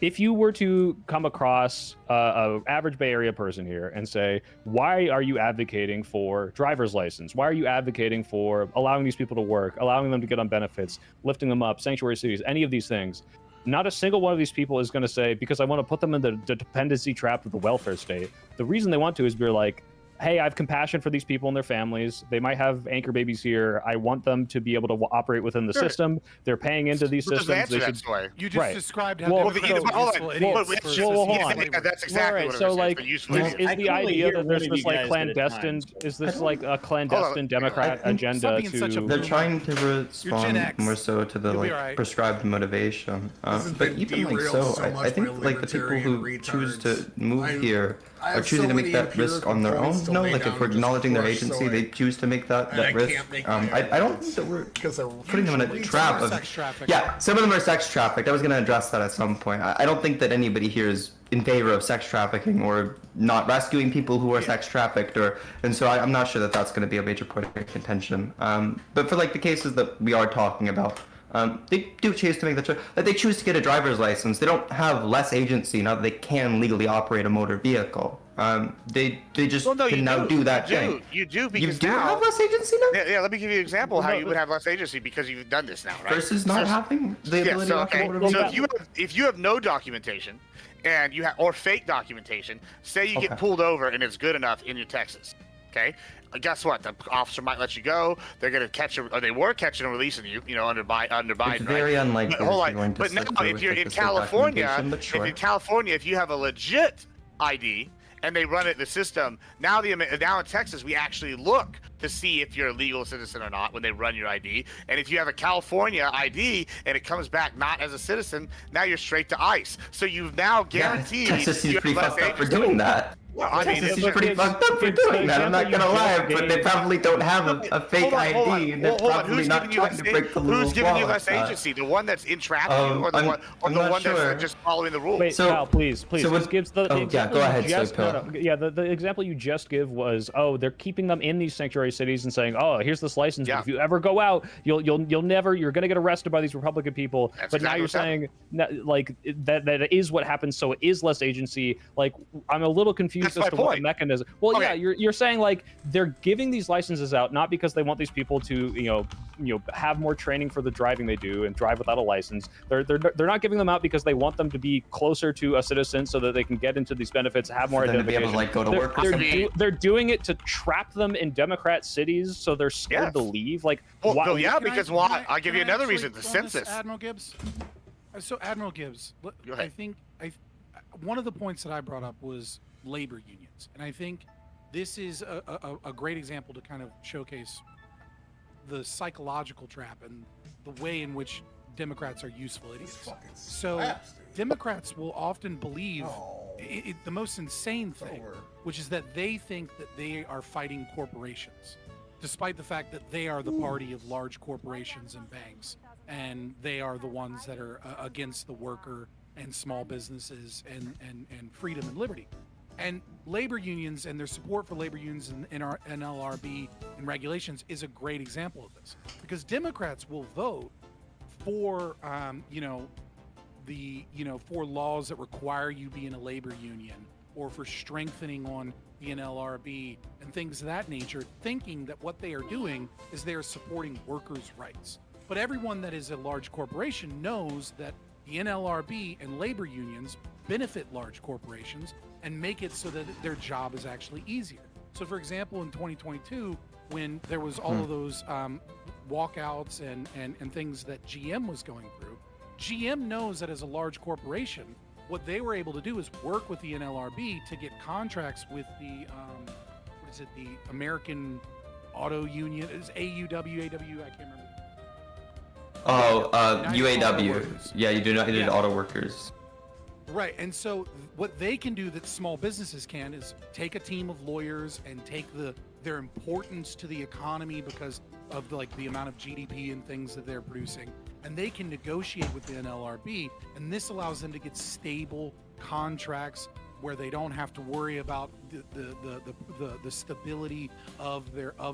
If you were to come across a average Bay Area person here and say, why are you advocating for driver's license? Why are you advocating for allowing these people to work, allowing them to get on benefits, lifting them up, sanctuary cities, any of these things? Not a single one of these people is going to say, because I want to put them in the dependency trap of the welfare state. The reason they want to is be like, hey, I have compassion for these people and their families. They might have anchor babies here. I want them to be able to operate within the system. They're paying into these systems. They should... You just described how that's exactly what so like is the idea that there's this like clandestine a clandestine Democrat agenda to they're trying to respond more so to the prescribed motivation. But even like so, I think like the people who choose to move here are choosing to make that risk on their own. No, like if we're acknowledging their agency, they choose to make that risk. I don't think that we're putting them in a trap of some of them are sex trafficked. I was going to address that at some point. I don't think that anybody here is in favor of sex trafficking or not rescuing people who are sex trafficked, and so I'm not sure that that's going to be a major point of contention. But for like the cases that we are talking about, they do choose to make the choice. Like they choose to get a driver's license. They don't have less agency now that they can legally operate a motor vehicle. They just Well, no, can you now do that thing. You do You because do now. have less agency now. Yeah, let me give you an example how No, you would have less agency because you've done this now, right? Versus not having the Yeah, ability so, to okay. upload So it. if you have no documentation, and you have or fake documentation, say you Okay. get pulled over and it's good enough in your Texas, okay? Guess what? The officer might let you go. They're gonna catch or they were catching and releasing you, under Biden, It's very right? unlikely But hold that on. you're going to But slip now, through if with, you're like, in the state California, documentation, but if sure. in California, if you have a legit ID and they run it in the system, now in Texas we actually look to see if you're a legal citizen or not when they run your ID. And if you have a California ID and it comes back not as a citizen, now you're straight to ICE. So you've now guaranteed. Texas is you have pretty less fucked up for agency. doing that. Well, I mean, Texas it's is pretty fucked up for doing that. I'm not gonna lie, but they probably don't have a fake ID, and they're probably Who's not giving you trying less, to break the rules. who's giving you less agency? The one that's entrapping you, or the I'm one not sure. that's just following the rules? Wait, So- Kyle, please. so This what- gives the oh, yeah, example go you ahead, just- Soy no, no, yeah, the example you just give was, oh, they're keeping them in these sanctuary cities and saying, oh, here's this license. Yeah. But if you ever go out, you're gonna get arrested by these Republican people. That's but now exactly you're what's happening. saying like that is what happens. So it is less agency. Like I'm a little confused That's as my to what the point. mechanism. Well, Okay. yeah, you're saying like they're giving these licenses out not because they want these people to have more training for the driving they do and drive without a license. They're not giving them out because they want them to be closer to a citizen so that they can get into these benefits, have more For them to be able identification. to, like, go to work or something. They're doing it to trap them in Democrat cities so they're scared to Yes. leave. Like, Well, why, no, yeah, Can because can why? I'll give you can I another actually reason. The go on this, census. Admiral Gibbs. So Admiral Gibbs, Go I ahead. think one of the points that I brought up was labor unions, and I think this is a great example to kind of showcase the psychological trap and the way in which Democrats are useful idiots. fucking So slaps, dude. Democrats will often believe Oh. the most insane thing, Over. which is that they think that they are fighting corporations, despite the fact that they are the party of large corporations and banks, and they are the ones that are against the worker and small businesses and freedom and liberty. And labor unions and their support for labor unions and our NLRB and regulations is a great example of this, because Democrats will vote for for laws that require you be in a labor union, or for strengthening on the NLRB and things of that nature, thinking that what they are doing is they are supporting workers' rights. But everyone that is a large corporation knows that the NLRB and labor unions benefit large corporations and make it so that their job is actually easier. So, for example, in 2022, when there was all of those walkouts and things that GM was going through, GM knows that as a large corporation, what they were able to do is work with the NLRB to get contracts with the the American Auto Union. Is AUW, I can't remember. Oh, United Auto UAW. Workers. Yeah, you do not need Yeah. auto workers. Right, and so what they can do that small businesses can is take a team of lawyers and take their importance to the economy because of the amount of GDP and things that they're producing, and they can negotiate with the NLRB, and this allows them to get stable contracts where they don't have to worry about the stability of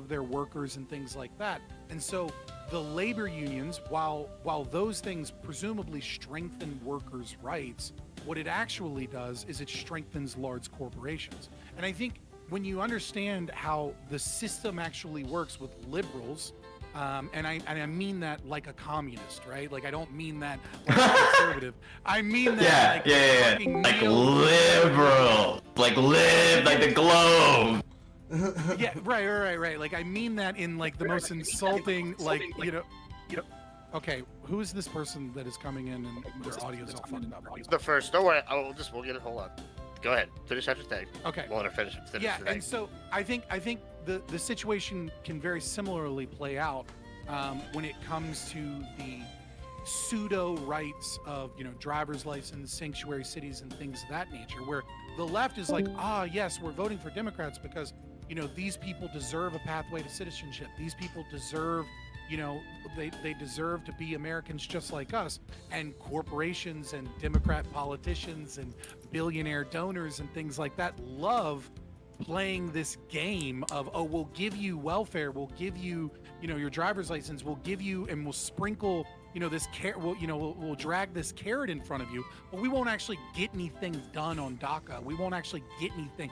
their workers and things like that. And so the labor unions, while those things presumably strengthen workers' rights, what it actually does is it strengthens large corporations. And I think when you understand how the system actually works with liberals, and I mean that like a communist, right? Like I don't mean that like a conservative. I mean that fucking Like neo- liberal, like the globe. Yeah, right. Like I mean that in like the most insulting, like you know. Okay, who is this person that is coming in and their audio's all fucked up? The first. Don't worry. We'll get it. Hold on. Go ahead. Finish after thing. Okay. We'll let her finish Yeah, the thing. and so I think the situation can very similarly play out when it comes to the pseudo rights of driver's license, sanctuary cities, and things of that nature, where the left is like, yes, we're voting for Democrats because these people deserve a pathway to citizenship. These people deserve they deserve to be Americans just like us. And corporations and Democrat politicians and billionaire donors and things like that love playing this game of, we'll give you welfare, we'll give you your driver's license, we'll give you and we'll sprinkle this we'll drag this carrot in front of you, but we won't actually get anything done on DACA. We won't actually get anything.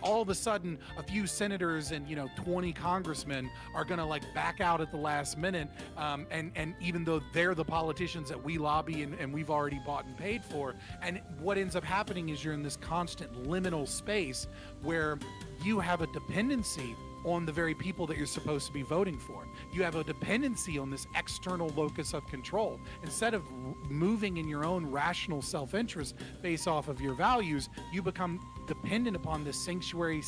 All of a sudden, a few senators and 20 congressmen are gonna like back out at the last minute, and even though they're the politicians that we lobby and we've already bought and paid for, and what ends up happening is you're in this constant liminal space where you have a dependency on the very people that you're supposed to be voting for. You have a dependency on this external locus of control. Instead of moving in your own rational self-interest based off of your values, you become dependent upon this sanctuary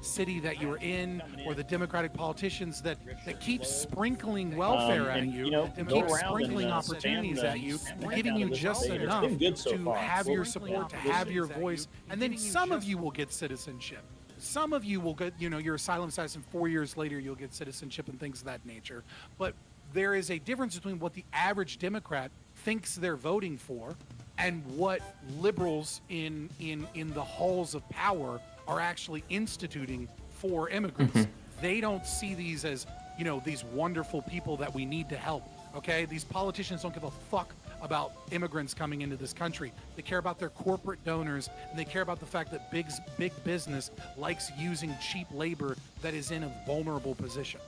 city that you're in, or the Democratic politicians that keep sprinkling welfare at you, and keep sprinkling opportunities at you, giving you just enough to have your support, to have your voice, and then some of you will get citizenship. Some of you will get, your asylum status, and 4 years later you'll get citizenship and things of that nature. But there is a difference between what the average Democrat thinks they're voting for and what liberals in the halls of power are actually instituting for immigrants. They don't see these as, these wonderful people that we need to help. Okay? These politicians don't give a fuck about immigrants coming into this country. They care about their corporate donors, and they care about the fact that big business likes using cheap labor that is in a vulnerable position.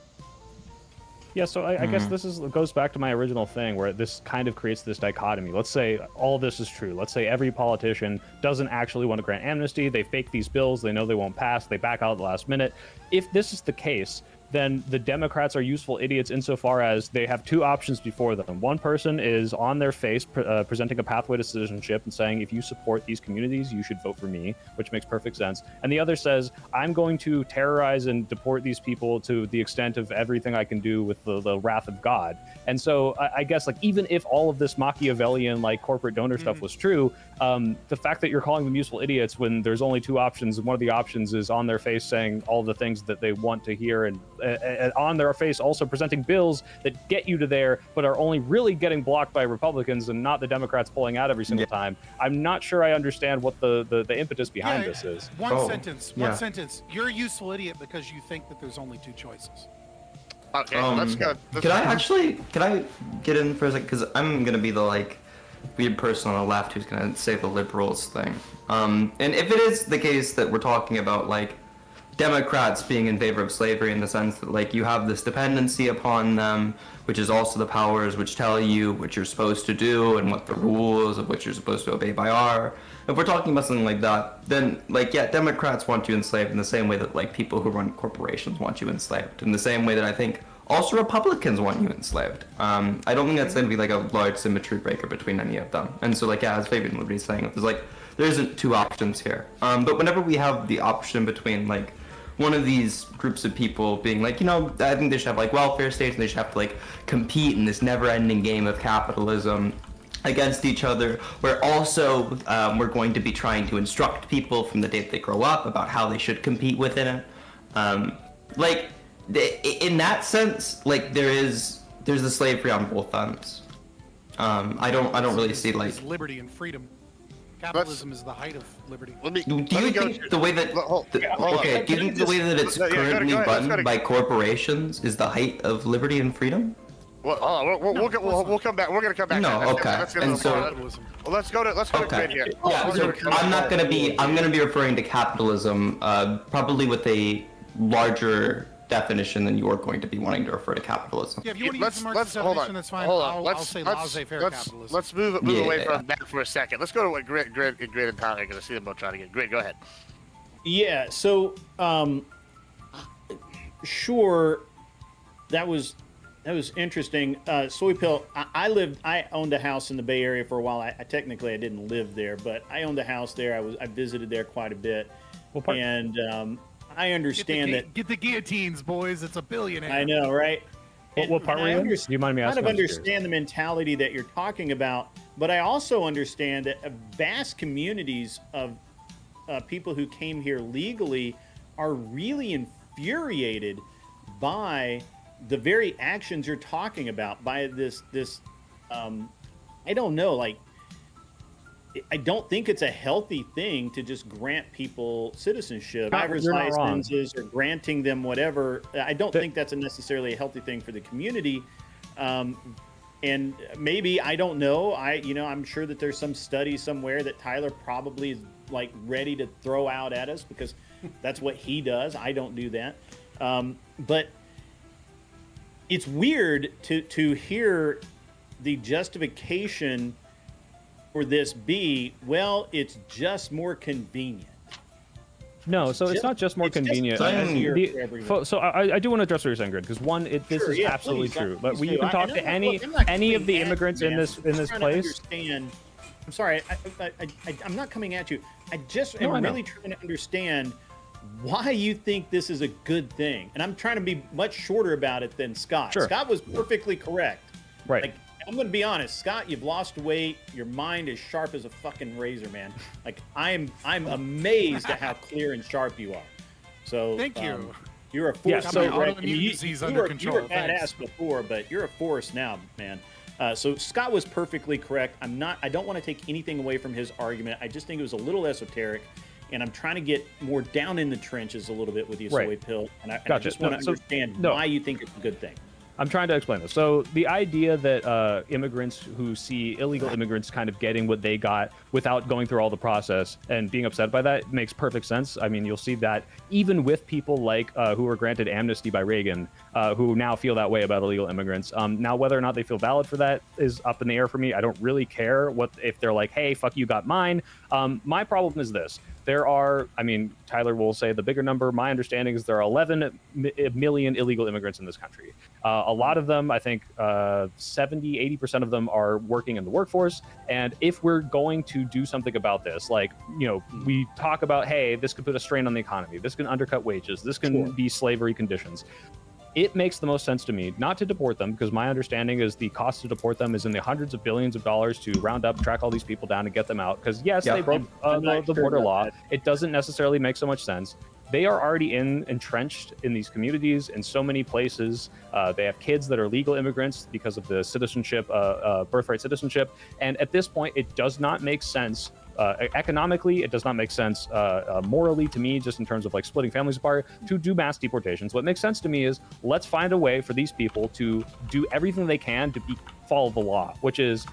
Yeah, so I guess this goes back to my original thing where this kind of creates this dichotomy. Let's say all this is true. Let's say every politician doesn't actually want to grant amnesty. They fake these bills. They know they won't pass. They back out at the last minute. If this is the case, then the Democrats are useful idiots insofar as they have two options before them. One person is on their face presenting a pathway to citizenship and saying, if you support these communities, you should vote for me, which makes perfect sense. And the other says, I'm going to terrorize and deport these people to the extent of everything I can do with the wrath of God. And so I guess, like, even if all of this Machiavellian, like, corporate donor stuff was true, the fact that you're calling them useful idiots when there's only two options, and one of the options is on their face saying all the things that they want to hear, and on their face also presenting bills that get you to there, but are only really getting blocked by Republicans and not the Democrats pulling out every single time. I'm not sure I understand what the impetus behind this is. One sentence. You're a useful idiot because you think that there's only two choices. Okay, let's go. Can I get in for a second? Because I'm going to be the, weird person on the left who's going to say the liberals thing. And if it is the case that we're talking about, Democrats being in favor of slavery in the sense that, you have this dependency upon them, which is also the powers which tell you what you're supposed to do and what the rules of which you're supposed to obey by are. If we're talking about something like that, then, Democrats want you enslaved in the same way that, people who run corporations want you enslaved. In the same way that I think also Republicans want you enslaved. I don't think that's going to be, a large symmetry breaker between any of them. And so, as Fabian would be saying, there isn't two options here. But whenever we have the option between, one of these groups of people being I think they should have welfare states, and they should have to compete in this never-ending game of capitalism against each other, where also we're going to be trying to instruct people from the day that they grow up about how they should compete within it. In that sense, there's the slavery on both ends. I don't really see It's liberty and freedom. Capitalism is the height of liberty. Do you think the way that it's currently run by corporations is the height of liberty and freedom? Well, we'll come back. We're gonna come back. No, okay. Let's go to grid here. Yeah, so I'm gonna be referring to capitalism, probably with a larger definition than you're going to be wanting to refer to capitalism. Yeah, if you want to use the Marxist definition, that's fine. I'll say laissez-faire capitalism. Let's move away from that for a second. Let's go to what Grid and Tommy are going to see them both trying to get. Grid, go ahead. Yeah, so sure, that was interesting. Soy Pill, I owned a house in the Bay Area for a while. I technically didn't live there, but I owned a house there. I visited there quite a bit. And I understand get the guillotines, boys. It's a billionaire. I know, right? What part were you in? Do you mind me asking? I kind of understand the mentality that you're talking about, but I also understand that vast communities of people who came here legally are really infuriated by the very actions you're talking about, by this I don't know, I don't think it's a healthy thing to just grant people citizenship, driver's licenses, or granting them whatever. I don't think that's necessarily a healthy thing for the community. and maybe, I don't know. I'm sure that there's some study somewhere that Tyler probably is like ready to throw out at us because that's what he does. I don't do that. But it's weird to hear the justification for this be, well, it's just more convenient. No, so it's not just more convenient. So I do want to address what you're saying, Grid, because one, this is absolutely true. But you can talk to any of the immigrants in this place. I'm sorry, I'm not coming at you. I just am really trying to understand why you think this is a good thing, and I'm trying to be much shorter about it than Scott. Sure. Scott was perfectly correct. Right. Like, I'm going to be honest, Scott, you've lost weight. Your mind is sharp as a fucking razor, man. Like, I'm amazed at how clear and sharp you are. So thank you. You're a force. So autoimmune disease under control. You were badass before, but you're a force now, man. So Scott was perfectly correct. I don't want to take anything away from his argument. I just think it was a little esoteric, and I'm trying to get more down in the trenches a little bit with the soy pill, and I just want to understand why you think it's a good thing. I'm trying to explain this. So the idea that immigrants who see illegal immigrants kind of getting what they got without going through all the process and being upset by that makes perfect sense. I mean, you'll see that even with people like who were granted amnesty by Reagan, who now feel that way about illegal immigrants. Now, whether or not they feel valid for that is up in the air for me. I don't really care if they're like, hey, fuck you, got mine. My problem is this. There are, Tyler will say the bigger number. My understanding is there are 11 million illegal immigrants in this country. A lot of them, I think 70, 80% of them are working in the workforce. And if we're going to do something about this, we talk about, hey, this could put a strain on the economy. This can undercut wages. This can be slavery conditions. It makes the most sense to me not to deport them, because my understanding is the cost to deport them is in the hundreds of billions of dollars to round up, track all these people down, and get them out. Because yes, they broke the border law. It doesn't necessarily make so much sense. They are already entrenched in these communities in so many places. They have kids that are legal immigrants because of the citizenship, birthright citizenship. And at this point, it does not make sense. Economically, it does not make sense morally to me, just in terms of like splitting families apart, to do mass deportations. What makes sense to me is let's find a way for these people to do everything they can to follow the law, which is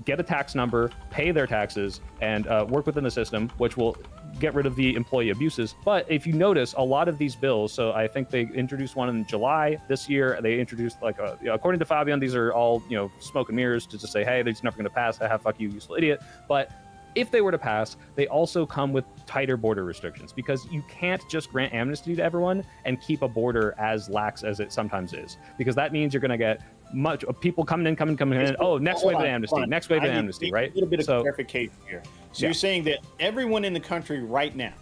get a tax number, pay their taxes, and work within the system, which will get rid of the employee abuses. But if you notice, a lot of these bills, so I think they introduced one in July this year. They introduced according to Fabian, these are all smoke and mirrors to just say, hey, they're just never going to pass. Fuck you, useful idiot. But if they were to pass, they also come with tighter border restrictions, because you can't just grant amnesty to everyone and keep a border as lax as it sometimes is, because that means you're going to get much people coming in. Oh, next wave of amnesty, next wave of amnesty, right? A little bit of clarification here. So you're saying that everyone in the country right now,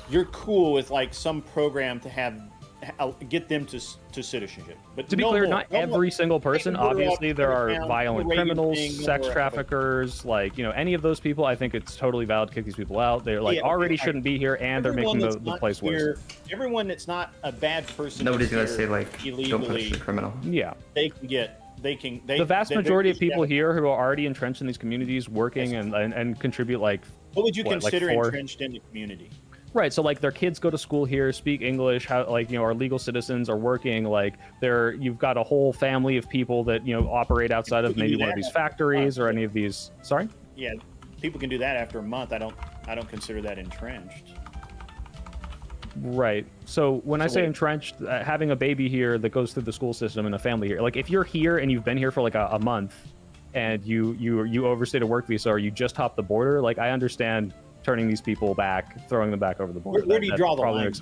you're cool with like some program to get them to citizenship. But to be clear, not every single person. Obviously, there are violent criminals, sex traffickers, any of those people. I think it's totally valid to kick these people out. They're already shouldn't be here, and they're making the place worse. Everyone that's not a bad person. Nobody's gonna say illegally, don't punish the criminal. Yeah, the vast majority of people here who are already entrenched in these communities, working and contribute What would you consider entrenched in the community? Right, so their kids go to school here, speak English, are legal citizens, are working, you've got a whole family of people that operate outside of maybe one of these factories or any of these. Sorry? Yeah, people can do that after a month. I don't consider that entrenched. Right. So when I say entrenched, having a baby here that goes through the school system and a family here, if you're here and you've been here for a month and you overstayed a work visa or you just hopped the border, I understand turning these people back, throwing them back over the border. Where do you draw the line?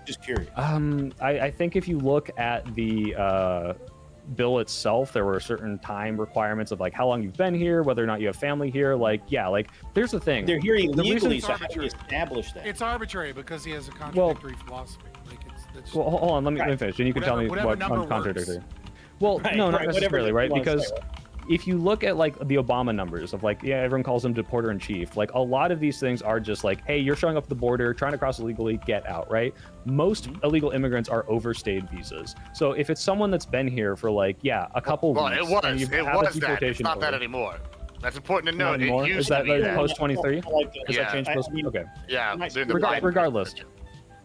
Just curious. I think if you look at the bill itself, there were certain time requirements of how long you've been here, whether or not you have family here. Here's the thing. They're here illegally, so how do you establish that? It's arbitrary because he has a contradictory philosophy. Well, hold on, let me finish, and you can tell me what I'm contradictory. Well, no, not necessarily, right? Because if you look at the Obama numbers of everyone calls him deporter in chief, a lot of these things are just hey, you're showing up at the border, trying to cross illegally, get out, right? Most illegal immigrants are overstayed visas. So if it's someone that's been here for a couple weeks, it was that. It's not that anymore. That's important to note. It used is that to be post 23? Has that changed post? Okay. Yeah. Regardless.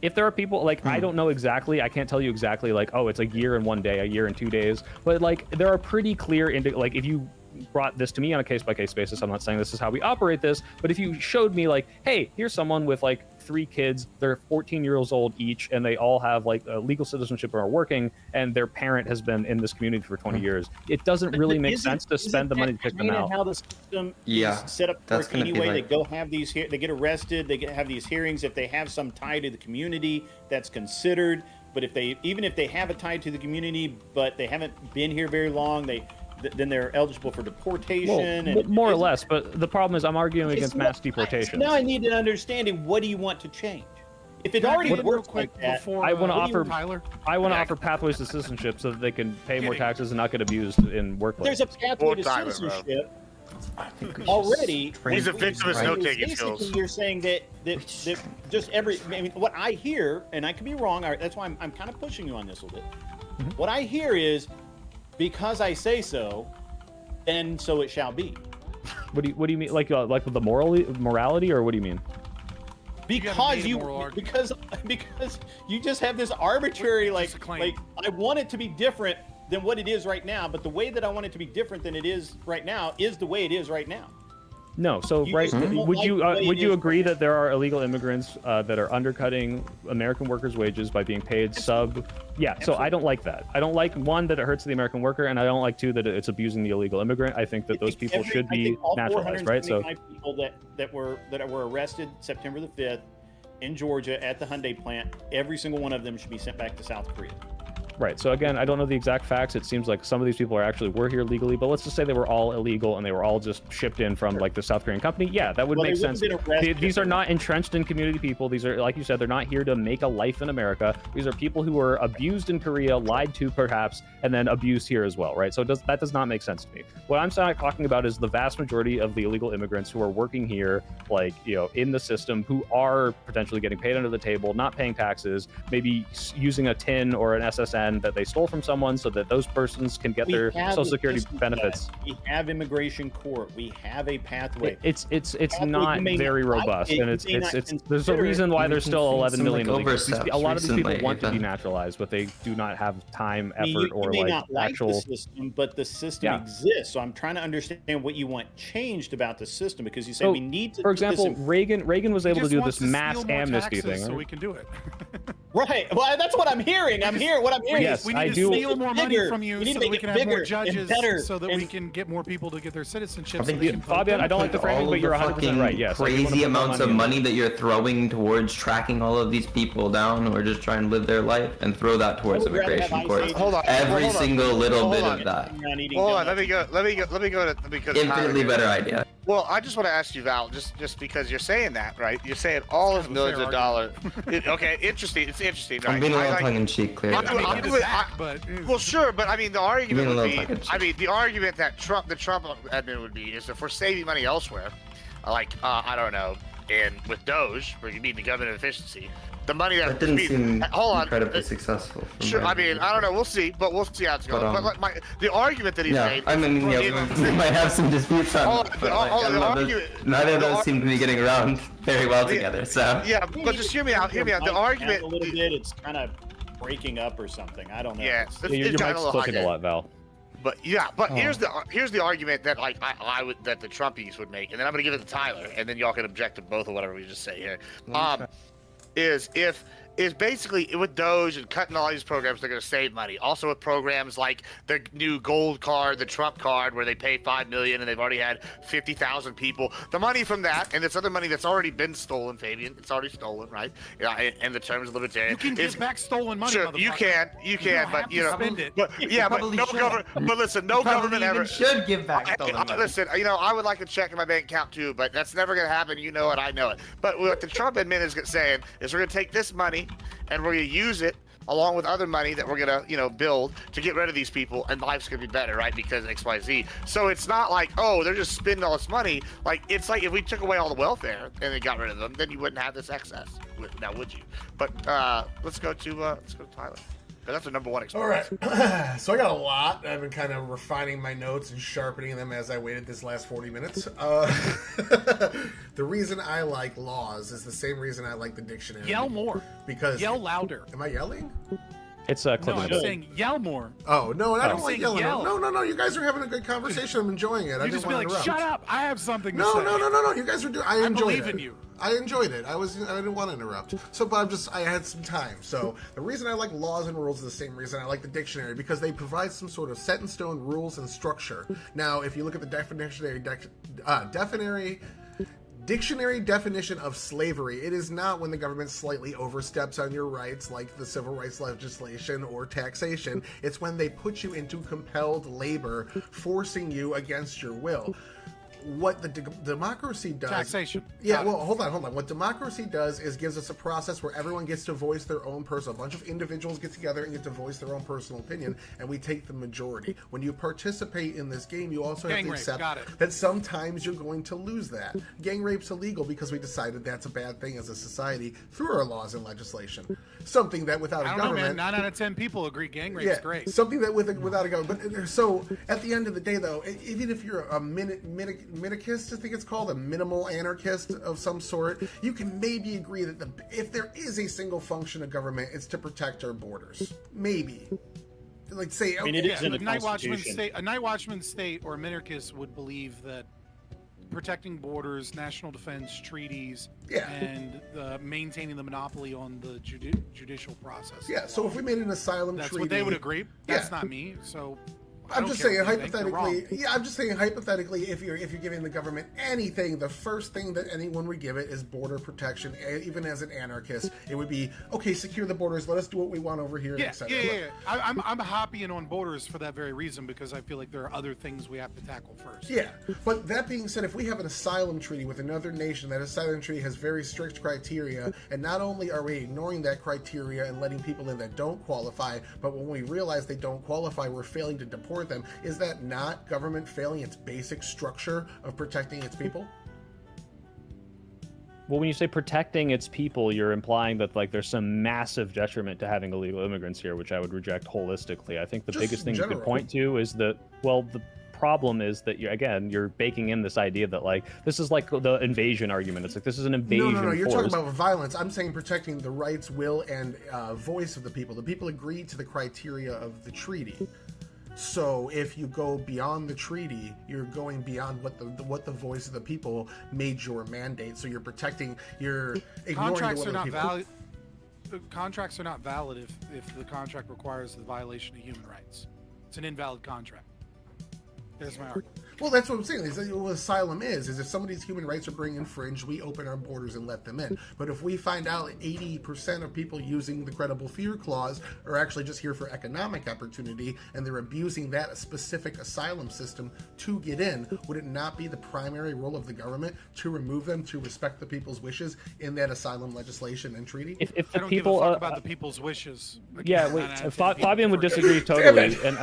if there are people like I don't know exactly, I can't tell you exactly like, oh, it's a year and 1 day, a year and 2 days, but like there are pretty clear like if you brought this to me on a case-by-case basis, I'm not saying this is how we operate this, but if you showed me like, hey, here's someone with like 3 kids, they're 14 years old each, and they all have like a legal citizenship and are working, and their parent has been in this community for 20 years, it doesn't really make sense to spend the money to pick them out. How the system Yeah, is set up that's for gonna be anyway. like- They go have these here. They get arrested. They have these hearings. If they have some tie to the community, that's considered. But even if they have a tie to the community, but they haven't been here very long, then they're eligible for deportation. Well, more or less, but the problem is I'm arguing against mass deportation. Now I need an understanding. What do you want to change? If it Can I already get in real works quick like that, before, I want to what do you- offer Tyler? I want to offer pathways to citizenship so that they can pay more taxes and not get abused in workplaces. there's a pathway to Tyler, bro. citizenship already. He's a victim of note-taking skills. Basically, you're saying that just every. I mean, what I hear, and I could be wrong. That's why I'm kind of pushing you on this a little bit. Mm-hmm. What I hear is, because I say so, then so it shall be. What do you mean, like with the morality, or what do you mean? Because because you just have this arbitrary like I want it to be different than what it is right now, but the way that I want it to be different than it is right now is the way it is right now. No, so You right, just don't would like you the way would it you is agree that there are illegal immigrants that are undercutting American workers' wages by being paid sub? Yeah, so I don't like that. I don't like, one, that it hurts the American worker, and I don't like, two, that it's abusing the illegal immigrant. I think that those people should be naturalized, right? So 475 people that were arrested September the 5th in Georgia at the Hyundai plant, every single one of them should be sent back to South Korea. Right. So again, I don't know the exact facts. It seems like some of these people were here legally, but let's just say they were all illegal and they were all just shipped in from like the South Korean company. Yeah, that would make sense. These are not entrenched in community people. These are, like you said, they're not here to make a life in America. These are people who were abused in Korea, lied to perhaps, and then abused here as well, right? So that does not make sense to me. What I'm talking about is the vast majority of the illegal immigrants who are working here, like, you know, in the system, who are potentially getting paid under the table, not paying taxes, maybe using a TIN or an SSN that they stole from someone so that those persons can get their Social Security benefits. We have immigration court. We have a pathway. It's not very robust, and it's there's a reason why there's still 11 million illegals. A lot of these people want to be naturalized, but they do not have time, effort, or you may like not like actual. the system, but the system exists. So I'm trying to understand what you want changed about the system, because you say So, we need to. for put this example, in- Reagan was able to just do wants this to mass steal more amnesty taxes thing, so right? we can do it. Right. Well, that's what I'm hearing. What I'm hearing. Yes, we need I to do- steal more money bigger. from you We need so to that we make can it have more bigger and judges, better so that and- we can get more people to get their citizenship. I think so they can vote. Fabian, I don't like the framing, all but of you're the 100% fucking right. Yes, I do wanna crazy put more amounts of in. money that you're throwing towards tracking all of these people down who are just trying to live their life, and throw that towards I would rather have immigration ICE courts. agents. Hold on, Every hold on. single little Hold bit on. of that. Hold on, let me go to because Infinitely better idea. Well, I just want to ask you, Val, just because you're saying that, right? You're saying all of millions of dollars. Okay, interesting. It's interesting. I'm Right? being a I little like- tongue-in-cheek, clearly. Well, sure, but I mean, the argument Being a would little be, tongue-in-cheek. I mean, the argument that the Trump admin would be is if we're saving money elsewhere, like I don't know, with Doge, where you need the government efficiency, the money That didn't seem hold on, incredibly successful. from Sure, my I mean, I don't know. We'll see, but we'll see how it's going. But, But, the argument that he Yeah, made. I mean, yeah, we might have some disputes on Hold that, on, but like, hold I on, don't know, the those- argument- neither of the those ar- seem to be getting around very well together, so. Yeah, but just hear me out. Hear me out. The argument. A little bit. It's kind of breaking up or something. I don't know. Yeah, It's- it's- Your it's mic's kinda clicking like a lot, Val. But yeah, but Oh. here's the argument that like I would that the Trumpies would make, and then I'm gonna give it to Tyler, and then y'all can object to both or whatever we just say here. Is basically with Doge and cutting all these programs, they're going to save money. Also with programs like the new gold card, the Trump card, where they pay $5 million and they've already had 50,000 people. The money from that and this other money that's already been stolen, Fabian, it's already stolen, right? Yeah, and the terms of libertarian. You can give back stolen money, Sure, you can, don't but have you to know, spend it. but yeah, but probably no should. government. But listen, no You probably government even ever should give back stolen money. Listen, you know, I would like a check in my bank account too, but that's never going to happen. You know it, I know it. But what the Trump admin is saying is we're going to take this money and we're going to use it along with other money that we're going to, you know, build to get rid of these people, and life's going to be better, right? Because XYZ. So it's not like, oh, they're just spending all this money. Like, it's like if we took away all the welfare and they got rid of them, then you wouldn't have this excess. Now, would you? But let's go to Tyler. Because that's the number one All experience. right. So I got a lot. I've been kind of refining my notes and sharpening them as I waited this last 40 minutes. The reason I like laws is the same reason I like the dictionary. Yell more. Because Yell louder. Am I yelling? It's No, clip I'm saying yell more. Oh, no, and I I'm don't like saying yelling. yell. No. You guys are having a good conversation. I'm enjoying it. I You didn't just be want like, to shut interrupt. up. I have something to No. say. You guys are doing. I enjoyed believe it. in you. I enjoyed it. I didn't want to interrupt. So, but I had some time. So the reason I like laws and rules is the same reason I like the dictionary, because they provide some sort of set in stone rules and structure. Now, if you look at the dictionary definition of slavery, it is not when the government slightly oversteps on your rights, like the civil rights legislation or taxation. It's when they put you into compelled labor, forcing you against your will. What the democracy does... Taxation. Yeah, well, hold on. What democracy does is gives us a process where everyone gets to voice their own personal... A bunch of individuals get together and get to voice their own personal opinion, and we take the majority. When you participate in this game, you also have Gang to rape, accept got it. that sometimes you're going to lose that. Gang rape's illegal because we decided that's a bad thing as a society through our laws and legislation. Something that without a I don't know, man. government... 9 out of 10 people agree gang rape's great. Something that without a government. But so at the end of the day, though, even if you're a minarchist, I think it's called, a minimal anarchist of some sort, you can maybe agree that if there is a single function of government, it's to protect our borders. Maybe. Like say, I mean, it is in the a night watchman Constitution. state or a minarchist would believe that protecting borders, national defense, treaties, and maintaining the monopoly on the judicial process. Yeah, so if we made an asylum That's treaty... what they would agree. That's not me, so... I'm just saying hypothetically. Yeah, I'm just saying hypothetically, if you're giving the government anything, the first thing that anyone would give it is border protection. Even as an anarchist, it would be okay. Secure the borders. Let us do what we want over here. Yeah, etc. yeah. I'm happy and on borders for that very reason, because I feel like there are other things we have to tackle first. Yeah, but that being said, if we have an asylum treaty with another nation, that asylum treaty has very strict criteria, and not only are we ignoring that criteria and letting people in that don't qualify, but when we realize they don't qualify, we're failing to deport them. Is that not government failing its basic structure of protecting its people? Well, when you say protecting its people, you're implying that like there's some massive detriment to having illegal immigrants here, which I would reject holistically. I think the biggest thing you could point to is that, well, the problem is that you're baking in this idea that like this is like the invasion argument. It's like this is an invasion. No. You're force. talking about violence. I'm saying protecting the rights, will, and voice of the people. The people agreed to the criteria of the treaty. So if you go beyond the treaty, you're going beyond what the voice of the people made your mandate. So you're protecting, you're ignoring Contracts the will are of the not people. valid. Contracts are not valid if the contract requires the violation of human rights. It's an invalid contract. There's my argument. Well, that's what I'm saying. What asylum is if somebody's human rights are being infringed, we open our borders and let them in. But if we find out 80% of people using the credible fear clause are actually just here for economic opportunity, and they're abusing that specific asylum system to get in, would it not be the primary role of the government to remove them, to respect the people's wishes in that asylum legislation and treaty? If I the don't people give a fuck about the people's wishes. Yeah, wait. Fabian would disagree totally, and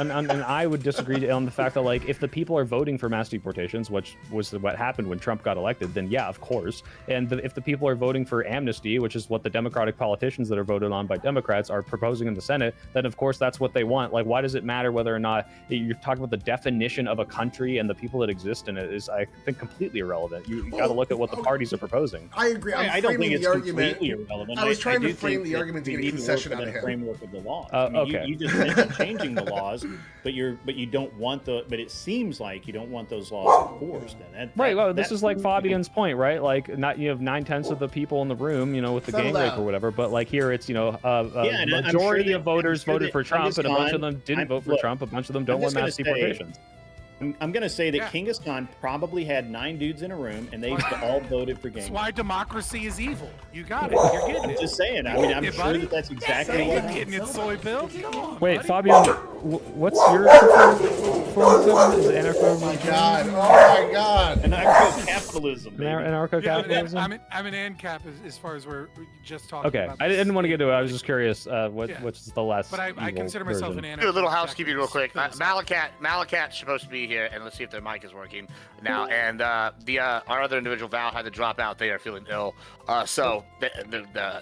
I would disagree on the fact that like if the people are voting for mass deportations, which was what happened when Trump got elected, then yeah, of course. And if the people are voting for amnesty, which is what the Democratic politicians that are voted on by Democrats are proposing in the Senate, then of course that's what they want. Like, why does it matter whether or not you're talking about the definition of a country and the people that exist in it is, I think, completely irrelevant. You got to look at what the parties are proposing. I agree. I don't think it's argument. completely irrelevant. I was trying to do frame think the that argument to we get a need concession work out of within a him. framework of the law. Okay. You just mentioned changing the laws, but you don't want but it seems like you don't want those laws enforced. Right. Well, this is like Fabian's point, right? Like, not you have 9/10 of the people in the room, with the gang rape or whatever. But like here, it's a majority of voters voted for Trump, and a bunch of them didn't vote for Trump. A bunch of them don't want mass deportations. I'm going to say that Genghis Khan probably had 9 dudes in a room, and they all voted for gang. That's why democracy is evil. You got it. You're getting it. Just saying. I mean, I'm sure that's exactly what you're getting it, soy bill. Come on, Wait, buddy. Fabian, what's your anarcho-formism? Is it Oh my god! Oh my god! Anarcho-capitalism. Anarcho-capitalism? I'm an ANCAP as far as we're just talking Okay, about. I this. didn't want to get into it. I was just curious. Yeah. What's the last? But I evil consider myself version? an Do a little anarcho-capitalism housekeeping real quick. philosopher. Malakat's supposed to be here, and let's see if their mic is working now. And our other individual, Val, had to drop out. They are feeling ill, so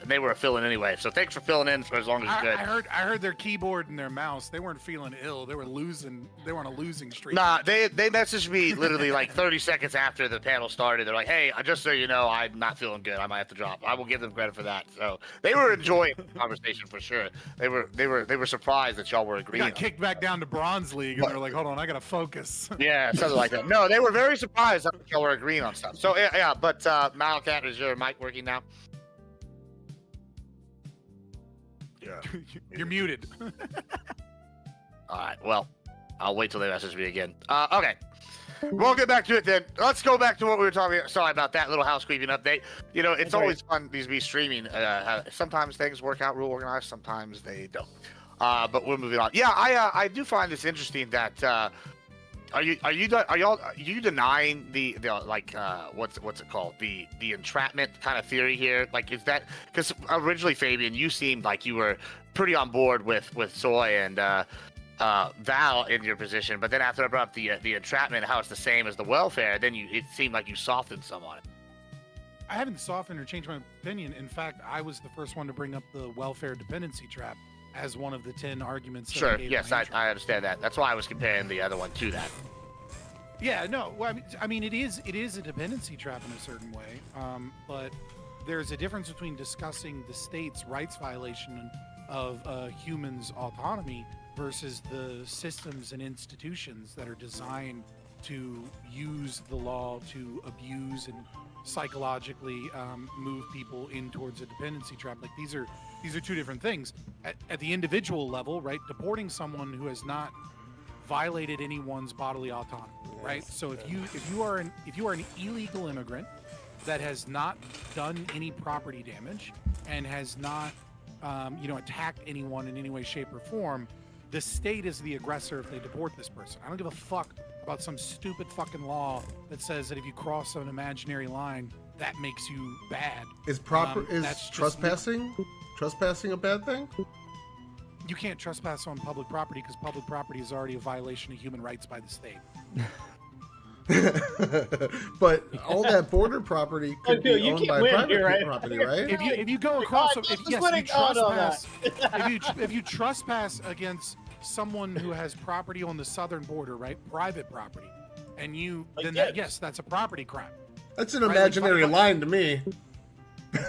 they were filling anyway. So thanks for filling in for as long as you could. I heard their keyboard and their mouse. They weren't feeling ill. They were losing. They were on a losing streak. Nah, they messaged me literally like 30 seconds after the panel started. They're like, "Hey, just so you know, I'm not feeling good. I might have to drop." I will give them credit for that. So they were enjoying the conversation for sure. They were surprised that y'all were We agreeing. got kicked back down to Bronze League, and they're like, "Hold on, I gotta focus." Yeah, something like that. No, they were very surprised that y'all were agreeing on stuff. So yeah. But Malakat, is your mic working now? Yeah. You're muted. All right. Well, I'll wait till they message me again. Okay. We'll get back to it then. Let's go back to what we were talking about. Sorry about that little housekeeping update. You know, it's always fun these be streaming. Sometimes things work out real organized. Sometimes they don't. But we're moving on. Yeah, I do find this interesting that are you denying the like what's it called, the entrapment kind of theory here? Like, is that because originally, Fabian, you seemed like you were pretty on board with Soy and Val in your position, but then after I brought up the entrapment, how it's the same as the welfare, then it seemed like you softened some on it. I haven't softened or changed my opinion. In fact, I was the first one to bring up the welfare dependency trap as one of the 10 arguments. Sure. Yes, I understand that. That's why I was comparing the other one to that. Yeah, no. Well, I mean, it is a dependency trap in a certain way, but there's a difference between discussing the state's rights violation of humans' autonomy versus the systems and institutions that are designed to use the law to abuse and psychologically move people in towards a dependency trap. Like these are two different things. At the individual level, right? Deporting someone who has not violated anyone's bodily autonomy, right? So if you are an illegal immigrant that has not done any property damage and has not attacked anyone in any way, shape, or form, the state is the aggressor if they deport this person. I don't give a fuck about some stupid fucking law that says that if you cross an imaginary line, that makes you bad. Is trespassing a bad thing? You can't trespass on public property because public property is already a violation of human rights by the state. But all that border property could be owned by private property, right? If you go across, if you trespass against someone who has property on the southern border, right, private property, and that's a property crime. That's an imaginary line to me. No,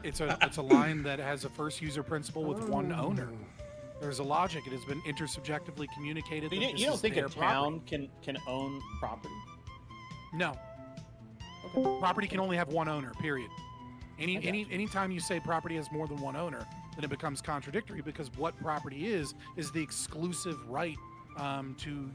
it's a line that has a first user principle with one owner. There's a logic. It has been intersubjectively communicated. You don't think a town can own property? No. Okay. Property can only have one owner. Period. Anytime you say property has more than one owner, then it becomes contradictory because what property is the exclusive right to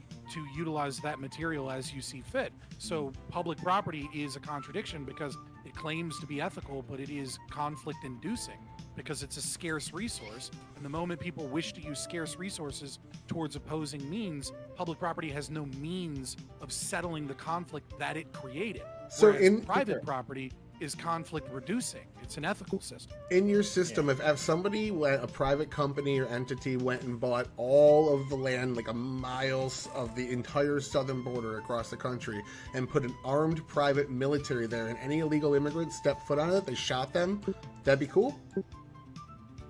utilize that material as you see fit. So public property is a contradiction because it claims to be ethical, but it is conflict-inducing because it's a scarce resource. And the moment people wish to use scarce resources towards opposing means, public property has no means of settling the conflict that it created. So whereas private property is conflict reducing. It's an ethical system. In your system, if somebody a private company or entity went and bought all of the land, like a miles of the entire southern border across the country, and put an armed private military there, and any illegal immigrants stepped foot on it, they shot them, that'd be cool?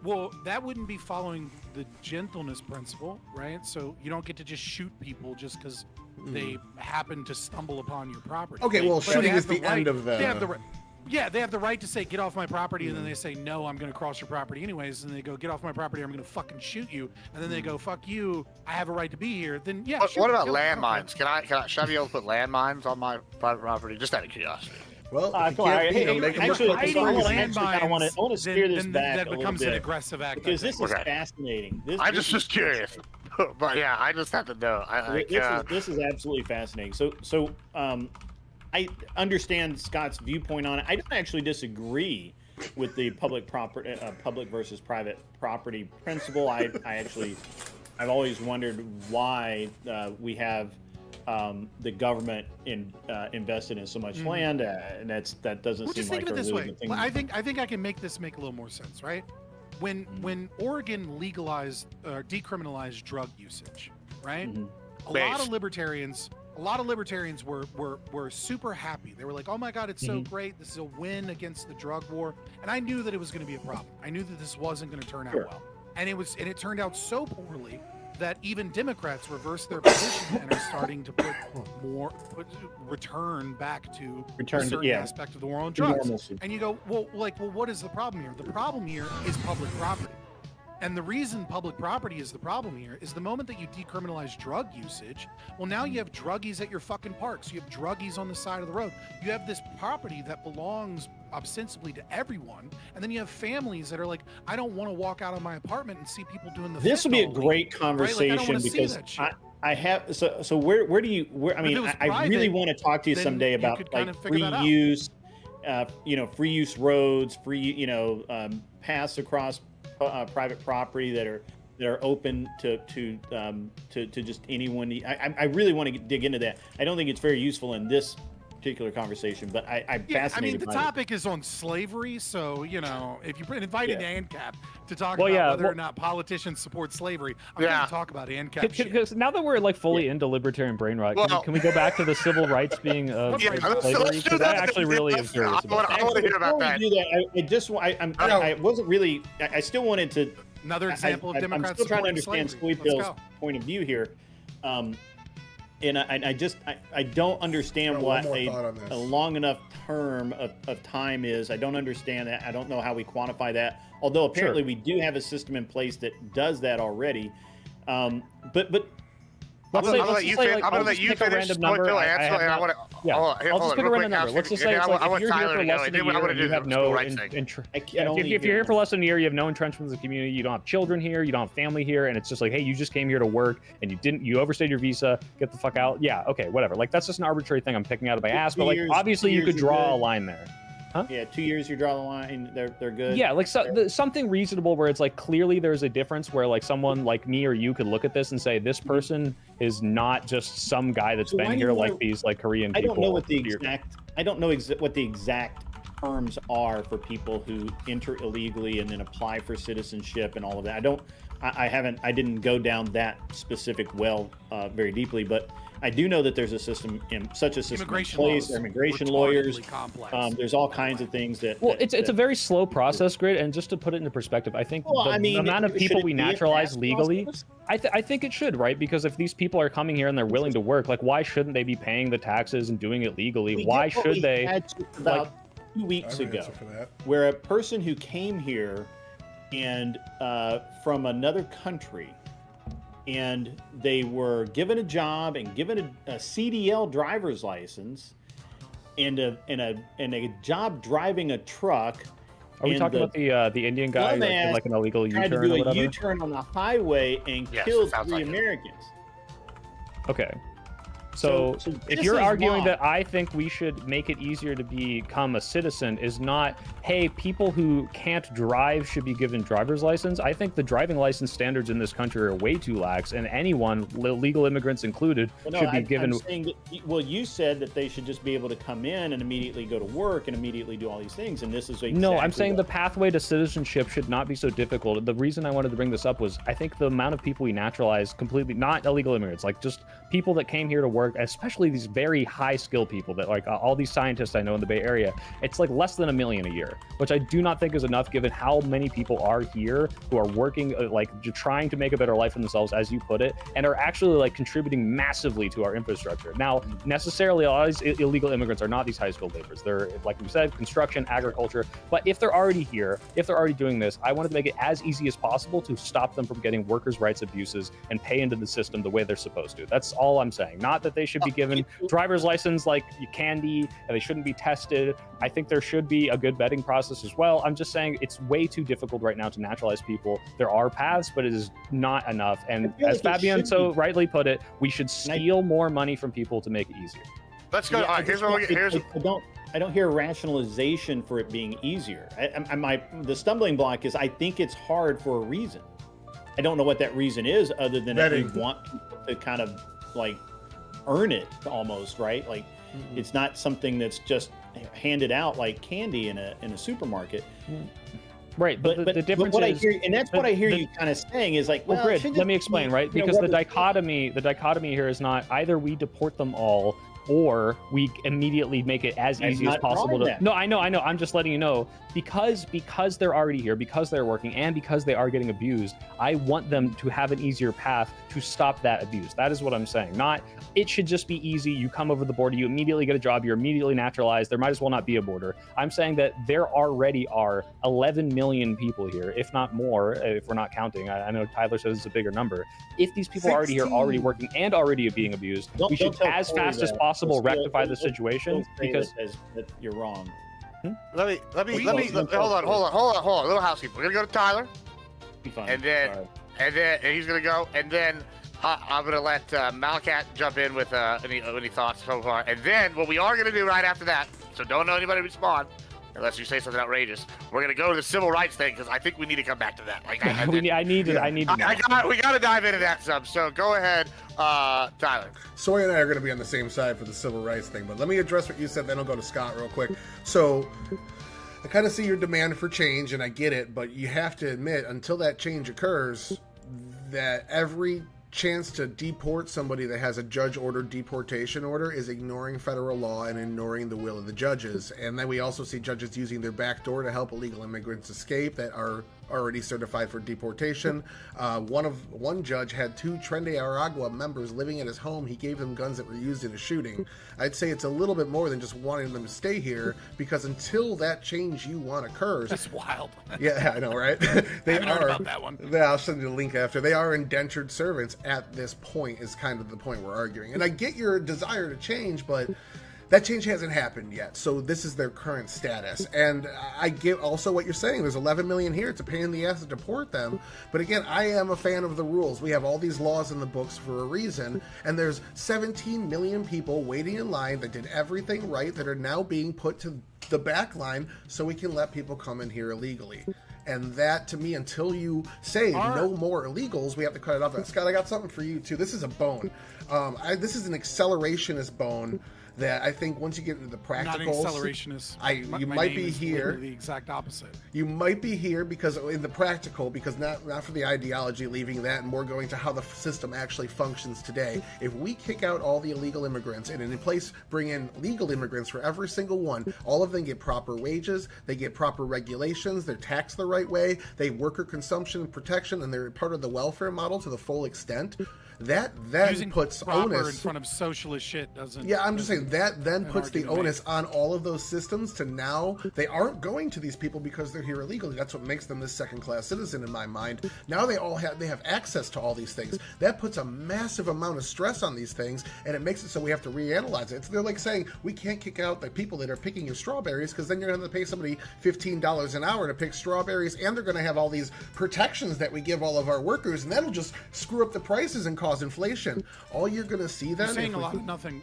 Well, that wouldn't be following the gentleness principle, right? So you don't get to just shoot people just because they happen to stumble upon your property. Okay, well, But shooting they have is the end of the... They have the right. Yeah, they have the right to say, get off my property, and then they say, no, I'm going to cross your property anyways, and they go, get off my property, or I'm going to fucking shoot you, and then they go, fuck you, I have a right to be here, then yeah, What about landmines? Should I be able to put landmines on my private property? Just out of curiosity. Well, actually, I want to steer this back that a little becomes bit an aggressive act. because this is fascinating. I just was curious, but yeah, I just have to know. This is absolutely fascinating. So I understand Scott's viewpoint on it. I don't actually disagree with the public versus private property principle. I actually I've always wondered why we have the government invested in so much land, and that doesn't Well, seem just like think of a it this really way. good thing. I think I can make this make a little more sense, right? When Oregon legalized decriminalized drug usage, right? A lot of libertarians were super happy. They were like, "Oh my God, it's so great! This is a win against the drug war." And I knew that it was going to be a problem. I knew that this wasn't going to turn out well, and it turned out so poorly that even Democrats reversed their position and are starting to return back to a certain aspect of the war on drugs. And you go, well, what is the problem here? The problem here is public property. And the reason public property is the problem here is the moment that you decriminalize drug usage, well, now you have druggies at your fucking parks. You have druggies on the side of the road. You have this property that belongs ostensibly to everyone. And then you have families that are like, I don't want to walk out of my apartment and see people doing the This would be a fentanyl great leak, conversation, right? Like, I don't wanna see because that shit. I have so where do you I mean I really want to talk to you then someday you about could kind like of figure free that out. use, free use roads, free paths across private property that are open to just anyone. I really want to dig into that. I don't think it's very useful in this particular conversation, but I'm fascinated. I mean, the by topic is on slavery, so if you invited ANCAP to talk Well, about yeah, whether well- or not politicians support slavery, I'm going to talk about ANCAP. shit. Because now that we're like fully into libertarian brain rot, Well- can we go back to the civil rights being let's slavery? do Because I that. actually really am curious about that. I want to hear about that. Before we do that, I wasn't really. I still wanted to. Another example of I'm Democrats still trying to supporting understand slavery. Let's Squeepill's go. point of view here, and I don't understand what one more thought on this. a long enough term of time is. I don't understand that. I don't know how we quantify that. Although apparently we do have a system in place that does that already. But Let's I'm say, gonna let's let you just say, fin- like, I'm gonna I'll let just you pick a finish. random number. Bill, I answer, have and I not- want to. Yeah, Hold on, I'll just pick a real random quick, number. Let's just say it's I like if want you're here Tyler for to go. less than a I year want to and do you have the no rights thing. if you're here for less than a year, you have no entrenchments in the community, you don't have children here, you don't have family here, and it's just like, hey, you just came here to work and you overstayed your visa, get the fuck out. Yeah, okay, whatever. Like that's just an arbitrary thing I'm picking out of my ass, but like obviously you could draw a line there. Huh? Yeah, 2 years you draw the line. They're good. Yeah, like something reasonable where it's like clearly there's a difference where like someone like me or you could look at this and say this person is not just some guy that's So why been do here you like want- these like Korean I people. don't know what the here. exact. I don't know what the exact terms are for people who enter illegally and then apply for citizenship and all of that. I didn't go down that specific well very deeply, but I do know that there's a system such a system Immigration in place. laws There are immigration retardedly lawyers. complex. There's all kinds of things that. Well, that- it's a very slow process, Grid, and just to put it into perspective, I think Well, the I mean, amount of should people it we be a naturalize fast legally, process? I think it should, right? Because if these people are coming here and they're willing to work, like why shouldn't they be paying the taxes and doing it legally? We Why did what should we they? had to about 2 weeks I have an ago, answer for that. where a person who came here and from another country, and they were given a job and given a CDL driver's license and a job driving a truck. Are we and talking about the Indian guy that did like an illegal tried to U-turn do or a whatever? U-turn on the highway and Yes, killed sounds 3 like it. Americans. Okay. So, So if this you're is arguing wrong. that I think we should make it easier to become a citizen is not, hey, people who can't drive should be given driver's license. I think the driving license standards in this country are way too lax, and anyone, legal immigrants included, Well, no, should be I'm given. saying that, well, you said that they should just be able to come in and immediately go to work and immediately do all these things, and this is exactly No, I'm saying the what- pathway to citizenship should not be so difficult. The reason I wanted to bring this up was I think the amount of people we naturalize completely, not illegal immigrants, like just people that came here to work, especially these very high skill people that like all these scientists I know in the Bay Area, it's like less than 1 million a year, which I do not think is enough given how many people are here who are working, trying to make a better life for themselves, as you put it, and are actually like contributing massively to our infrastructure. Now, necessarily, all these illegal immigrants are not these high skilled laborers. They're, like we said, construction, agriculture. But if they're already here, if they're already doing this, I wanted to make it as easy as possible to stop them from getting workers' rights abuses and pay into the system the way they're supposed to. That's all I'm saying. Not that they should be given driver's license like candy and they shouldn't be tested. I think there should be a good vetting process as well. I'm just saying it's way too difficult right now to naturalize people. There are paths, but it is not enough. And feel as like it Fabian should so be. rightly put it, we should steal more money from people to make it easier. Let's go. Yeah, All right, here's what we here's. I don't hear rationalization for it being easier. The stumbling block is I think it's hard for a reason. I don't know what that reason is, other than that they Vetting. want people to kind of like earn it almost, right? Like it's not something that's just handed out like candy in a supermarket. Right, but the difference what is, I hear, and that's what I hear the- you kind of saying is like, well, well, it Grid, should let just me be, explain, right? you know, Because the rubber- dichotomy here is not either we deport them all or we immediately make it as I'm easy as not possible to. drawing that. No, I know. I'm just letting you know because they're already here, because they're working, and because they are getting abused. I want them to have an easier path to stop that abuse. That is what I'm saying. Not it should just be easy. You come over the border, you immediately get a job, you're immediately naturalized. There might as well not be a border. I'm saying that there already are 11 million people here, if not more, if we're not counting. I know Tyler says it's a bigger number. If these people are already here, already working, and already being abused, we should, tell as Corey fast as that. possible, Don't- rectify the don't- situation. don't say Because that you're wrong. Let me Don't hold on. Little housekeeper. We're gonna go to Tyler, Be fine. and then Sorry. he's gonna go, and then I'm gonna let Malakat jump in with any thoughts so far, and then what we are gonna do right after that. So don't know anybody respond unless you say something outrageous. We're gonna go to the civil rights thing because I think we need to come back to that. Like I need to know. we gotta dive into that some. So go ahead, Tyler. Soy and I are going to be on the same side for the civil rights thing, but let me address what you said, then I'll go to Scott real quick. So, I kind of see your demand for change, and I get it, but you have to admit, until that change occurs, that every chance to deport somebody that has a judge-ordered deportation order is ignoring federal law and ignoring the will of the judges. And then we also see judges using their back door to help illegal immigrants escape that are already certified for deportation. One judge had 2 Tren de Aragua members living at his home. He gave them guns that were used in a shooting. I'd say it's a little bit more than just wanting them to stay here, because until that change you want occurs, That's wild. yeah, I know, right? They haven't heard about that one. Yeah, I'll send you the link after. They are indentured servants at this point, is kind of the point we're arguing. And I get your desire to change, but that change hasn't happened yet. So this is their current status. And I get also what you're saying. There's 11 million here. It's a pain in the ass to deport them. But again, I am a fan of the rules. We have all these laws in the books for a reason. And there's 17 million people waiting in line that did everything right that are now being put to the back line so we can let people come in here illegally. And that, to me, until you say no more illegals, we have to cut it off. Scott, I got something for you, too. This is a bone. This is an accelerationist bone that I think once you get into the practicals... Not an accelerationist. You My might name be is here... literally the exact opposite. You might be here because in the practical, because not for the ideology, leaving that, and more going to how the system actually functions today. If we kick out all the illegal immigrants and in place bring in legal immigrants for every single one, all of them get proper wages, they get proper regulations, they're taxed the right way, they worker consumption and protection, and they're part of the welfare model to the full extent. That then Using puts proper onus in front of socialist shit doesn't. Yeah, I'm just saying that then puts the argument onus on all of those systems to now they aren't going to these people because they're here illegally. That's what makes them this second-class citizen in my mind. Now they have access to all these things. That puts a massive amount of stress on these things, and it makes it so we have to reanalyze it. They're like saying we can't kick out the people that are picking your strawberries because then you're going to pay somebody $15 an hour to pick strawberries, and they're going to have all these protections that we give all of our workers, and that'll just screw up the prices and cause inflation. All you're going to see then, You're saying a lot of nothing.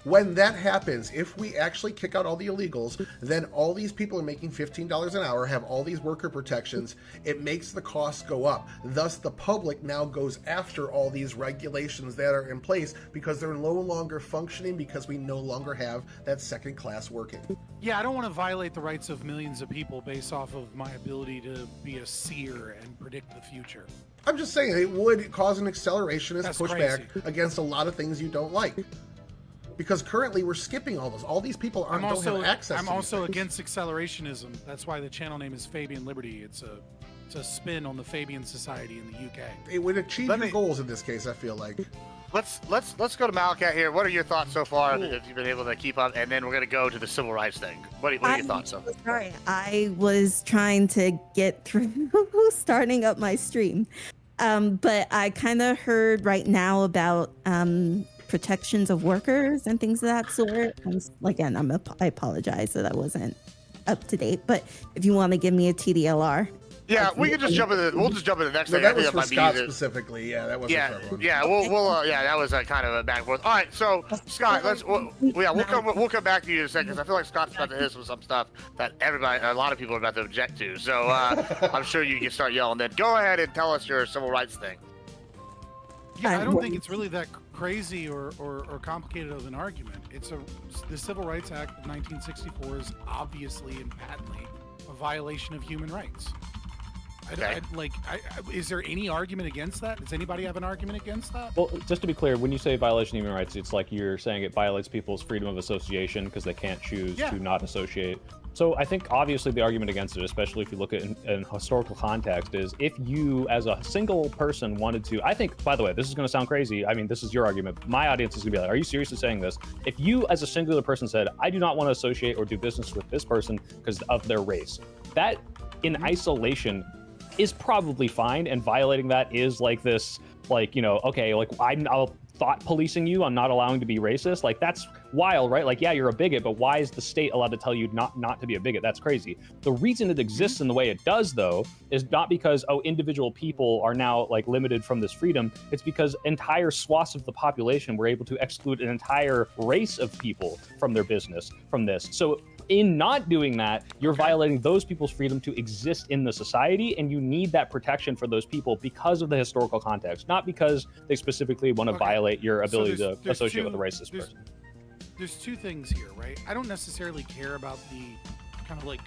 when that happens, if we actually kick out all the illegals, then all these people are making $15 an hour, have all these worker protections. It makes the costs go up. Thus, the public now goes after all these regulations that are in place because they're no longer functioning because we no longer have that second class working. Yeah, I don't want to violate the rights of millions of people based off of my ability to be a seer and predict the future. I'm just saying it would cause an accelerationist That's pushback crazy. against a lot of things you don't like. Because currently we're skipping all those. All these people don't have access I'm to also these things. against accelerationism. That's why the channel name is Fabian Liberty. It's a spin on the Fabian Society in the UK. It would achieve your goals in this case, I feel like. Let's go to Malakat here. What are your thoughts so far? If you've been able to keep up, and then we're gonna go to the civil rights thing. What are your thoughts so far? Sorry, I was trying to get through starting up my stream, but I kind of heard right now about protections of workers and things of that sort. I apologize that I wasn't up to date, but if you want to give me a TDLR. Yeah, we can just jump into. We'll just jump into the next No, thing. that I think was for might be Scott easier. specifically. Yeah, that wasn't Yeah, for everyone. yeah, yeah, that was a kind of a back and forth. All right, so Scott, we'll come back to you in a second because I feel like Scott's about to hit us with some stuff that a lot of people are about to object to. So I'm sure you can start yelling. Then go ahead and tell us your civil rights thing. Yeah, I don't think it's really that crazy or complicated of an argument. The Civil Rights Act of 1964 is obviously and patently a violation of human rights. Is there any argument against that? Does anybody have an argument against that? Well, just to be clear, when you say violation of human rights, it's like you're saying it violates people's freedom of association because they can't choose to not associate. So I think obviously the argument against it, especially if you look at it in historical context, is if you as a single person wanted to, I think, by the way, this is going to sound crazy. I mean, this is your argument. My audience is going to be like, are you seriously saying this? If you as a singular person said, I do not want to associate or do business with this person because of their race, that in isolation is probably fine, and violating that is like this, like, you know, okay, like I'll thought policing you on not allowing to be racist. Like, that's wild, right? Like, yeah, you're a bigot, but why is the state allowed to tell you not to be a bigot? That's crazy. The reason it exists in the way it does, though, is not because, oh, individual people are now like limited from this freedom. It's because entire swaths of the population were able to exclude an entire race of people from their business from this. So in not doing that, you're violating those people's freedom to exist in the society, and you need that protection for those people because of the historical context, not because they specifically want to violate your ability to associate with a racist person. There's two things here, right? I don't necessarily care about the kind of like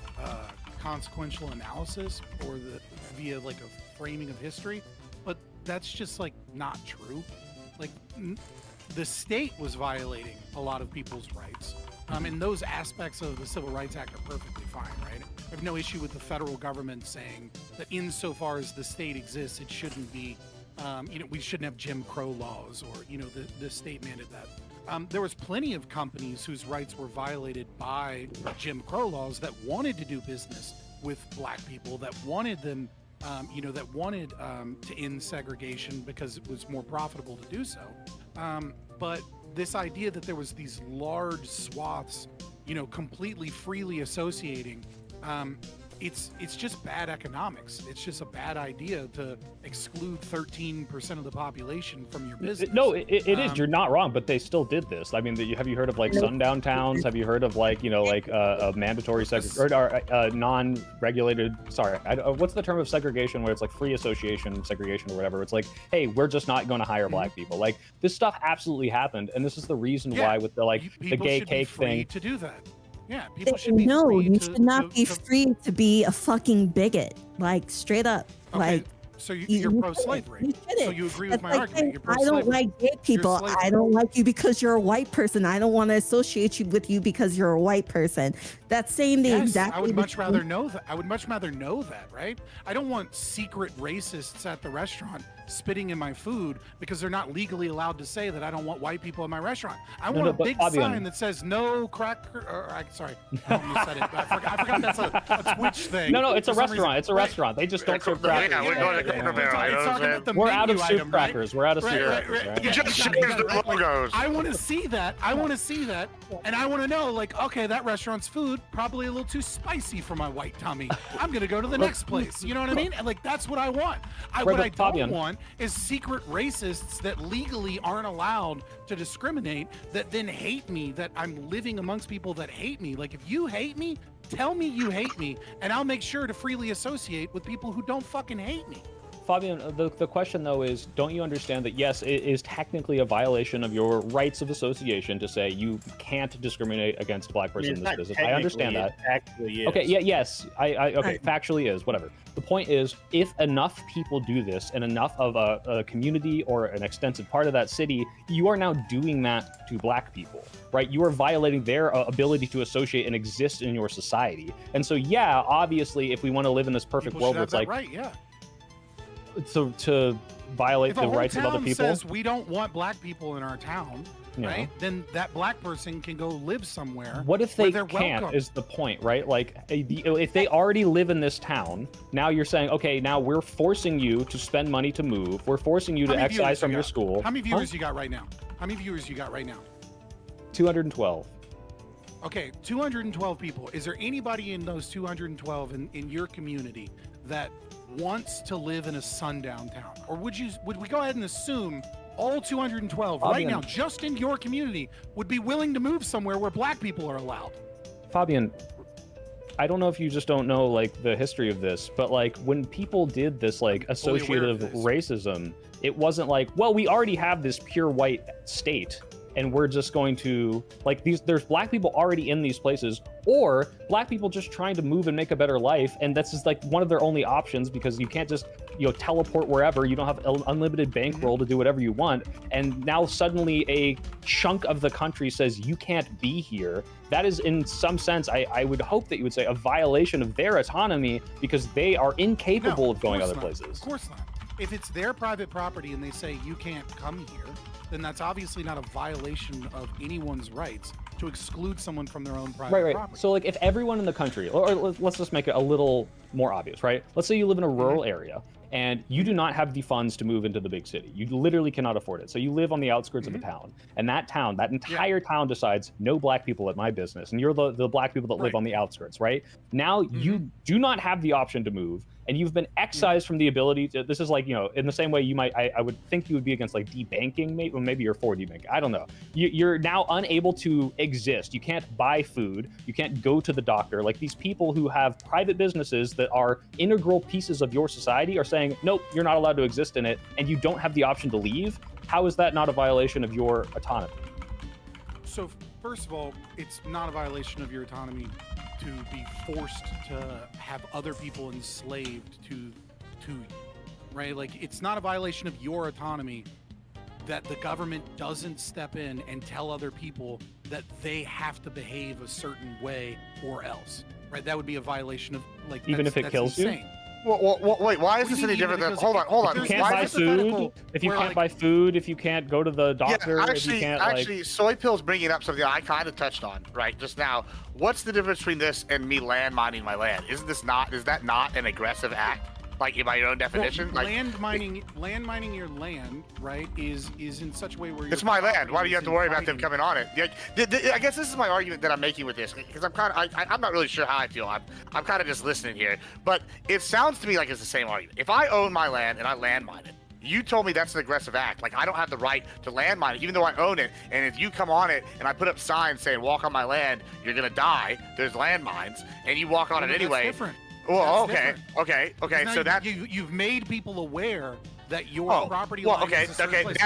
consequential analysis or via like a framing of history, but that's just like not true. Like the state was violating a lot of people's rights. And those aspects of the Civil Rights Act are perfectly fine, right? I have no issue with the federal government saying that insofar as the state exists, it shouldn't be, we shouldn't have Jim Crow laws or, the state mandated that. There was plenty of companies whose rights were violated by Jim Crow laws that wanted to do business with black people, that wanted them, to end segregation because it was more profitable to do so. But this idea that there was these large swaths, completely freely associating, it's just bad economics. It's just a bad idea to exclude 13% of the population from your business. No, it is. You're not wrong, but they still did this. I mean, have you heard of like sundown towns? Have you heard of like, a mandatory non-regulated, what's the term of segregation where it's like free association segregation or whatever? It's like, hey, we're just not going to hire black people. Like, this stuff absolutely happened. And this is the reason why with the gay cake thing. To do that. Yeah, people should be free you should not be free to be a fucking bigot, like straight up. Okay, like, so you're pro-slavery. So you agree with my argument. You're I don't like gay people. I don't like you because you're a white person. I don't want to associate you with you because you're a white person. That's saying the exact. I would much rather know that. I would much rather know that, right? I don't want secret racists at the restaurant spitting in my food because they're not legally allowed to say that I don't want white people in my restaurant. I want a big sign that says no cracker. Sorry, I almost said it. I forgot that's a Twitch thing. No, it's a restaurant. It's a restaurant. They just don't serve crackers. Yeah, we're going to Cracker Barrel. We're out of soup crackers. We're out of soup crackers. Right? You just change the logos. I want to see that. And I want to know, like, okay, that restaurant's food probably a little too spicy for my white tummy. I'm gonna go to the next place. You know what I mean? And like, that's what I want. What I don't want is secret racists that legally aren't allowed to discriminate, that then hate me, that I'm living amongst people that hate me. Like, if you hate me, tell me you hate me, and I'll make sure to freely associate with people who don't fucking hate me. Fabian, the question though is, don't you understand that yes, it is technically a violation of your rights of association to say you can't discriminate against a black person in this business? I understand that. It actually is. Okay, yes, okay, factually is, whatever. The point is, if enough people do this and enough of a community or an extensive part of that city, you are now doing that to black people, right? You are violating their ability to associate and exist in your society. And so, yeah, obviously, if we want to live in this perfect world where it's like, right, yeah. To violate the rights of other people. Says we don't want black people in our town, right? Then that black person can go live somewhere. What if they can't? Welcome. Is the point, right? Like, if they already live in this town, now you're saying, okay, now we're forcing you to spend money to move. We're forcing you to excise from your school. How many viewers you got right now? 212. Okay, 212 people. Is there anybody in those 212 in your community that wants to live in a sundown town? Or would we go ahead and assume all 212 right Fabian. now, just in your community, would be willing to move somewhere where black people are allowed? Fabian, I don't know if you just don't know like the history of this, but like when people did this like Fully aware of associative this. racism, it wasn't like, well, we already have this pure white state and we're just going to like there's black people already in these places, or black people just trying to move and make a better life, and that's just like one of their only options because you can't just teleport wherever. You don't have unlimited bankroll to do whatever you want, and now suddenly a chunk of the country says you can't be here. That is in some sense, I would hope that you would say, a violation of their autonomy because they are incapable of going other places. Of course not. If it's their private property and they say you can't come here, then that's obviously not a violation of anyone's rights to exclude someone from their own private Right. property. So like if everyone in the country, or let's just make it a little more obvious, right? Let's say you live in a rural area and you do not have the funds to move into the big city. You literally cannot afford it. So you live on the outskirts of a town, and that entire town decides no black people at my business, and you're the black people that live on the outskirts, right? Now you do not have the option to move, and you've been excised from the ability to, this is like, in the same way you might, I would think you would be against like debanking, maybe you're for debanking, I don't know. You're now unable to exist. You can't buy food. You can't go to the doctor. Like these people who have private businesses that are integral pieces of your society are saying, nope, you're not allowed to exist in it, and you don't have the option to leave. How is that not a violation of your autonomy? So first of all, it's not a violation of your autonomy to be forced to have other people enslaved to you, right? Like it's not a violation of your autonomy that the government doesn't step in and tell other people that they have to behave a certain way or else, right? That would be a violation of like Even if it that's kills you? insane. Well, wait, why is What this do you any mean different than? because Hold on. If you can't Why buy is food, if you can't buy food, if you can't go to the doctor, if you can't actually, Soy Pill's bringing up something I kind of touched on right just now. What's the difference between this and me landmining my land? Is that not an aggressive act? Like by your own definition, Well, like landmining your land, right, is in such a way where it's my land. Why do you have to worry about them coming on it? I guess this is my argument that I'm making with this because I'm not really sure how I feel. I'm kind of just listening here, but it sounds to me like it's the same argument. If I own my land and I landmine it, you told me that's an aggressive act. Like I don't have the right to landmine it, even though I own it. And if you come on it and I put up signs saying "Walk on my land, you're gonna die," there's landmines, and you walk on it anyway. That's different. Well, That's okay. Now So that you've made people aware that your property line okay, is a certain place.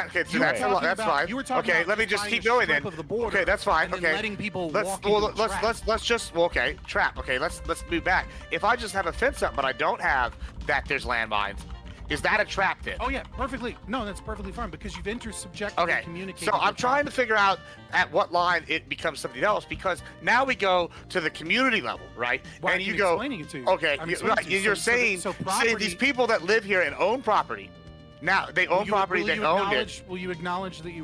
so that's fine. You were talking Okay, about let me just defining keep going a strip then. of the border Okay, that's fine. and then Okay, letting people let's walk into a trap. let's just trap. Okay, let's move back. If I just have a fence up, but I don't have that, there's landmines. Is that a trap then? Oh yeah, perfectly. No, that's perfectly fine because you've intersubjectively Okay, communicated. so I'm trying to figure out at what line it becomes something else because now we go to the community level, right? Well, and I'm you go, explaining it to you. okay, I'm you- explaining right? it to you. You're So saying, property, these people that live here and own property, now they own property, they owned it. Will you acknowledge that you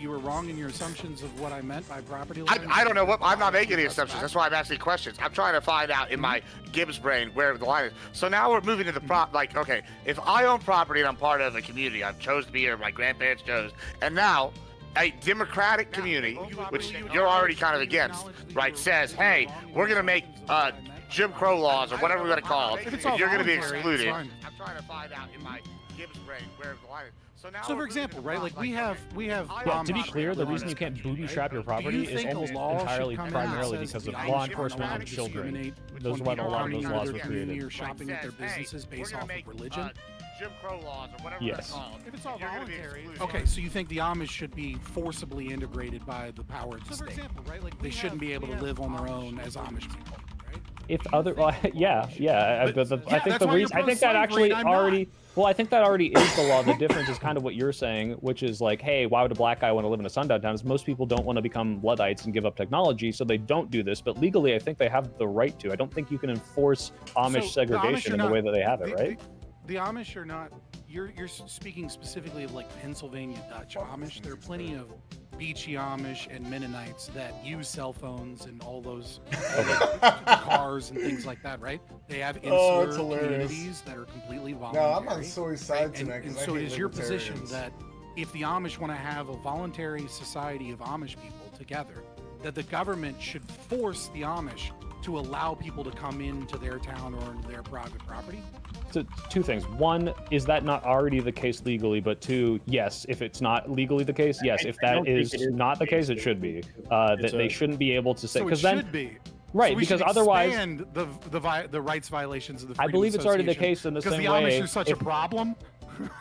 were wrong in your assumptions of what I meant by property line? I don't know what. I'm not making any assumptions. That's why I'm asking questions. I'm trying to find out in my Gibbs brain where the line is. So now we're moving to the like, okay, if I own property and I'm part of a community, I've chose to be here, my grandparents chose, and now a democratic community, which you're already kind of against, right, says, hey, we're gonna make Jim Crow laws or whatever we're gonna call them. If it's If all you're gonna be voluntary, it's excluded. fine. I'm trying to find out in my Gibbs brain where the line is. So now So for example, right, like we have Yeah, to be clear, the reason you can't booby trap your property is almost entirely primarily because of law enforcement and children. Those are why a lot of those laws were created. Or shopping at their businesses based off of religion. Jim Crow laws or whatever Yes. they're called. If it's all You're gonna be voluntary, excluded. okay, so you think the Amish should be forcibly integrated by the power of the state? For example, right, like they shouldn't be able to live on their own as Amish people, right? If other, well, yeah. I think that's the why reason, you're I think that pro-slavery actually and I'm not. already, well, I think that already is the law. The difference is kind of what you're saying, which is like, hey, why would a black guy want to live in a sundown town? Is most people don't want to become Luddites and give up technology, so they don't do this. But legally, I think they have the right to. I don't think you can enforce Amish So the Amish segregation are in the not- way that they have it, right? The Amish are not. You're speaking specifically of like Pennsylvania Dutch Amish. There are plenty of beachy Amish and Mennonites that use cell phones and all those cars and things like that, right? They have Oh, it's insular hilarious. communities that are completely No, voluntary. I'm on Soy's side tonight. And 'cause I so it hate is your position libertarians. that if the Amish want to have a voluntary society of Amish people together, that the government should force the Amish to allow people to come into their town or into their private property? two things. One, is that not already the case legally? But two, yes, if it's not legally the case, yes. If I don't that is think it is not the case, it should be. That they shouldn't be able to say, So it because should then be. right, So we because should otherwise expand the rights violations of the I Freedom believe it's already the Association case in the because same the Amish way. are such a problem.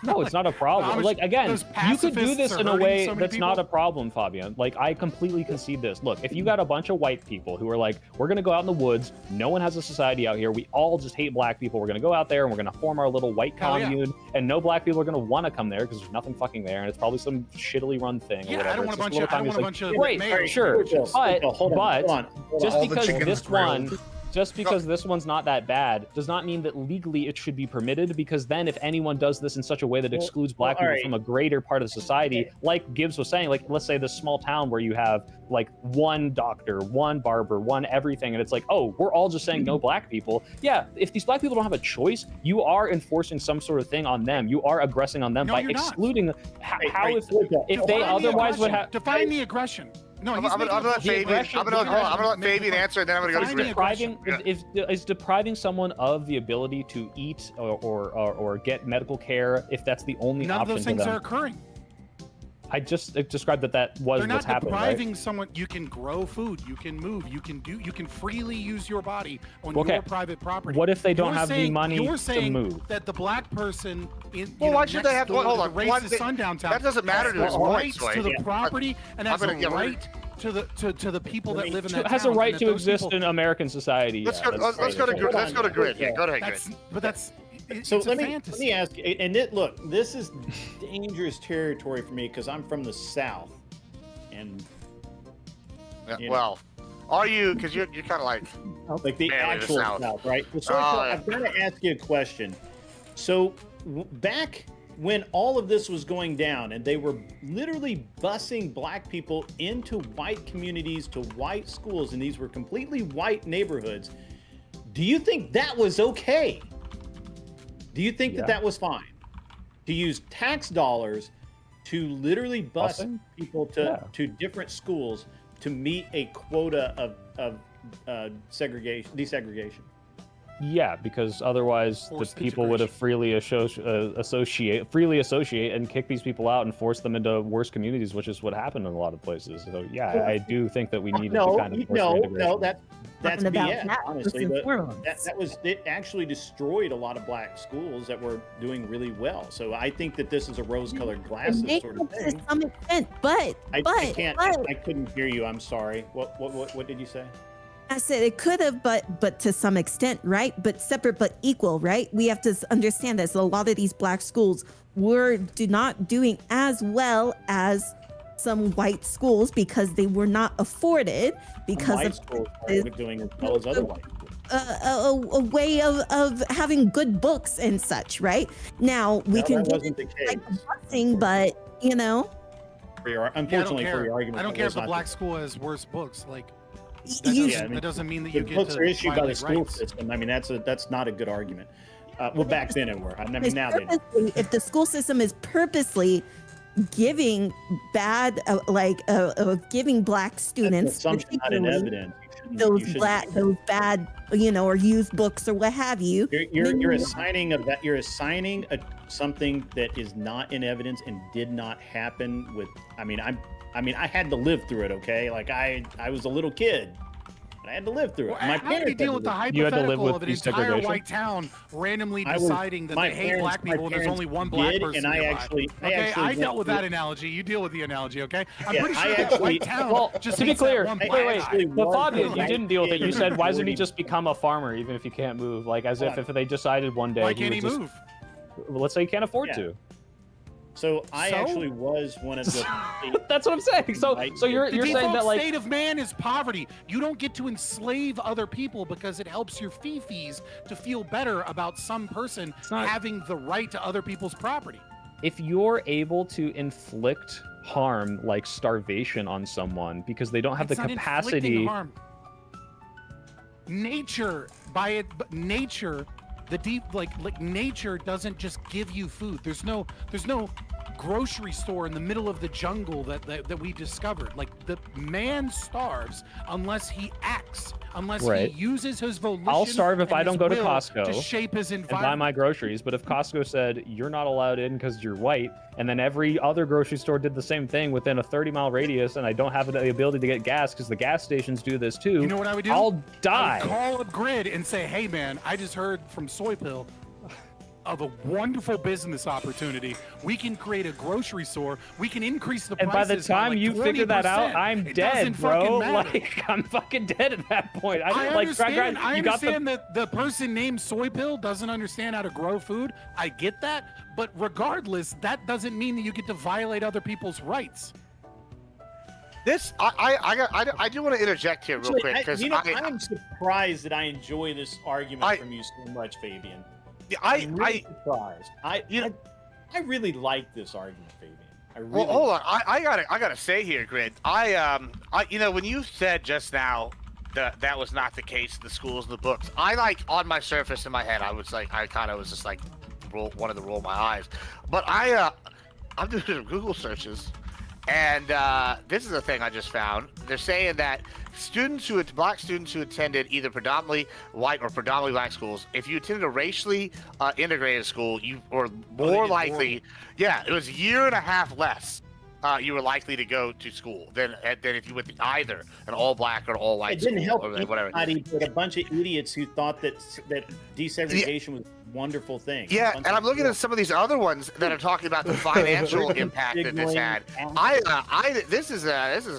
No, it's not a problem. Amish- Like again, those you could do pacifists this are in a hurting way so many that's not people. a problem, Fabian. Like I completely concede this. Look, if you got a bunch of white people who are like, we're gonna go out in the woods, no one has a society out here, we all just hate black people, we're gonna go out there and we're gonna form our little white Hell yeah. commune, and no black people are gonna want to come there because there's nothing fucking there, and it's probably some shittily run thing. Or Yeah, whatever. I don't want It's a just bunch of little I don't want a communist, bunch of like, mayors. Great, sure, but hold on. just All the because chickens this one grilled. just because this one's not that bad does not mean that legally it should be permitted, because then if anyone does this in such a way that excludes black people alright. from a greater part of society, like Gibbs was saying, like let's say this small town where you have like one doctor, one barber, one everything, and it's like, oh, we're all just saying no black people. Yeah, if these black people don't have a choice, you are enforcing some sort of thing on them. You are aggressing on them No, by you're not. excluding how Hey, if wait, they Define the otherwise would aggression. have Define the aggression. No, I'm he's gonna making let a- Fabian. aggression- I'm gonna let Fabian answer, and then I'm gonna go to Define the Grit. depriving aggression. is depriving someone of the ability to eat or get medical care if that's the only None of option those to things them. are occurring. I just described that was They're what's not happening, depriving right? someone. You can grow food. You can move. You can freely use your body on Okay. your private property. What if they don't You're have the saying- money You're to saying move? that the black person in Well, you why know, should they next have? door Hold to on. the Why racist they- sundown town that doesn't matter to has his rights points, to the Sway. property and has I'm a gonna get rid- right to the people that live in that Has a town, right and that to those exist people- in American society. Let's yeah, go. that's Let's go to right. Grit. Let's go to Grit. Yeah, go to Grit. But that's So it's a let me fantasy. ask you, and look, this is dangerous territory for me because I'm from the South, and Yeah, you know. well, are you? Because you're kind of like like the barely actual South. South, right? So Oh, yeah. I've got to ask you a question. So back when all of this was going down, and they were literally busing black people into white communities, to white schools, and these were completely white neighborhoods, do you think that was okay? Do you think that was fine to use tax dollars to literally bus Busing? people to different schools to meet a quota of desegregation? Yeah, because otherwise the Forced people would have freely associate and kick these people out and force them into worse communities, which is what happened in a lot of places. So yeah, I do think that we needed to kind of force reintegration. That's Talking about BS. that Honestly, first and foremost. it actually destroyed a lot of black schools that were doing really well. So I think that this is a rose-colored glasses It sort of makes thing. to some extent, but I can't. but I couldn't hear you. I'm sorry. What did you say? I said it could have, but to some extent, right? But separate but equal, right? We have to understand this. A lot of these black schools were not doing as well as some white schools because they were not afforded because white of schools aren't doing as well as other white schools. a way of having good books and such, right? Now we No, can that get wasn't the into, case. like the busing, but you know, Unfortunately yeah, I don't for care. your argument, I don't that care was if the not black school has worse books. Like you that doesn't mean that the you get books to are issued by the violate school rights. system. I mean, that's not a good argument. Well, back then it were. I mean, now they. if the school system is purposely giving bad giving black students Assumption, not in particularly evidence. those bad or used books or what have you, You're assigning something that is not in evidence and did not happen with. I mean, I had to live through it. Okay, like I was a little kid. I had to live through it. Well, My how do you parents deal with the You had to live hypothetical with of an entire desegregation? white town randomly I was- deciding that my they hate parents- black my people and there's parents only one black did, person and I nearby? actually Okay, I went dealt with through- that analogy. You deal with the analogy, okay? I'm Yeah, pretty I sure that actually- white town Well, just to be hates that clear, one wait, black wait. guy. But Fabian, you Right. didn't deal with it. You said, why doesn't he Right. just become a farmer even if he can't move? Like, as if they decided one day Why he can't would he just... move? Well, let's say he can't afford Yeah. to. So I So? actually was one of the. That's what I'm saying. So you're The saying default that like state of man is poverty. You don't get to enslave other people because it helps your fee-fees to feel better about some person having the right to other people's property. if you're able to inflict harm like starvation on someone because they don't have It's the not capacity. inflicting harm. Nature, but nature, the deep like nature doesn't just give you food. There's no grocery store in the middle of the jungle that we discovered. Like, the man starves unless he acts, unless Right. he uses his volition. I'll starve if and I don't his go to will Costco to shape his and environment. buy my groceries. But if Costco said you're not allowed in because you're white, and then every other grocery store did the same thing within a 30-mile radius, and I don't have the ability to get gas because the gas stations do this too, You know what I would do? I'll die. I would call up Grid and say, hey man, I just heard from Soypill of a wonderful business opportunity. We can create a grocery store. We can increase the And by prices the time like you figure that out, 20%. I'm It dead, doesn't fucking bro. matter. Like, I'm fucking dead at that point. I like, understand. I you got the- understand that the person named Soypill doesn't understand how to grow food. I get that, but regardless, that doesn't mean that you get to violate other people's rights. This I do want to interject here real Actually, quick because I'm surprised that I enjoy this argument from you so much, Fabian. I'm really surprised. I really like this argument, Fabian. I really well, hold on. I gotta say here, Grid. You know, when you said just now that was not the case in the schools and the books, I like on my surface in my head, I kind of was just like wanted to roll my eyes, but I'm doing some Google searches. And this is a thing I just found. They're saying that black students who attended either predominantly white or predominantly black schools, if you attended a racially integrated school, you were more likely, it was a year and a half less. You were likely to go to school than if you went to either an all black or all white. It didn't help or whatever. anybody but a bunch of idiots who thought that desegregation was a wonderful thing. Yeah, and I'm looking at some of these other ones that are talking about the financial impact that this had. This is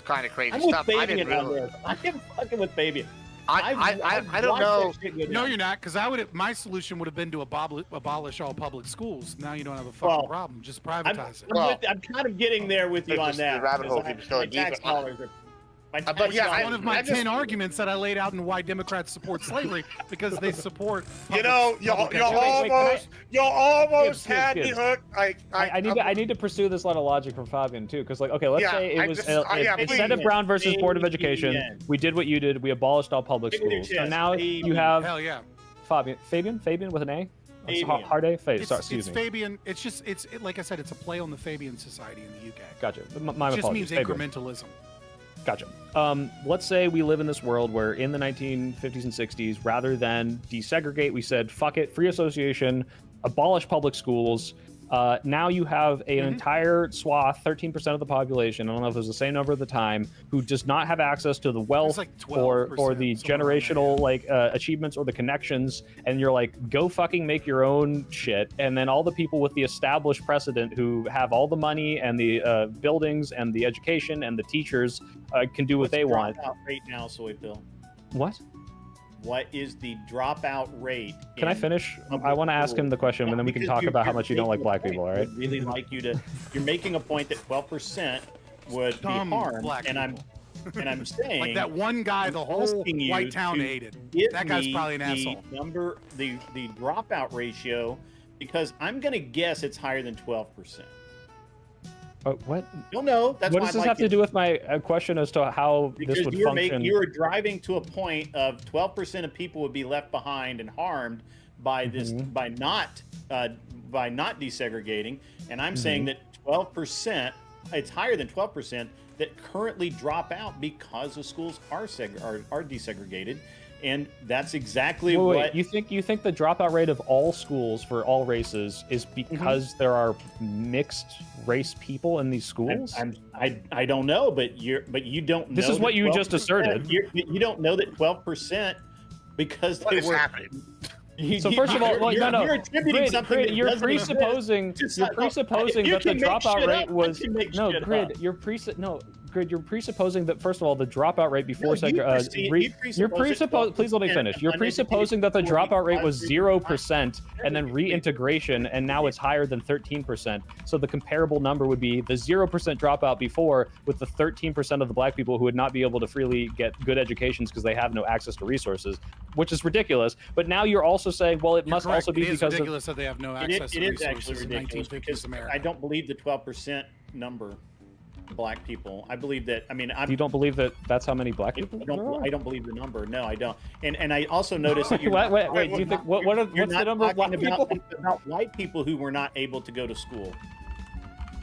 kind of crazy I'm with stuff. I Fabian didn't on realize. this. I am fucking with Fabian. I don't know. No, you're not, because my solution would have been to abolish all public schools. Now you don't have a fucking problem. Just privatize it. I'm kind of getting there with you on that. The rabbit hole keeps going deeper. But yeah, one of my 10 arguments that I laid out in why Democrats support slavery, because they support. You know, you almost had me hooked. I need to pursue this line of logic from Fabian too, because okay, let's say it was instead of Brown versus Board of Education, we did what you did. We abolished all public schools. So now you have Fabian with an A. Hard A. Excuse me. Fabian. It's like I said, it's a play on the Fabian Society in the UK. Gotcha. My it just apologies. means incrementalism. Gotcha. Let's say we live in this world where in the 1950s and 60s, rather than desegregate, we said, fuck it, free association, abolish public schools. Now you have an entire swath, 13% of the population, I don't know if it was the same number at the time, who does not have access to the wealth or the generational achievements or the connections, and you're like, go fucking make your own shit. And then all the people with the established precedent who have all the money and the buildings and the education and the teachers can do what they want. Right now, Soypill. What? What is the dropout rate? Can I finish? I want to ask him the question, and then we can talk about how much you don't like black people, all right? Really like you to. You're making a point that 12% would be harmed, and I'm saying like that one guy the whole white town hated. That guy's probably an asshole. The dropout ratio, because I'm gonna guess it's higher than 12%. What? You'll know. That's what does this have to do with my question as to how this would function? You are driving to a point of 12% of people would be left behind and harmed by this by not desegregating, and I'm saying that 12%, it's higher than 12% that currently drop out because the schools are desegregated. And that's exactly what you think the dropout rate of all schools for all races is because there are mixed race people in these schools? I don't know, but you don't know. This is what you just asserted. You don't know that 12% because what is happening? So first of all, you're attributing something that you're presupposing that the dropout rate was You're presupposing that first of all the dropout rate before please let me finish. You're presupposing that the dropout rate was 0% and then reintegration, and now it's higher than 13%. So the comparable number would be the 0% dropout before with the 13% of the black people who would not be able to freely get good educations because they have no access to resources, which is ridiculous. But now you're also saying, well, it must also be because it's ridiculous that they have no access to resources. It is actually ridiculous because I don't believe the 12% number. Black people. I believe that. I mean, you don't believe that that's how many black people? I don't believe the number. No, I don't. And I also noticed that wait. Do you think what's the number of black people? About white people who were not able to go to school.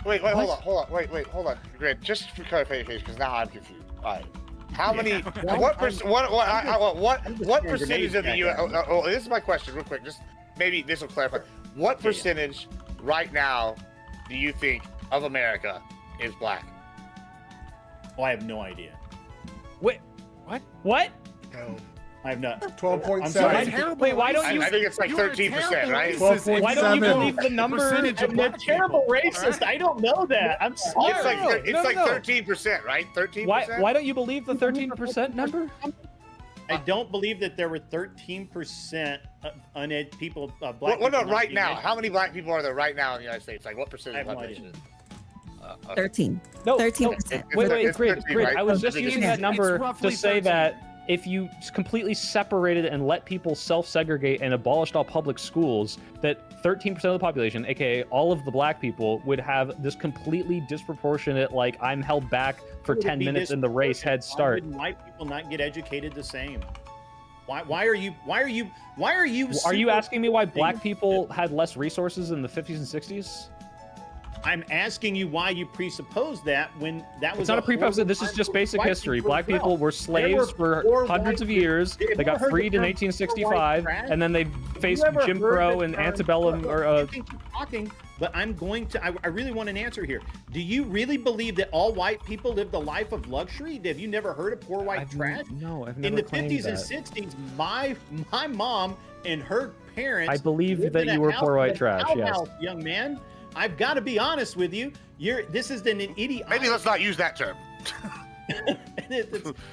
Wait, hold on. Grid, just for clarification, because now I'm confused. All right. How many? What percentage of the U.S.? This is my question, real quick. Just maybe this will clarify. What percentage right now do you think of America is black? Oh, I have no idea. Wait, what? No. I have not. 12.7. Wait, why don't you? I think it's like 13%, right? Why don't you believe the number? They're terrible racist. I don't know that. I'm sorry. It's like 13%, right? 13%. Why don't you believe the 13% number? I don't believe that there were 13% uned people. Black. What people about not right being now? educated. How many black people are there right now in the United States? Like what percentage of the I have no population? 13. No, 13%. Wait, Grid. right? I was just It's- using that number to roughly say 13. that if you completely separated and let people self-segregate and abolished all public schools, that 13% of the population, aka all of the black people, would have this completely disproportionate, like, I'm held back for Would it 10 be minutes in the race head Why start. wouldn't white people not get educated the same? Why are you? Are you asking me why black people that- had less resources in the 50s and 60s? I'm asking you why you presuppose that when that was. It's not a preposit. horrible This is time just for basic white history. people Black as well. people were There slaves for poor hundreds white of years. people. They got Have you freed in ever heard the term 1865, poor white trash? and then they faced Have you ever Jim heard Crow the and term- antebellum. Look, Or I think you're talking, but I'm going to. I really want an answer here. Do you really believe that all white people lived a life of luxury? Have you never heard of poor white trash? No, I've In never the claimed 50s that. and 60s, my mom and her parents. I believe lived that in a you were house poor white with a trash, yes. outhouse, young man. I've got to be honest with you. This is an idiot. Maybe let's not use that term.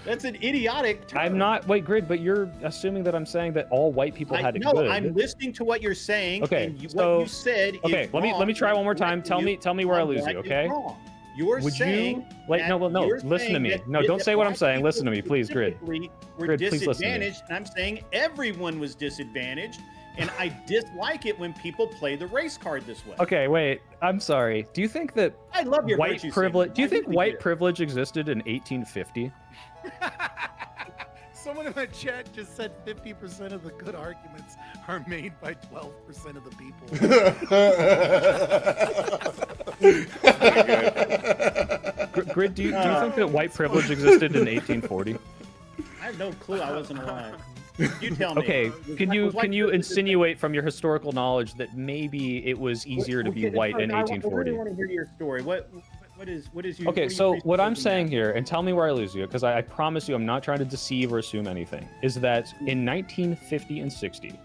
That's an idiotic term. I'm not. Wait, Grid, but you're assuming that I'm saying that all white people had it no, good. I'm listening to what you're saying. Okay, and so what you said. okay, is let me wrong, try one more time. correcting Tell me where I on lose what you. is Okay. wrong. You're Would saying you wait? that- No, well, no. you're Listen to saying me. that- No, don't that say what I'm black saying. people Listen to me, please, Grid. specifically Were Grid, please listen to me. disadvantaged, and I'm saying everyone was disadvantaged, and I dislike it when people play the race card this way. Okay, wait. I'm sorry. Do you think that I love your white virtue privilege? signaling. Do you I think really white do. privilege existed in 1850? Someone in the chat just said 50% of the good arguments are made by 12% of the people. Grid, do you think that white privilege existed in 1840? I have no clue. I wasn't alive. You tell me. Okay, Was can white you privilege- insinuate from your historical knowledge that maybe it was easier to be Okay, white in I 1840? really want to hear your story. What is your? Okay, what are you so what I'm presupposing saying here, and tell me where I lose you, because I promise you I'm not trying to deceive or assume anything, is that in 1950 and 60,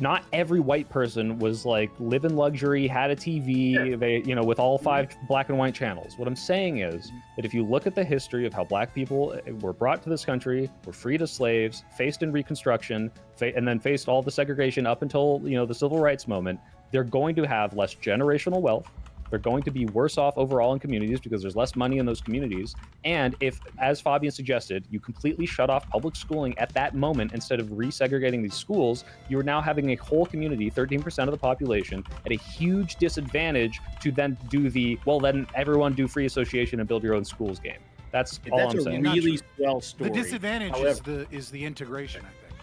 not every white person was like live in luxury, had a TV, they, with all 5 black and white channels. What I'm saying is that if you look at the history of how black people were brought to this country, were freed as slaves, faced in Reconstruction, and then faced all the segregation up until, the civil rights moment, they're going to have less generational wealth. They're going to be worse off overall in communities because there's less money in those communities. And if, as Fabian suggested, you completely shut off public schooling at that moment instead of resegregating these schools, you are now having a whole community, 13% of the population, at a huge disadvantage to then do then everyone do free association and build your own schools game. That's all I'm saying. That's a really swell story. The disadvantage However, is the integration, I think.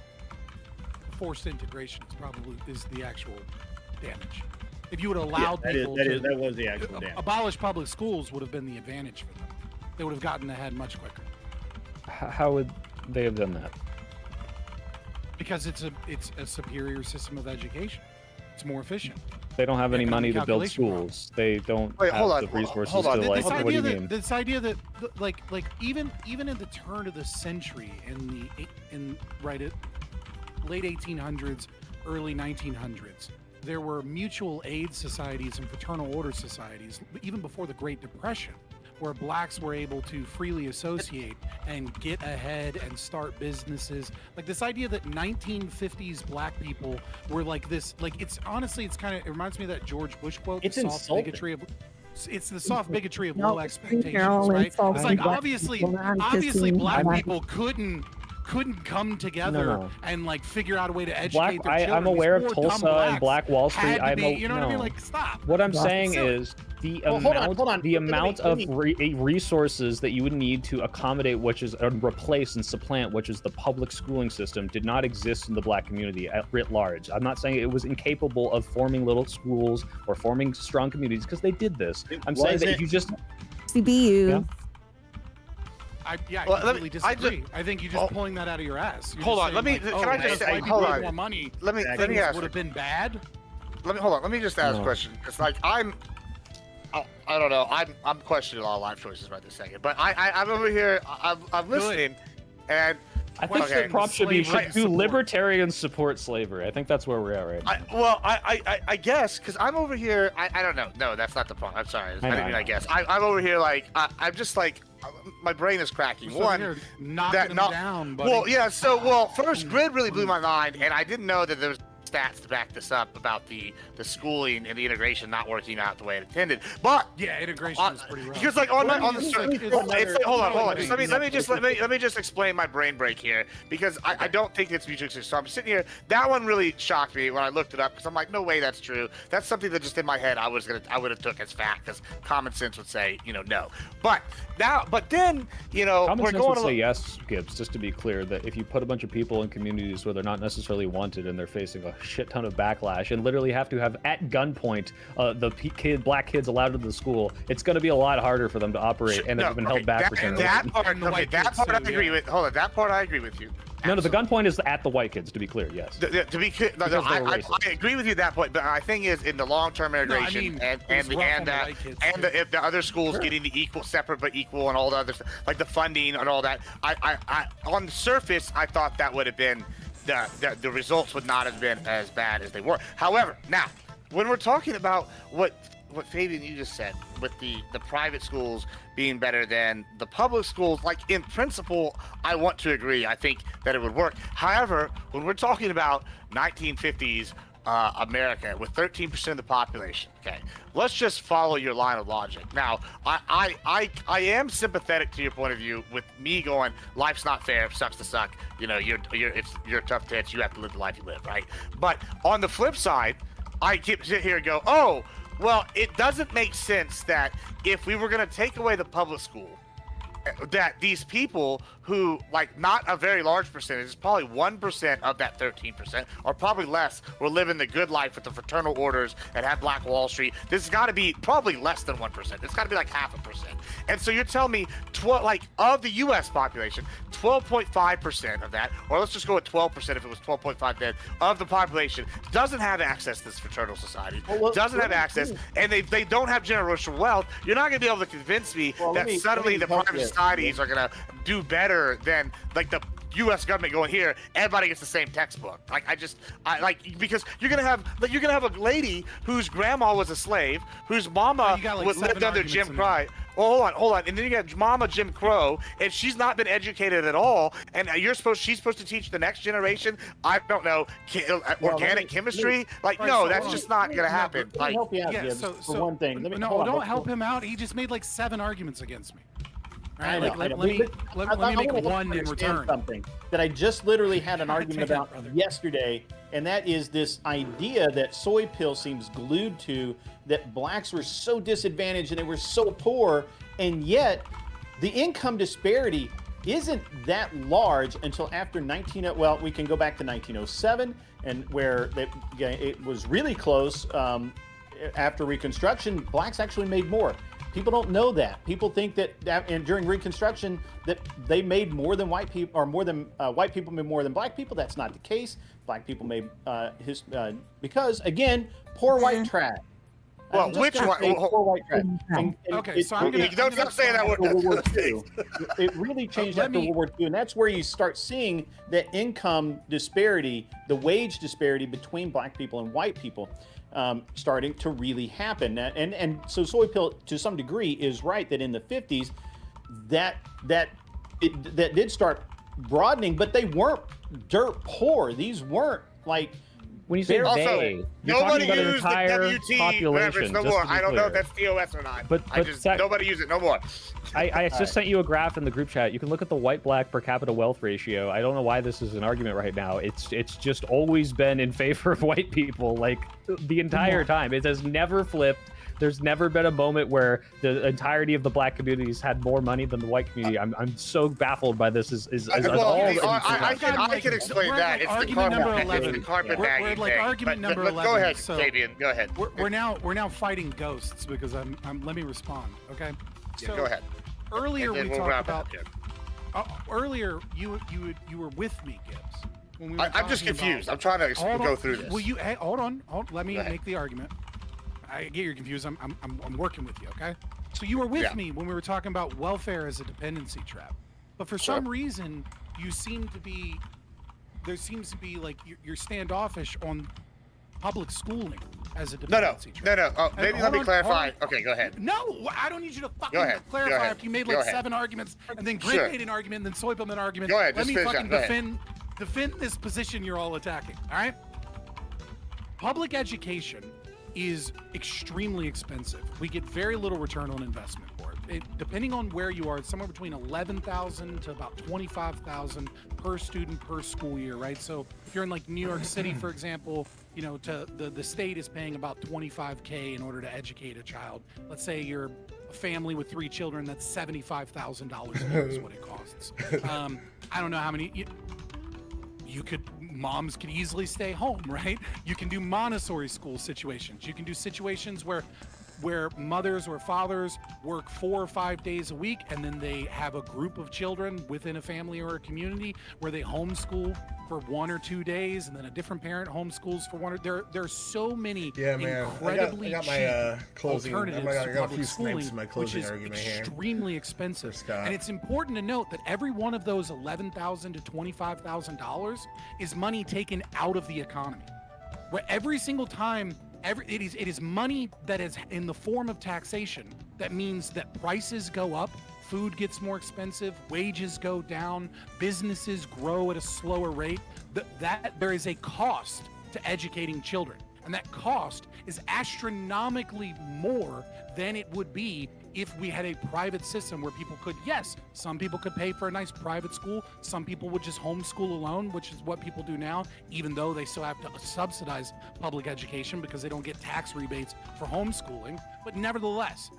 Forced integration is the actual damage. If you would allow people to that was the actual damage. abolish public schools would have been the advantage for them. They would have gotten ahead much quicker How would they have done that? because it's a superior system of education. It's more efficient. They don't have any money to build calculation schools. They don't Wait, have hold on, the resources hold on. to like. This What do you idea mean? that like even in the turn of the century in late 1800s, early 1900s, there were mutual aid societies and fraternal order societies, even before the Great Depression, where blacks were able to freely associate and get ahead and start businesses. Like this idea that 1950s black people were like this, like it reminds me of that George Bush quote. It's the soft insulting. bigotry of It's the soft bigotry of No, low they're expectations, all right? It's insulting like black obviously people. I'm black kissing people couldn't couldn't come together No. and like figure out a way to educate their children. I'm These aware of poor, dumb Tulsa and blacks Black Wall Street. had to be, I'm you know what I mean? no. Like, stop. What I'm That's saying silly. is the Well, hold on, hold on. the Let me- amount let of me- resources that you would need to accommodate, which is replace and supplant, which is the public schooling system, did not exist in the black community at writ large. I'm not saying it was incapable of forming little schools or forming strong communities because they did this. I'm saying that if you just CBU. Yeah. I Well, let completely me- I disagree. I think you're just pulling that out of your ass. You're Hold just on, let saying, me- like, can I because just say- white hold people had on. more money. Let me things ask would have been bad. Let me just ask No. a question. It's like I don't know. I'm questioning a lot of life choices right this second. But I'm over here. I'm listening, and I think okay. the prop should be Slavery do support. libertarians support slavery. I think that's where we're at right now. I guess because I'm over here. I don't know. No, that's not the point. I'm sorry. I didn't mean I guess. I'm over here like I'm just like my brain is cracking. Just over One, here knocking them down, buddy. well, yeah. So, first, Grid really blew my mind, and I didn't know that there was stats to back this up about the schooling and the integration not working out the way it intended. But yeah, integration is pretty rough. because like on the It's hold on. like- Just let me just explain my brain break here because I don't think it's mutually exclusive. So I'm sitting here. That one really shocked me when I looked it up because I'm like, no way, that's true. That's something that just in my head I would have took as fact because common sense would say no. But then Common we're sense going would to say yes, Gibbs, just to be clear, that if you put a bunch of people in communities where they're not necessarily wanted and they're facing a shit ton of backlash and literally have to have at gunpoint black kids allowed into the school, it's going to be a lot harder for them to operate and have been held back for generations. that part I agree with. Hold on, that part I agree with you. No, the gunpoint is at the white kids, to be clear, yes. To be clear, Because they were I racist. agree with you at that point. But my thing is, in the long-term integration mean, and it was the rough on and the the, white kids, and the, if the other schools getting the equal, separate but equal, and all the other stuff, like the funding and all that, I on the surface, I thought that would have been the results would not have been as bad as they were. However, now when we're talking about what Fabian you just said with the private schools being better than the public schools, like in principle, I want to agree. I think that it would work. However, when we're talking about 1950s America with 13% of the population, okay, let's just follow your line of logic. Now, I am sympathetic to your point of view with me going, life's not fair, sucks to suck. You're tough tits. You have to live the life you live, right? But on the flip side, I keep sit here and go, oh, well, it doesn't make sense that if we were going to take away the public school, that these people who, like, not a very large percentage, it's probably 1% of that 13%, or probably less, were living the good life with the fraternal orders and had Black Wall Street. This has got to be probably less than 1%. It's got to be like 0.5%. And so you're telling me, of the U.S. population, 12.5% of that, or let's just go with 12% if it was 12.5 then, of the population doesn't have access to this fraternal society, doesn't have access, and they don't have generational wealth. You're not going to be able to convince me that suddenly the private societies are going to do better than like the U.S. government going here. Everybody gets the same textbook. Because you're gonna have a lady whose grandma was a slave, whose mama lived under Jim Crow. Well, hold on, and then you got Mama Jim Crow, and she's not been educated at all. And she's supposed to teach the next generation. I don't know, organic chemistry. That's just not gonna happen. Let me help you out, Gibbs, for one thing. Don't help him out. He just made like 7 arguments against me. I know, Let I know. me make I wanna one in understand return. Something that I just literally had an Take argument that, about brother. yesterday, and that is this idea that Soy Pill seems glued to, that blacks were so disadvantaged and they were so poor, and yet the income disparity isn't that large until after we can go back to 1907, and where it was really close. After Reconstruction, blacks actually made more. People don't know that. People think that and during Reconstruction that they made more than white people, or more than white people made more than black people. That's not the case. Black people made because again, poor white trash. Well, which one? Poor white trash. Okay, so I'm gonna don't say that word. World War II. It really changed after World War II, and that's where you start seeing the income disparity, the wage disparity between black people and white people. Starting to really happen, and so Soy Pill to some degree is right that in the 50s that did start broadening, but they weren't dirt poor. These weren't like When you say Also, they, you're nobody talking about an use the entire WT population. reference no just more. to be I don't know if clear. that's TOS or not. But Nobody use it no more. I just sent you a graph in the group chat. You can look at the white-black per capita wealth ratio. I don't know why this is an argument right now. It's just always been in favor of white people, like the entire time. It has never flipped. There's never been a moment where the entirety of the black communities had more money than the white community. I'm so baffled by this. I can explain that. It's the argument number carpet. 11. It's the carpet We're bagging like thing. argument number But 11. Go ahead, so Fabian. Go ahead. We're now fighting ghosts because I'm let me respond. Okay. Yeah, go ahead. Earlier And then we we'll talked wrap about. up, Earlier you were with me, Gibbs. When we were I'm just talking confused. about- I'm trying to Hold go on. through this. Will you? Hey, hold on. Let me Go ahead. make the argument. I get you're confused. I'm working with you. Okay. So you were with Yeah. me when we were talking about welfare as a dependency trap, but for some reason you seem to be. There seems to be like you're standoffish on public schooling as a dependency trap. No. Oh, maybe let hold me on, clarify. hold on. Okay, go ahead. No, I don't need you to fucking Go ahead. clarify Go ahead. after you made Go like ahead. 7 arguments and then Grit Sure. made an argument and then Soypa made an argument. Go ahead, Let just me finish fucking up. Go ahead. defend this position you're all attacking. All right. Public education is extremely expensive. We get very little return on investment for it. Depending on where you are, it's somewhere between $11,000 to about $25,000 per student per school year, right? So if you're in like New York City, for example, you know, the state is paying about $25K in order to educate a child. Let's say you're a family with 3 children, that's $75,000 a year is what it costs. I don't know how many. Moms could easily stay home, right? You can do Montessori school situations. You can do situations where mothers or fathers work 4 or 5 days a week, and then they have a group of children within a family or a community where they homeschool for 1 or 2 days, and then a different parent homeschools for 1 or there are so many incredibly I got cheap my closing. alternatives I to got a public few schooling, snipes in my which closing is argument here. extremely expensive. And it's important to note that every one of those $11,000 to $25,000 is money taken out of the economy. Where every single time, it is money that is in the form of taxation. That means that prices go up, food gets more expensive, wages go down, businesses grow at a slower rate. That there is a cost to educating children. And that cost is astronomically more than it would be if we had a private system where people could, yes, some people could pay for a nice private school. Some people would just homeschool alone, which is what people do now, even though they still have to subsidize public education because they don't get tax rebates for homeschooling. But nevertheless,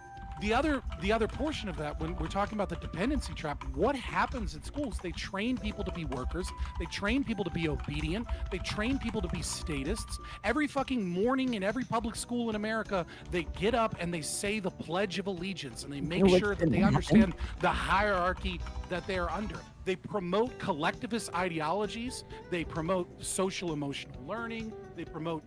the other portion of that, when we're talking about the dependency trap, what happens in schools? They train people to be workers. They train people to be obedient. They train people to be statists. Every fucking morning in every public school in America, they get up and they say the Pledge of Allegiance, and they make sure that they understand the hierarchy that they are under. They promote collectivist ideologies. They promote social emotional learning. They promote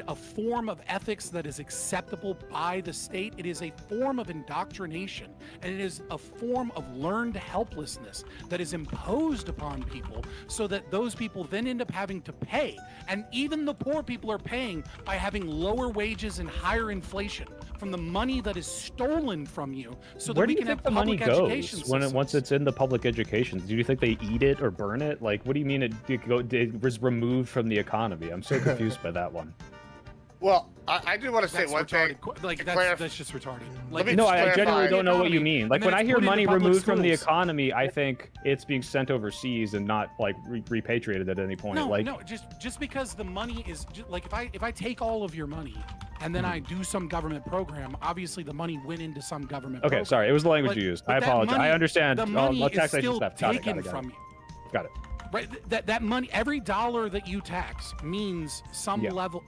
a form of ethics that is acceptable by the state. It is a form of indoctrination, and it is a form of learned helplessness that is imposed upon people so that those people then end up having to pay. And even the poor people are paying by having lower wages and higher inflation from the money that is stolen from you so that Where do we you can think have the money public education goes when systems. once it's in the public education? Do you think they eat it or burn it? Like, what do you mean it was removed from the economy? I'm so confused by that one. Well, I do want to say That's one thing. Like to that's just retarded. Like, No, I genuinely don't know what you mean. Like, and then when I it's hear put into money public removed from the schools. economy, I think it's being sent overseas and not like repatriated at any point. No, just because the money is like if I take all of your money and then I do some government program, obviously the money went into some government. Okay, program. sorry, it was the language But- you used. but I that apologize. money- I understand. The money is taxation still stuff. Got it, taken got it. from you. Got it. Right, that money, every dollar that you tax means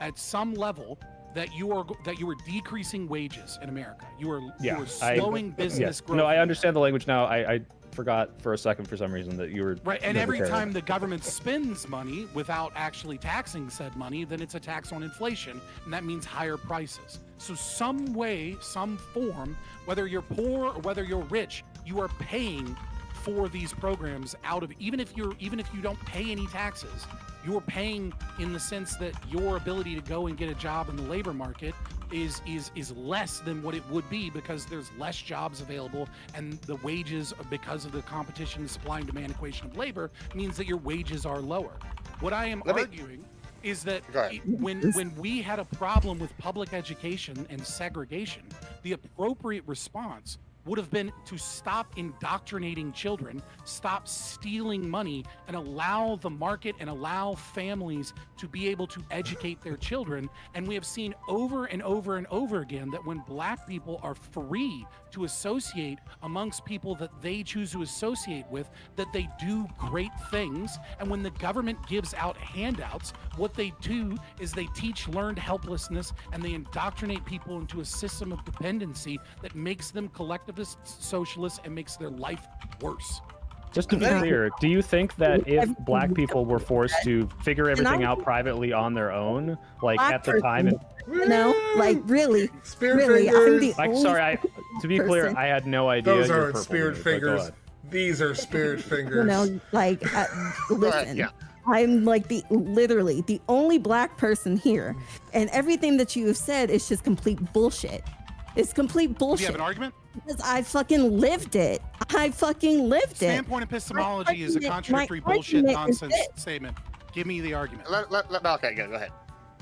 at some level that you are decreasing wages in America. You are slowing business growth. No, I understand the language now. I forgot for a second for some reason that you were Right, and every libertarian. time the government spends money without actually taxing said money, then it's a tax on inflation, and that means higher prices. So some way, some form, whether you're poor or whether you're rich, you are paying for these programs out of even if you don't pay any taxes, you're paying in the sense that your ability to go and get a job in the labor market is less than what it would be because there's less jobs available, and the wages, because of the competition, supply and demand equation of labor, means that your wages are lower. What I am arguing is that Go ahead. when we had a problem with public education and segregation, the appropriate response would have been to stop indoctrinating children, stop stealing money, and allow the market and allow families to be able to educate their children. And we have seen over and over and over again that when black people are free to associate amongst people that they choose to associate with, that they do great things. And when the government gives out handouts, what they do is they teach learned helplessness and they indoctrinate people into a system of dependency that makes them collectivist socialists and makes their life worse. Just to be clear, do you think that if black people were forced to figure everything out privately on their own, like at the time, and like really, Spirit really, I'm fingers. the like, only sorry, to be clear, person- I had no idea. Those your aren't purple spirit mood, but go fingers. ahead. These are spirit you fingers. know, like listen. yeah. I'm like literally the only black person here, and everything that you have said is just complete bullshit. It's complete Do you bullshit. have an argument? Because I fucking lived it. I fucking lived it. Standpoint epistemology is a My contradictory argument bullshit is nonsense this. statement. Give me the argument. Okay, go ahead.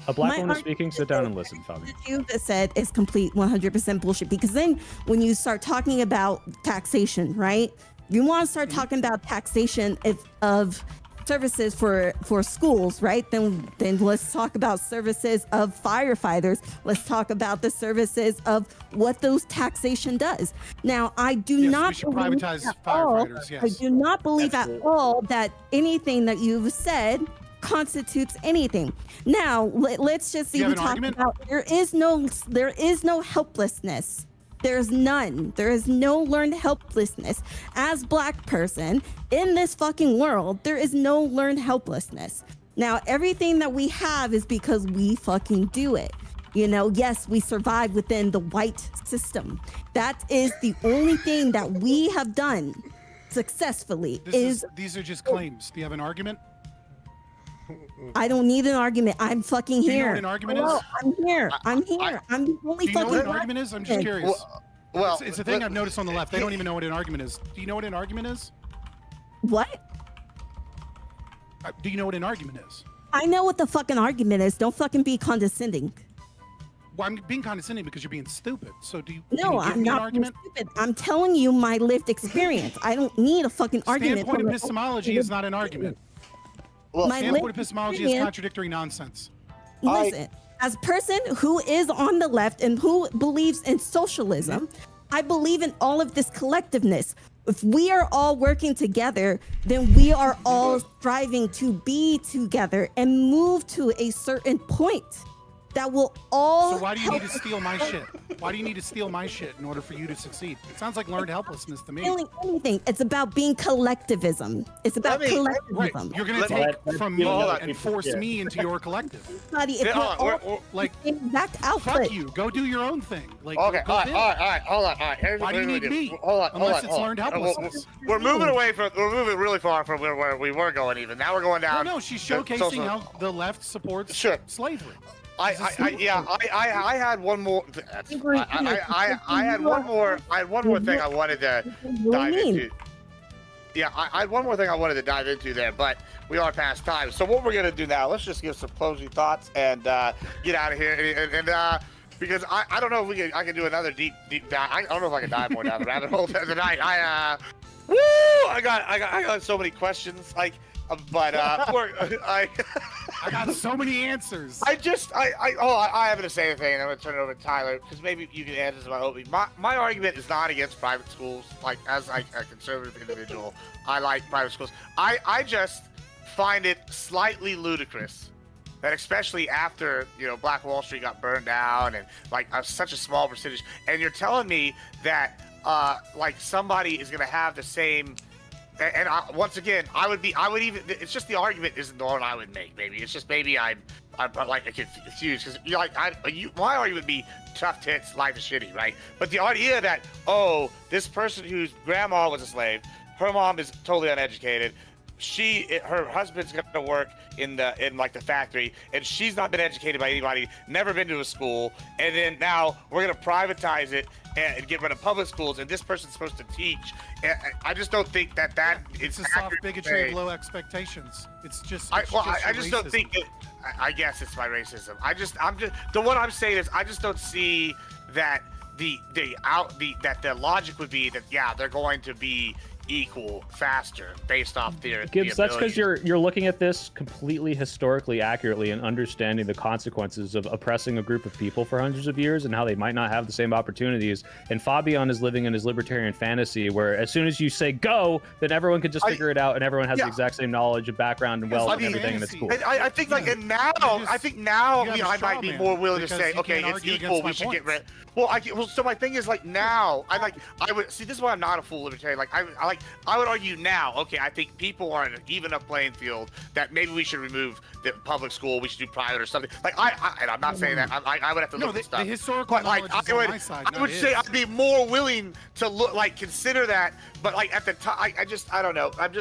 A black My woman is argument speaking. Sit down and listen, Fabi. That you have said is complete 100% bullshit. Because then when you start talking about taxation, right? You want to start talking about taxation of services for schools, right? Then let's talk about services of firefighters. Let's talk about the services of what those taxation does. Now, I do Yes, not we should believe privatize at all- firefighters, yes. I do not believe Absolutely. at all that anything that you've said constitutes anything. Now, let's just Do you have even an talk argument? about there is no helplessness. There's none. There is no learned helplessness. As black person in this fucking world, there is no learned helplessness. Now, everything that we have is because we fucking do it. You know, yes, we survive within the white system. That is the only thing that we have done successfully These are just claims. Do you have an argument? I don't need an argument. I'm fucking Do you know here. what an argument Hello, is? I'm here. I'm here. I'm the only Do you know fucking what an black argument is? I'm just person. curious. Well, It's a thing I've noticed on the left. They don't even know what an argument is. Do you know what an argument is? What? Do you know what an argument is? I know what the fucking argument is. Don't fucking be condescending. Well, I'm being condescending because you're being stupid. So do you? No, can you give I'm me an not being argument? stupid. I'm telling you my lived experience. I don't need a fucking argument. Standpoint from epistemology is not an argument. Well, My Standpoint lived epistemology is experience- contradictory nonsense. Listen, as a person who is on the left and who believes in socialism, I believe in all of this collectiveness. If we are all working together, then we are all striving to be together and move to a certain point that will all. So why do you need to help steal my shit? Why do you need to steal my shit in order for you to succeed? It sounds like learned helplessness to me. Feeling anything. It's about being collectivism. It's about Right, collectivism. you're gonna take from me and force me into your collective. Buddy, if Yeah, we're hold on, all Like, exact output. fuck you. Go do your own thing. Like, Okay, go all right, bid. all right, hold on, all right. Here's Why do you what need we me? Hold on, Unless it's hold on. learned helplessness. We're moving away from. We're moving really far from where we were going. Even now, we're going Well, down. no, she's the showcasing social- how the left supports Sure. slavery. I had one more. I had one more. I had one more thing I wanted to dive into. Yeah, I had one more thing I wanted to dive into there, but we are past time. So what we're gonna do now? Let's just give some closing thoughts and get out of here. And because I don't know if I can do another deep dive. I don't know if I can dive more down the rabbit hole tonight. I got so many questions. Like, but I got so many answers. I haven't to say anything, and I'm gonna turn it over to Tyler because maybe you can answer this about Obi. My argument is not against private schools. Like, as a conservative individual, I like private schools. I just find it slightly ludicrous that, especially after Black Wall Street got burned down and like such a small percentage, and you're telling me that like somebody is gonna have the same. And once again, I would even. It's just the argument isn't the one I would make. Maybe it's just maybe I'm like confused because you're like my argument would be tough tits, life is shitty, right? But the idea that this person whose grandma was a slave, her mom is totally uneducated, her husband's gonna work in like the factory, and she's not been educated by anybody, never been to a school, and then now we're gonna privatize it and get rid of public schools, and this person's supposed to teach. And I just don't think that It's a soft bigotry of low expectations. It's just. I just don't think that. I guess it's my racism. What I'm saying is I just don't see that that the logic would be that they're going to be equal faster based off their Gibbs, that's because you're looking at this completely historically accurately and understanding the consequences of oppressing a group of people for hundreds of years and how they might not have the same opportunities. And Fabian is living in his libertarian fantasy where as soon as you say go, then everyone can just figure it out and everyone has the exact same knowledge and background and wealth and everything, and it's cool. I think now I might be more willing to say, okay, it's equal, we should get rid. Well, so my thing is now, I would see. This is why I'm not a full libertarian. I would argue now. Okay, I think people are on an even enough playing field that maybe we should remove the public school. We should do private or something. And I'm not saying that. I would have to look at stuff. The historical knowledge is on my side. I would say I'd be more willing to look consider that. But at the time, I don't know. I'm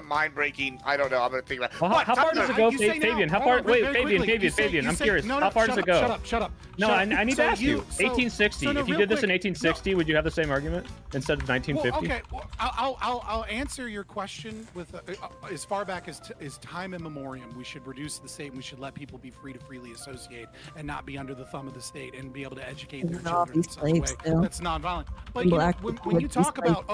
mind breaking. I don't know. I'm gonna think about. Well, how far does it go, Fabian? How far? Wait, Fabian. I'm curious. How far does it go? Shut up. No, I need to ask you. 1860. If you did this in 1860, would you have the same argument instead of 1950? Okay, I'll answer your question with as far back as time immemorial. We should reduce the state. And we should let people be free to freely associate and not be under the thumb of the state and be able to educate their children in such a way that's nonviolent. But when you talk about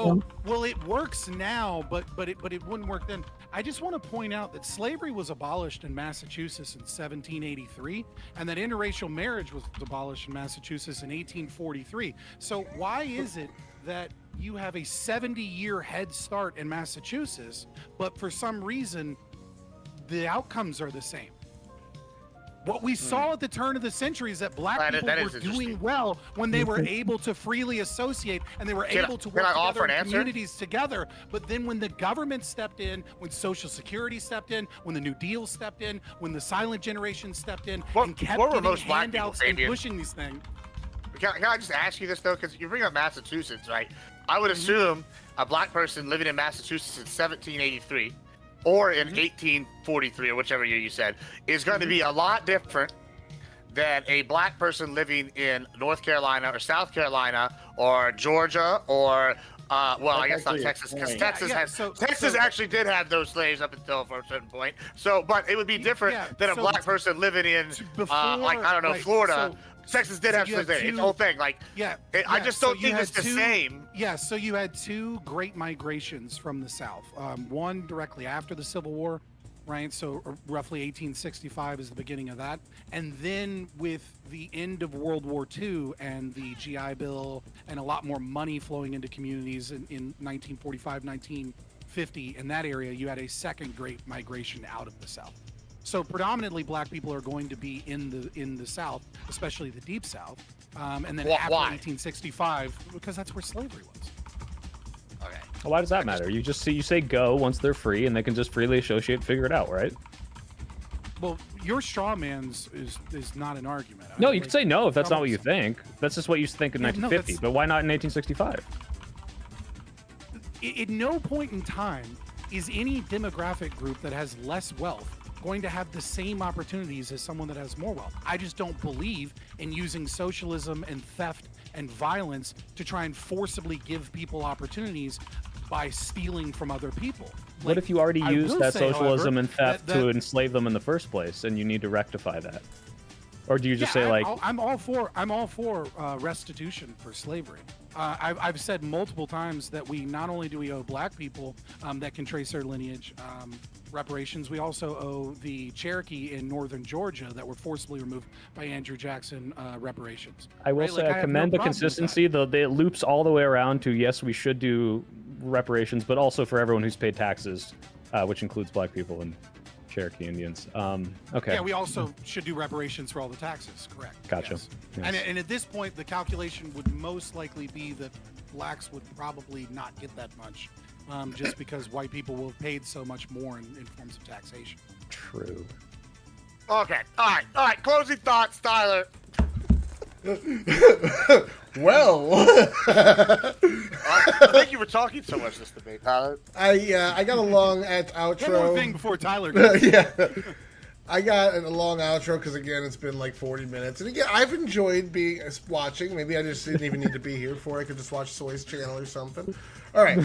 well, it works now, but it wouldn't work then. I just want to point out that slavery was abolished in Massachusetts in 1783, and that interracial marriage was abolished in Massachusetts in 1843. So why is it that you have a 70-year head start in Massachusetts, but for some reason, the outcomes are the same? What we saw at the turn of the century is that black people were doing well when they were able to freely associate and they were able to work together in communities together. But then when the government stepped in, when Social Security stepped in, when the New Deal stepped in, when the silent generation stepped in and kept getting handouts and pushing these things. Can I just ask you this, though? Because you bring up Massachusetts, right? I would assume a black person living in Massachusetts in 1783 or in 1843 or whichever year you said is going to be a lot different than a black person living in North Carolina or South Carolina or Georgia or I guess not Texas, because Texas actually did have those slaves up until a certain point. So, but it would be different than a black person living in Florida. Texas did have slaves there. It's the whole thing. I just don't think it's the same. Yeah, so you had two great migrations from the South. One directly after the Civil War, right? So roughly 1865 is the beginning of that. And then with the end of World War II and the GI Bill and a lot more money flowing into communities in 1945, 1950, in that area, you had a second great migration out of the South. So predominantly black people are going to be in the South, especially the Deep South. And then after 1865, because that's where slavery was. Okay. Well, why does that matter? You say go once they're free and they can just freely associate and figure it out, right? Well, your straw man's is not an argument. No, you can say no if that's not what you think. That's just what you think in 1950. But why not in 1865? At no point in time is any demographic group that has less wealth going to have the same opportunities as someone that has more wealth. I just don't believe in using socialism and theft and violence to try and forcibly give people opportunities by stealing from other people. What if you already used that socialism and theft to enslave them in the first place, and you need to rectify that? Or do you just say I'm all for restitution for slavery. I've said multiple times that we not only do we owe black people that can trace their lineage reparations, we also owe the Cherokee in northern Georgia that were forcibly removed by Andrew Jackson reparations. I will say I commend the consistency. It loops all the way around to yes, we should do reparations, but also for everyone who's paid taxes, which includes black people and Cherokee Indians. Okay. Yeah, we also should do reparations for all the taxes, correct. Gotcha. Yes. Yes. And at this point, the calculation would most likely be that blacks would probably not get that much, just because white people will have paid so much more in forms of taxation. True. Okay. All right. Closing thoughts, Tyler. Well, thank you for talking so much this debate, Tyler. I got along at outro. One more thing before Tyler goes. Yeah. I got a long outro because, again, it's been like 40 minutes. And again, I've enjoyed watching. Maybe I just didn't even need to be here for it. I could just watch Soy's channel or something. All right.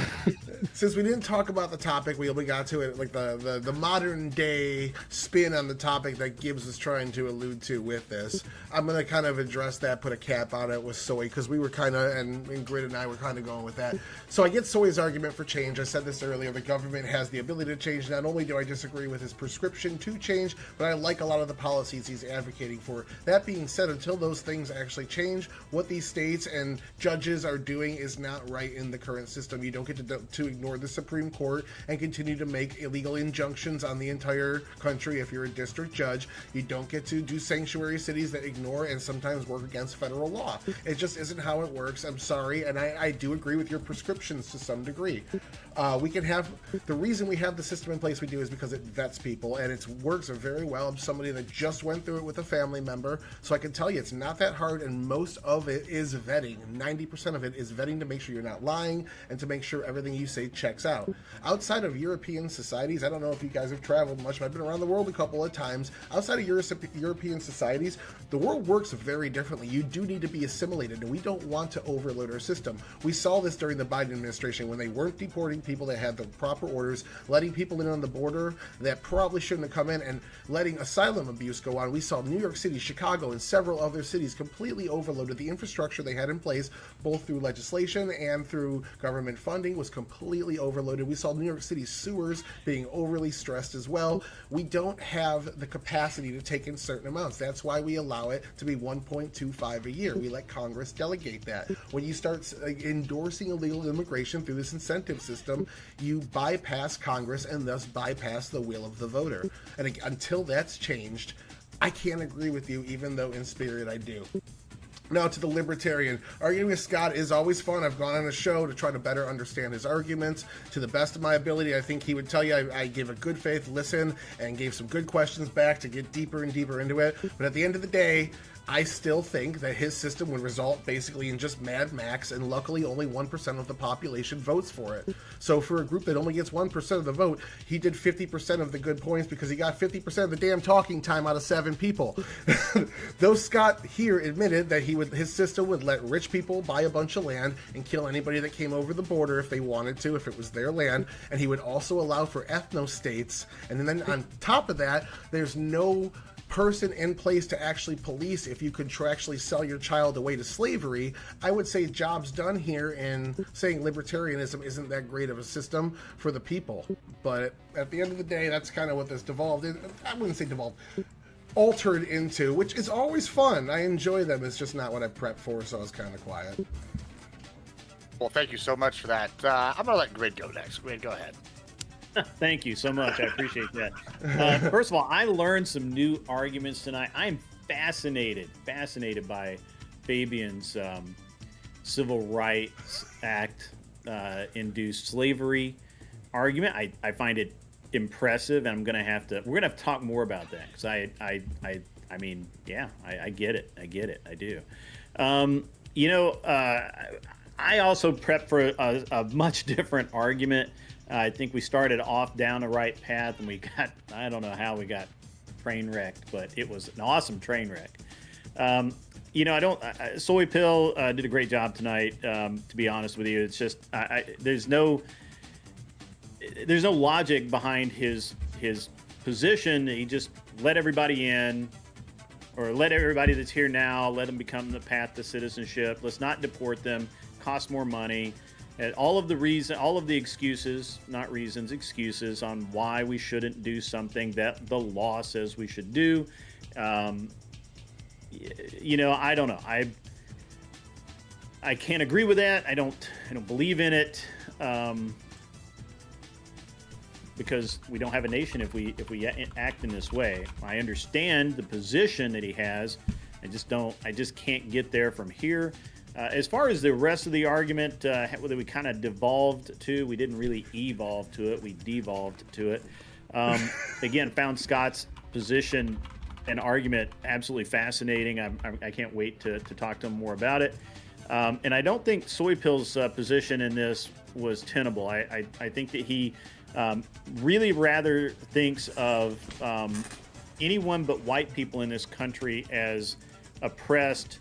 Since we didn't talk about the topic, we got to it, like the modern day spin on the topic that Gibbs was trying to allude to with this. I'm going to kind of address that, put a cap on it with Soy, because we were kind of, and Grid and I were kind of going with that. So I get Soy's argument for change. I said this earlier. The government has the ability to change. Not only do I disagree with his prescription to change, but I like a lot of the policies he's advocating for. That being said, until those things actually change, what these states and judges are doing is not right in the current system. You don't get to ignore the Supreme Court and continue to make illegal injunctions on the entire country if you're a district judge. You don't get to do sanctuary cities that ignore and sometimes work against federal law. It just isn't how it works. I'm sorry, and I do agree with your prescriptions to some degree. We can have, the reason we have the system in place we do is because it vets people, and it works very well. I'm somebody that just went through it with a family member, so I can tell you it's not that hard, and most of it is vetting. 90% of it is vetting to make sure you're not lying and to make sure everything you say checks out. Outside of European societies, I don't know if you guys have traveled much, but I've been around the world a couple of times. Outside of European societies, the world works very differently. You do need to be assimilated, and we don't want to overload our system. We saw this during the Biden administration when they weren't deporting people that had the proper orders, letting people in on the border that probably shouldn't have come in, and letting asylum abuse go on. We saw New York City, Chicago, and several other cities completely overloaded. The infrastructure they had in place, both through legislation and through government funding, was completely overloaded. We saw New York City sewers being overly stressed as well. We don't have the capacity to take in certain amounts. That's why we allow it to be 1.25 a year. We let Congress delegate that. When you start endorsing illegal immigration through this incentive system, you bypass Congress and thus bypass the will of the voter. And until that's changed, I can't agree with you, even though in spirit I do. Now to the libertarian. Arguing with Scott is always fun. I've gone on a show to try to better understand his arguments. To the best of my ability, I think he would tell you I gave a good faith listen and gave some good questions back to get deeper and deeper into it. But at the end of the day, I still think that his system would result basically in just Mad Max, and luckily only 1% of the population votes for it. So for a group that only gets 1% of the vote, he did 50% of the good points because he got 50% of the damn talking time out of 7 people. Though Scott here admitted that his system would let rich people buy a bunch of land and kill anybody that came over the border if they wanted to, if it was their land, and he would also allow for ethno-states, and then on top of that, there's no person in place to actually police if you contractually sell your child away to slavery. I would say job's done here in saying libertarianism isn't that great of a system for the people. But at the end of the day, that's kind of what this devolved in. I wouldn't say devolved. Altered into, which is always fun. I enjoy them. It's just not what I prepped for, so I was kind of quiet. Well, thank you so much for that. I'm going to let Grid go next. Grid, go ahead. Thank you so much. I appreciate that. First of all, I learned some new arguments tonight. I'm fascinated by Fabian's Civil Rights Act induced slavery argument. I find it impressive, and we're gonna have to talk more about that, because I mean, yeah, I get it. I do. I also prepped for a much different argument. I think we started off down the right path, and we got, I don't know how we got train wrecked, but it was an awesome train wreck. Soy Pill did a great job tonight, to be honest with you. It's just, there's no logic behind his position. He just let everybody in, or let everybody that's here now, let them become the path to citizenship. Let's not deport them, cost more money. And all of the excuses, not reasons, excuses on why we shouldn't do something that the law says we should do. I don't know. I can't agree with that. I don't believe in it, because we don't have a nation if we act in this way. I understand the position that he has. I just can't get there from here. As far as the rest of the argument, whether we kind of devolved to, we didn't really evolve to it, we devolved to it. Again, found Scott's position and argument absolutely fascinating. I can't wait to talk to him more about it. And I don't think Soy Pill's position in this was tenable. I think that he really rather thinks of anyone but white people in this country as oppressed,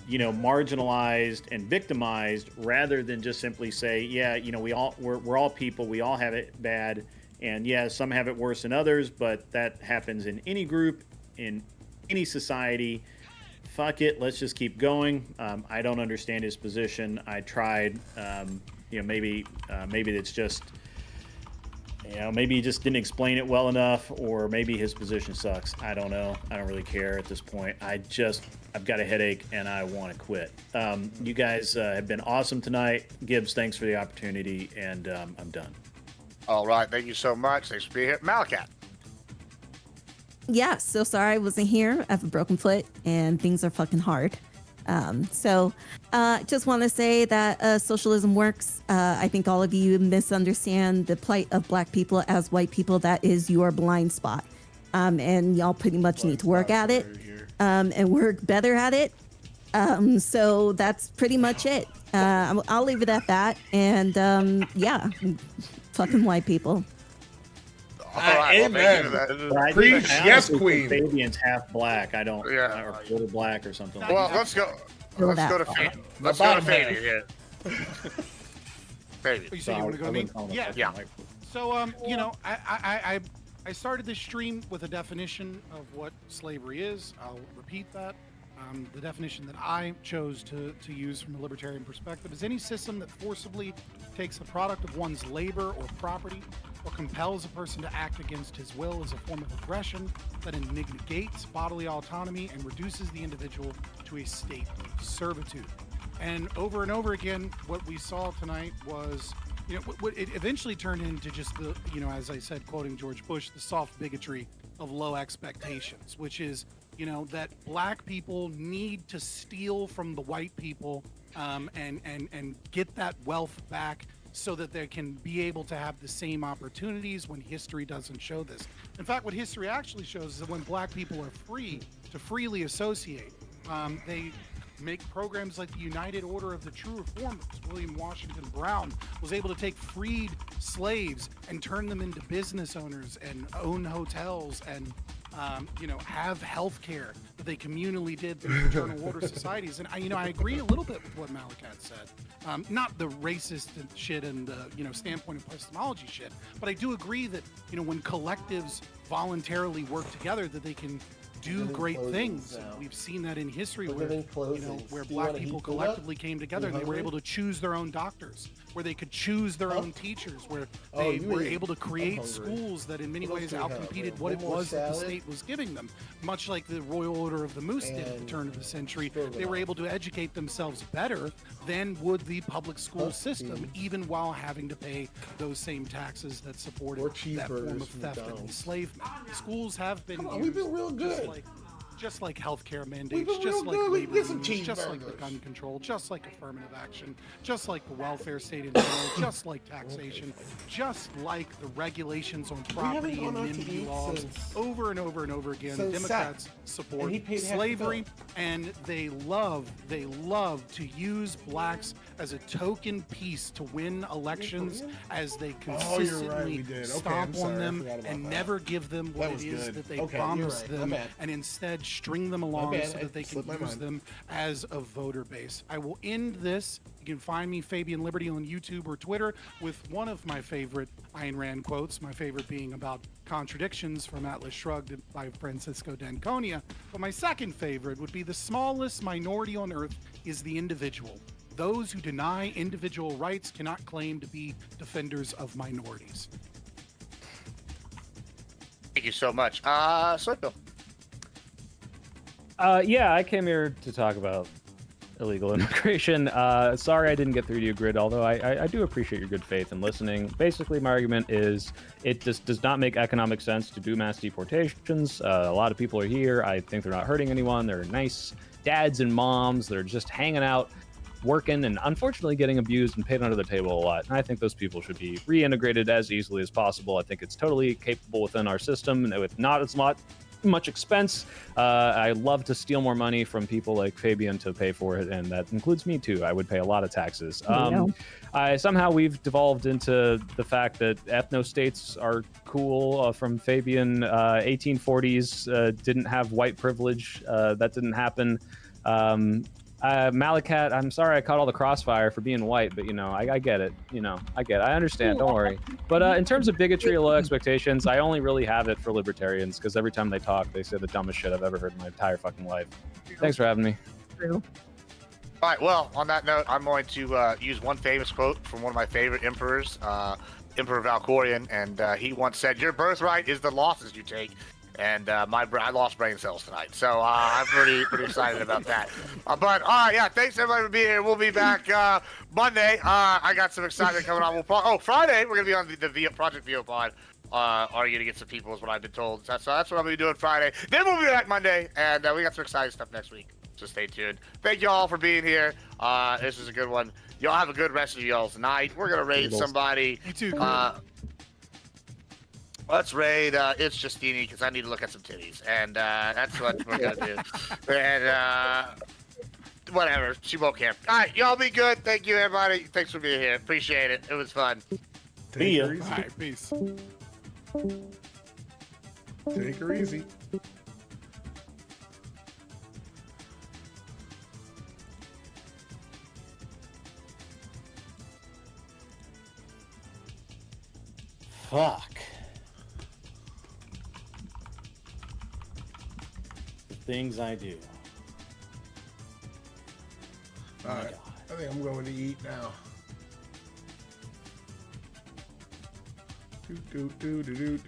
marginalized and victimized, rather than just simply say, yeah, we're all people, we all have it bad, and yeah, some have it worse than others, but that happens in any group, in any society. Fuck it, let's just keep going. I don't understand his position. I tried. Maybe it's just, maybe he just didn't explain it well enough, or maybe his position sucks. I don't know. I don't really care at this point. I've got a headache and I want to quit. You guys have been awesome tonight. Gibbs, thanks for the opportunity, and I'm done. All right, thank you so much. Thanks for being here. Malakat. Yeah, so sorry I wasn't here. I have a broken foot and things are fucking hard. Just want to say that socialism works. I think all of you misunderstand the plight of Black people as white people. That is your blind spot. And y'all pretty much need to work at it and work better at it. So that's pretty much it. I'll leave it at that. And yeah, fucking white people. All right, amen. Well, Preach, yes, queen. Fabian's half black. I don't, or quarter black or something. Well, let's go. Let's go to Fabian. Let's go to Fabian. Yeah. Fabian. You say you want to go to me? Yeah. So, I started this stream with a definition of what slavery is. I'll repeat that. The definition that I chose to use from a libertarian perspective is any system that forcibly takes the product of one's labor or property or compels a person to act against his will as a form of aggression that negates bodily autonomy and reduces the individual to a state of servitude. And over again, what we saw tonight was, what it eventually turned into just the, as I said, quoting George Bush, the soft bigotry of low expectations, which is, that Black people need to steal from the white people and get that wealth back so that they can be able to have the same opportunities, when history doesn't show this. In fact, what history actually shows is that when Black people are free to freely associate, they make programs like the United Order of the True Reformers. William Washington Brown was able to take freed slaves and turn them into business owners and own hotels and have health care that they communally did through fraternal order societies. And I agree a little bit with what Malakat said. Not the racist shit and the, standpoint of epistemology shit, but I do agree that, when collectives voluntarily work together, that they can do great things. And we've seen that in history where Black people collectively came together and they were able to choose their own doctors, where they could choose their own teachers, where they were able to create schools that in many ways outcompeted what it was that the state was giving them. Much like the Royal Order of the Moose did at the turn of the century, they were able to educate themselves better than would the public school system, even while having to pay those same taxes that supported that form of theft and enslavement. Schools have been we've been real good. Just like healthcare mandates, just like labor rules, just like the gun control, just like affirmative action, just like the welfare state in general, just like taxation, just like the regulations on property and NIMBY laws, over and over and over again. Democrats support slavery, and they love to use Blacks as a token piece to win elections, as they consistently stomp on them and never give them what it is that they promised them, and instead string them along so that they can use them as a voter base. I will end this. You can find me, Fabian Liberty, on YouTube or Twitter, with one of my favorite Ayn Rand quotes, my favorite being about contradictions from Atlas Shrugged by Francisco d'Anconia. But my second favorite would be the smallest minority on earth is the individual. Those who deny individual rights cannot claim to be defenders of minorities. Thank you so much. Soyfill. Yeah, I came here to talk about illegal immigration. Sorry I didn't get through to you, Grid, although I do appreciate your good faith in listening. Basically, my argument is it just does not make economic sense to do mass deportations. A lot of people are here. I think they're not hurting anyone. They're nice dads and moms. They're just hanging out, working, and unfortunately getting abused and paid under the table a lot. And I think those people should be reintegrated as easily as possible. I think it's totally capable within our system, with not as much much expense. I love to steal more money from people like Fabian to pay for it, and that includes me too. I would pay a lot of taxes. Somehow we've devolved into the fact that ethno-states are cool. From Fabian, 1840s didn't have white privilege. That didn't happen. Malakat, I'm sorry I caught all the crossfire for being white, but I get it. I understand. Don't worry. But in terms of bigotry or low expectations, I only really have it for libertarians because every time they talk, they say the dumbest shit I've ever heard in my entire fucking life. Thanks for having me. True. All right, well, on that note, I'm going to use one famous quote from one of my favorite emperors, Emperor Valkorion, and he once said, "Your birthright is the losses you take." And I lost brain cells tonight, so I'm pretty excited about that. But all right, yeah, thanks everybody for being here. We'll be back Monday. I got some excitement coming on. Friday we're gonna be on the Project VO-Pod. Arguing against some people is what I've been told. So that's what I'm gonna be doing Friday. Then we'll be back Monday, and we got some exciting stuff next week. So stay tuned. Thank you all for being here. This is a good one. Y'all have a good rest of y'all's night. We're gonna raid somebody. You too. Let's raid It's Justini because I need to look at some titties, and that's what we're gonna do. And whatever, she won't care. All right, y'all be good. Thank you, everybody. Thanks for being here. Appreciate it. It was fun. See ya. All right, peace. Take her easy. Fuck. The things I do. All right, I think I'm going to eat now. Do, do, do, do, do, do.